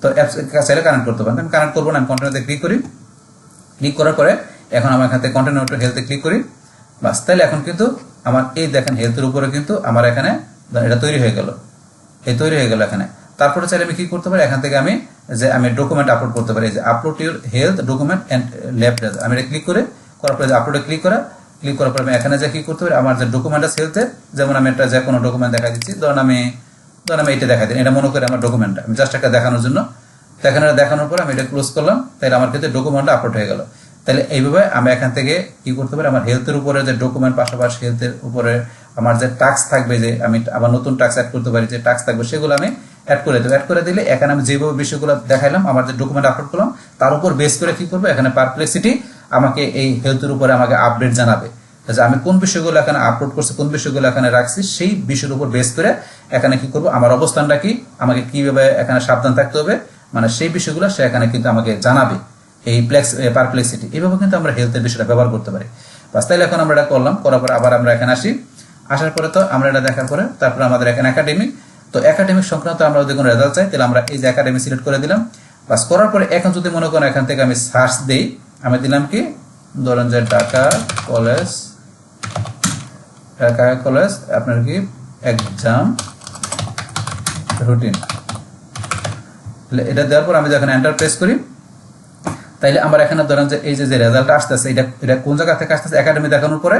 তো অ্যাপস চাইলে কানেক্ট করতে পারেন, আমি কানেক্ট করবো না, আমি কন্টিনিউতে ক্লিক করি। ক্লিক করার পরে এখন আমার এখান থেকে কন্টিনিউ টু হেলথে ক্লিক করি, বাস তাহলে এখন কিন্তু আমার এই দেখেন হেলথের উপরে কিন্তু আমার এখানে এটা তৈরি হয়ে গেল, এই তৈরি হয়ে গেল এখানে। তারপরে চাইলে আমি কি করতে পারি, এখান থেকে আমি ডকুমেন্ট আপলোড করতে পারি, যে upload your health document and lab result, আমি এটা ক্লিক করে করার পরে আপলোডে ক্লিক করার পরে আমি এখানে যা কি করতে পারি, আমার যে ডকুমেন্ট আছে হেলথের, যেমন আমি একটা যে কোনো ডকুমেন্ট দেখা দিচ্ছি, ধরুন আমি এটা দেখা দিই, এটা মনে করি আমার ডকুমেন্টটা, আমি জাস্ট একটা দেখানোর জন্য। তো এখানে দেখানোর পর আমি এটা ক্লোজ করলাম, তাহলে আমার ক্ষেত্রে ডকুমেন্টটা আপলোড হয়ে গেল। তাহলে এইভাবে আমি এখান থেকে কি করতে পারি, আমার হেলথের উপরে যে ডকুমেন্ট, পাশাপাশি হেলথের উপরে আমার যে টাস্ক থাকবে, যে আমি আবার নতুন টাস্ক অ্যাড করতে পারি, যে টাস্ক থাকবে সেগুলো আমি অ্যাড করে দেবো। অ্যাড করে দিলে এখানে আমি যেভাবে বিষয়গুলো দেখাইলাম, আমার যে ডকুমেন্ট আপলোড করলাম তার উপর বেস করে কি করবো, এখানে পারপ্লেক্সিটি আমাকে এই হেলথের উপরে আমাকে আপডেট জানাবে, যে আমি কোন বিষয়গুলো এখানে আপলোড করছি, কোন বিষয়গুলো এখানে রাখছি, সেই বিষয়ের উপর বেস করে এখানে কি করবো, আমার অবস্থানটা কি, আমাকে কিভাবে এখানে সাবধান থাকতে হবে, মানে সেই বিষয়গুলো সে এখানে কিন্তু আমাকে জানাবে, এই পারপ্লেক্সিটি। এইভাবে কিন্তু আমরা হেলথের বিষয়টা ব্যবহার করতে পারি। বাস তাইলে এখন আমরা এটা করলাম, করার পরে আবার আমরা এখানে আসি, আসার পরে তো আমরা এটা দেখার পরে তারপরে আমাদের এখানে একাডেমিক, তো একাডেমিক সংক্রান্ত আমরা যদি কোনো রেজাল্ট চাই তাহলে আমরা এই যে একাডেমি সিলেক্ট করে দিলাম। বাস করার পরে এখন যদি মনে করেন এখান থেকে আমি সার্চ দিই, আমি দিলাম কি, ধরেন যে ঢাকা কলেজ আপনার কি এক্সাম রুটিন, এটা দেওয়ার পর আমি যখন এন্টার প্রেস করি, তাইলে আমার এখানে ধরেন যে এই যে রেজাল্টটা আসতেছে, এটা কোন জায়গা থেকে আসতেছে, একাডেমি দেখানোর পরে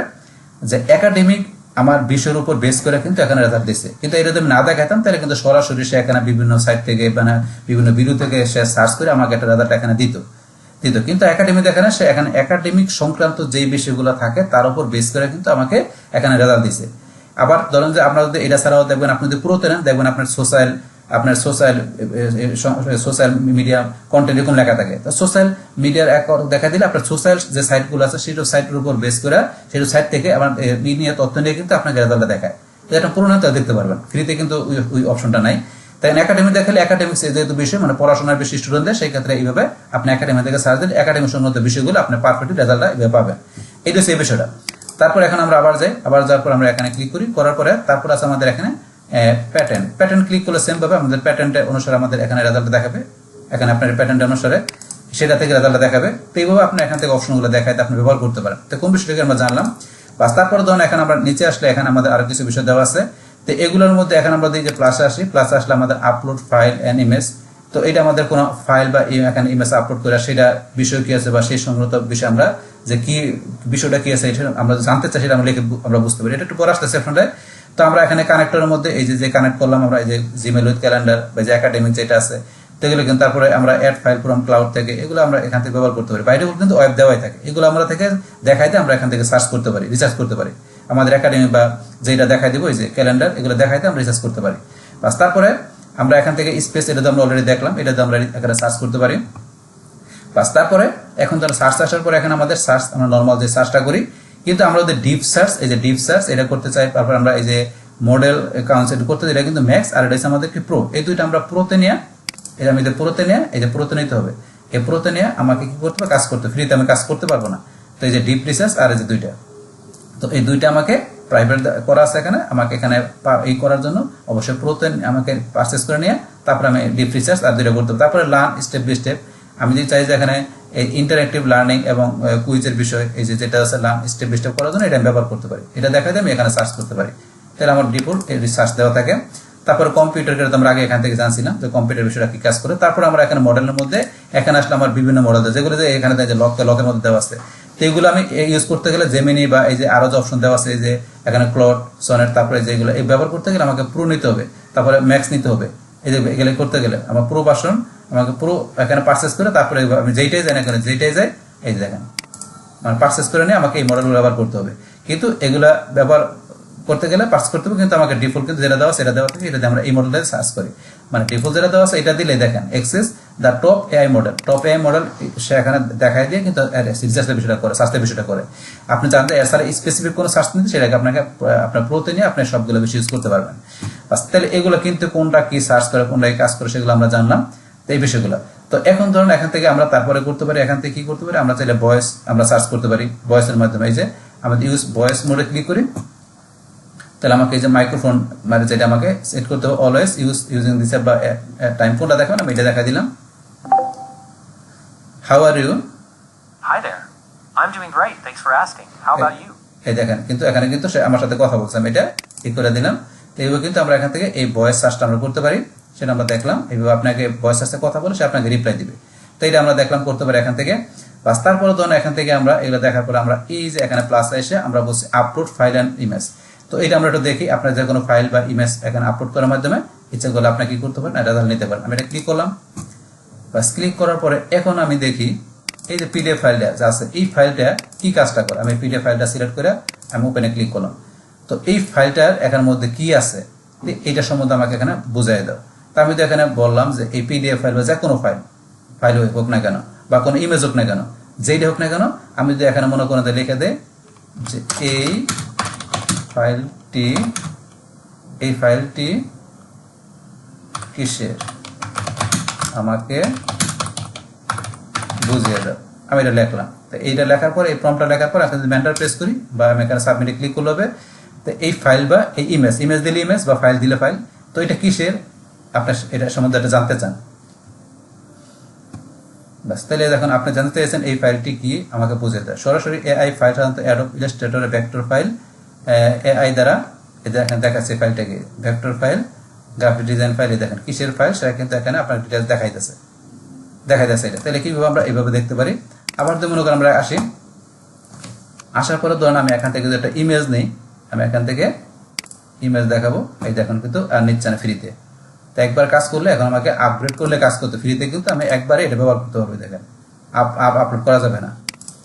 যে একাডেমিক আমার বিষয়ের উপর বেস করে কিন্তু এখানে রেজাল্ট দিচ্ছে। কিন্তু এটা যদি আমি না দেখাতাম তাহলে কিন্তু সরাসরি সে এখানে বিভিন্ন সাইট থেকে মানে বিভিন্ন ভিডিও থেকে সে সার্চ করে আমাকে একটা রেজাল্ট এখানে দিত। কিন্তু একাডেমি দেখেন সে এখানে একাডেমিক সংক্রান্ত যেই বিষয়গুলো থাকে তার উপর বেস করে কিন্তু আমাকে এখানে রেজাল্ট দিচ্ছে। আবার ধরেন যে আপনারা যদি এটা ছাড়াও দেখবেন, আপনি যদি পুরোতে নেন দেখবেন আপনার সোশ্যাল মিডিয়া কন্টেন্ট এরকম লেখা থাকে। তো সোশ্যাল মিডিয়ার দেখা দিলে আপনার সোশ্যাল যে সাইটগুলো আছে সেই সাইটের উপর বেস করে সেই সাইট থেকে আমার নিয়ে তথ্য নিয়ে কিন্তু আপনাকে রেজাল্টটা দেখায়। এটা পুরোনো দেখতে পারবেন, ফ্রিতে কিন্তু ওই অপশনটা নাই। তাই একাডেমি দেখালে একাডেমিক্স যেহেতু বিষয় মানে পড়াশোনার বেশি স্টুডেন্টদের, সেই ক্ষেত্রে এইভাবে আপনি একাডেমি থেকে সার্চ দিলে একাডেমিক সংক্রান্ত বিষয়গুলো আপনি পারফেক্টলি রেজাল্টটা এইভাবে পাবেন। এইটা সেই বিষয়টা। তারপর এখন আমরা আবার যাওয়ার পর আমরা এখানে ক্লিক করি, করার পরে তারপর আছে আমাদের এখানে প্যাটার্ন ক্লিক করলে সেম ভাবে আমাদের প্যাটার্নটা অনুসারে আমাদের এখানে রেজাল্ট দেখাবে। এখানে আপনার প্যাটার্ন অনুসারে সেটা থেকে রেজাল্ট দেখাবে। তো এইভাবে আপনি এখান থেকে অপশনগুলো দেখাইতে আপনি ব্যবহার করতে পারেন। তো কোন বিষয়টাকে আমরা জানলাম। বাস তারপরে ধরুন এখানে আমরা নিচে আসলে এখানে আমাদের আরো কিছু বিষয় দেওয়া আছে। তো এগুলোর মধ্যে এখন আমরা যে প্লাসে আসি, প্লাসে আসলে আমাদের আপলোড ফাইল এন্ড ইমেজ। তো এটা আমাদের কোনো ফাইল বা এখানে ইমেজ আপলোড করে সেটা বিষয় কি আছে বা সেই সংক্রান্ত বিষয় আমরা যে কি বিষয়টা কি আছে এটা আমরা জানতে চাই, সেটা আমরা লিখে আমরা বুঝতে পারি। এটা একটু পরে আসতেছে আপনারা। তো আমরা এখানে কানেক্টরের মধ্যে এই যে কানেক্ট করলাম আমরা এই যে জিমেল উইথ ক্যালেন্ডার বা যে একাডেমিক যেটা আছে, তো এগুলো কিন্তু তারপরে আমরা অ্যাড ফাইল ফ্রম ক্লাউড থেকে এগুলো আমরা এখান থেকে ব্যবহার করতে পারি। বাইরে কিন্তু ওয়েব দেওয়াই থাকে, এগুলো আমরা থেকে দেখাইতে আমরা এখান থেকে সার্চ করতে পারি, রিসার্চ করতে পারি। আমাদের একাডেমি বা যেটা দেখাই দিব এই যে ক্যালেন্ডার, এগুলো দেখাইতে আমরা রিসার্চ করতে পারি। বাস তারপরে আমরা এখান থেকে স্পেস, এটা তো আমরা অলরেডি দেখলাম, এটা তো আমরা এখানে সার্চ করতে পারি। বাস তারপরে এখন তো সার্চ আসার পরে এখন আমাদের সার্চ আমরা নর্মাল যে সার্চটা করি, কিন্তু আমরা যদি ডিপ সার্চ, এই যে ডিপ সার্চ এটা করতে চাই, তারপর আমরা এই যে মডেল কাউন্সিল করতে, এটা কিন্তু ম্যাক্স আর এটা হচ্ছে আমাদের কি প্রো। এই দুইটা আমরা প্রোতে নিয়ে, এটা আমি প্রোতে নিয়ে এই যে প্রোতে নিতে হবে, এই প্রোতে নিয়ে আমাকে কি করতে হবে, কাজ করতে, ফ্রিতে আমি কাজ করতে পারবো না। তো এই যে ডিপ রিসার্চ আর এই যে দুইটা, তো এই দুইটা আমাকে প্রাইভেট করা আছে এখানে, আমাকে এখানে এই করার জন্য অবশ্যই প্রোতে আমাকে পারচেস করে নিয়ে তারপরে আমি ডিপ রিসার্চ আর দুইটা করতে হবে। তারপরে লার্ন স্টেপ বাই স্টেপ, আমি যদি চাই যে এখানে এই ইন্টারঅ্যাক্টিভ লার্নিং এবং কুইজের বিষয় এই যে যেটা আছে লার্ন স্টেপ বাই স্টেপ করার জন্য এটা আমি ব্যবহার করতে পারি। এটা দেখাতে আমি এখানে সার্চ করতে পারি, তাহলে আমার ডিফল্ট এই রিসার্চ দেওয়া থাকে। তারপরে কম্পিউটার তো আমরা আগে এখান থেকে জানছিলাম যে কম্পিউটার বিষয়টা কি কাজ করে। তারপর আমরা এখানে মডেলের মধ্যে এখানে আসলে আমার বিভিন্ন মডেল যেগুলো যে এখানে যে লকের মধ্যে দেওয়া আছে, তো এগুলো আমি ইউজ করতে গেলে জেমিনি বা এই যে আরো যে অপশন দেওয়া আছে, এই যে এখানে ক্লড, সনেট, তারপরে যেগুলো এই ব্যবহার করতে গেলে আমাকে প্রো নিতে হবে, তারপরে ম্যাক্স নিতে হবে। এই যে এগুলো করতে গেলে আমার পুরো ভার্সন আমাকে পুরো এখানে পারচেস করে তারপরে আমি যেইটাই যাই না কেন যেইটাই যাই এই যে দেখেন মানে পারচেস করে নিয়ে আমাকে এই মডেলগুলো ব্যবহার করতে হবে। কিন্তু এগুলা ব্যবহার করতে গেলে পারচেস করতে হবে, কিন্তু আমাকে ডিফল্ট কিন্তু যেটা দেওয়া সেটা দেওয়া থাকে, এটা আমরা এই মডেলটা সার্চ করি। মানে ডিফল্ট যেটা দেওয়া আছে এটা দিলে দেখেন access the top AI model সে এখানে দেখায় দিয়ে কিন্তু রিসার্চের বিষয়টা করে, সার্চের বিষয়টা করে। আপনি জানতে এছাড়া স্পেসিফিক কোনো সার্চ নিতে সেটাকে আপনাকে আপনার প্রোতে নিয়ে আপনি সবগুলো বেশি ইউজ করতে পারবেন। তাহলে এগুলো কিন্তু কোনটা কি সার্চ করে কোনটা কি কাজ করে সেগুলো আমরা জানলাম, তো এই বিষয়গুলো। তো এখন ধরুন এখান থেকে আমরা তারপরে করতে পারি, এখান থেকে কি করতে পারি, আমরা চাইলে ভয়েস আমরা সার্চ করতে পারি ভয়েসের মাধ্যমে। এই যে আমাদের ইউজ ভয়েস মোডে ক্লিক করি, তাহলে আমাকে এই যে মাইক্রোফোন মানে যেটা আমাকে সেট করতে হবে অলওয়েজ ইউজিং দিস বা টাইম কোনটা দেখাবেন আমি এটা দেখা দিলাম। How are you?
Hi there. I'm doing great. Thanks for asking. How about you?
এই দেখেন কিন্তু এখানে কিন্তু সে আমার সাথে কথা বলছে, আমি এটা ঠিক করে দিলাম। তো এইভাবে কিন্তু আমরা এখান থেকে এই ভয়েস সার্চটা আমরা করতে পারি, সেটা আমরা দেখলাম। এইভাবে আপনাকে ভয়েস সার্চে কথা বলে সে আপনাকে রিপ্লাই দিবে। তো এটা আমরা দেখলাম করতে পারি এখান থেকে। বাস তারপরে ধরুন এখান থেকে আমরা এগুলো দেখার পরে আমরা এই যে এখানে প্লাস এসে আমরা বলছি আপলোড ফাইল অ্যান্ড ইমেজ। তো এটা আমরা একটু দেখি আপনার যে কোনো ফাইল বা ইমেজ এখানে আপলোড করার মাধ্যমে ইচ্ছা করলে আপনি কি করতে পারেন, এটা নিতে পারেন। আমি এটা ক্লিক করলাম, বাস ক্লিক করার পরে এখন আমি দেখি এই যে পিডিএফ ফাইলটা যা আছে এই ফাইলটা কি কাজটা করে। আমি পিডিএফ ফাইলটা সিলেক্ট করে আমি ওপেনে ক্লিক করলাম। তো এই ফাইলটার এখানের মধ্যে কি আছে এইটা সম্বন্ধে আমাকে এখানে বুঝাই দাও। তা আমি তো এখানে বললাম যে এই পিডিএফ ফাইল বা যে কোনো ফাইল হোক না কেন বা কোনো ইমেজ হোক না কেন যেইটা হোক না কেন, আমি যদি এখানে মনে করে লিখে দেয় যে এই ফাইলটি কিসের আমাকে বুঝিয়ে দাও, আমি এটা লিখলাম। তো এইটা লেখার পর এই প্রম্পটটা লেখার পর এখন যদি এন্টার প্রেস করি বা আমি এখানে সাবমিটে ক্লিক করলে হবে। তো এই ফাইল বা এই ইমেজ দিলে ইমেজ বা ফাইল দিলে ফাইল, তো এটা কিসের আপনার এটা সম্বন্ধে এটা জানতে চান। বাস তাহলে দেখুন আপনি জানতে চাইছেন এই ফাইলটি কি আমাকে বুঝিয়ে দেয়। সরাসরি এআই ফাইল সাধারণত অ্যাডোব ইলাস্ট্রেটরের ভেক্টর ফাইল এআই দ্বারা এখানে দেখাচ্ছে ফাইলটাকে vector file graphic design file. দেখেন কিসের ফাইল সেটা কিন্তু এখানে আপনার ডিটেলস দেখাইতেছে এটা। তাহলে কিভাবে আমরা এইভাবে দেখতে পারি। আবার যদি মনে করেন আমরা আসার পরে ধরেন আমি এখান থেকে যদি একটা ইমেজ নেই, আমি এখান থেকে ইমেজ দেখাবো, এই দেখুন কিন্তু আর নিচ্ছে না ফ্রিতে। তো একবার কাজ করলে এখন আমাকে আপগ্রেড করলে কাজ করতে ফ্রিতে কিন্তু আমি একবারে এটা ব্যবহার করতে পারবো। দেখেন আপলোড করা যাবে না,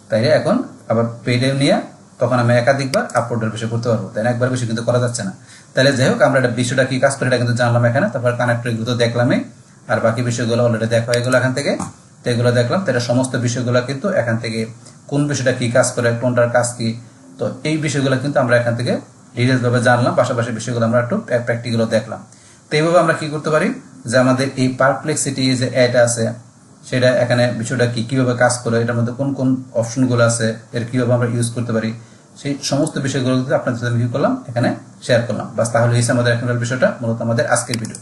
তাই এখন আবার পেডে নিয়ে তখন আমি একাধিকবার আপলোডের বিষয় করতে পারবো, তাই না একবার বেশি কিন্তু করা যাচ্ছে না। তাহলে যাই হোক আমরা এটা বিষয়টা কি কাজ করে এটা কিন্তু জানলাম এখানে। তারপর কানেক্টর এগুলো তো দেখলামই, আর বাকি বিষয়গুলো অলরেডি দেখা হয়ে গেলো এখান থেকে। তো এগুলো দেখলাম, তো এটা সমস্ত বিষয়গুলো কিন্তু এখান থেকে কোন বিষয়টা কি কাজ করে কোনটার কাজ কি, তো এই বিষয়গুলো কিন্তু আমরা এখান থেকে ডিটেলস ভাবে জানলাম। পাশাপাশি বিষয়গুলো আমরা একটু প্র্যাকটিক্যালও দেখলাম। তো এইভাবে আমরা কি করতে পারি যে আমাদের এই পারপ্লেক্সিটি যে অ্যাডটা আছে সেটা এখানে বিষয়টা কিভাবে কাজ করে, এটার মধ্যে কোন কোন অপশনগুলো আছে, এর কিভাবে আমরা ইউজ করতে পারি, সেই সমস্ত বিষয়গুলো আপনাদের সাথে আমি কি করলাম এখানে শেয়ার করলাম। বাস তাহলে এই আমাদের এখন বিষয়টা মূলত আমাদের আজকের ভিডিও।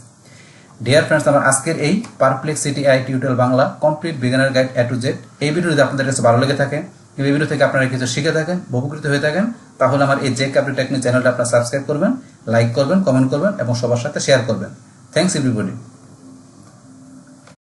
ডিয়ার ফ্রেন্ডস, আমার আজকের এই Perplexity AI tutorial Bangla complete beginner guide A to Z এই ভিডিও যদি আপনাদের কাছে ভালো লেগে থাকে, এই ভিডিও থেকে আপনারা কিছু শিখে থাকেন, উপকৃত হয়ে থাকেন, তাহলে আমার এই জেক আপডেট টেকনিক চ্যানেলটা আপনারা সাবস্ক্রাইব করবেন, লাইক করবেন, কমেন্ট করবেন এবং সবার সাথে শেয়ার করবেন। Thanks everybody.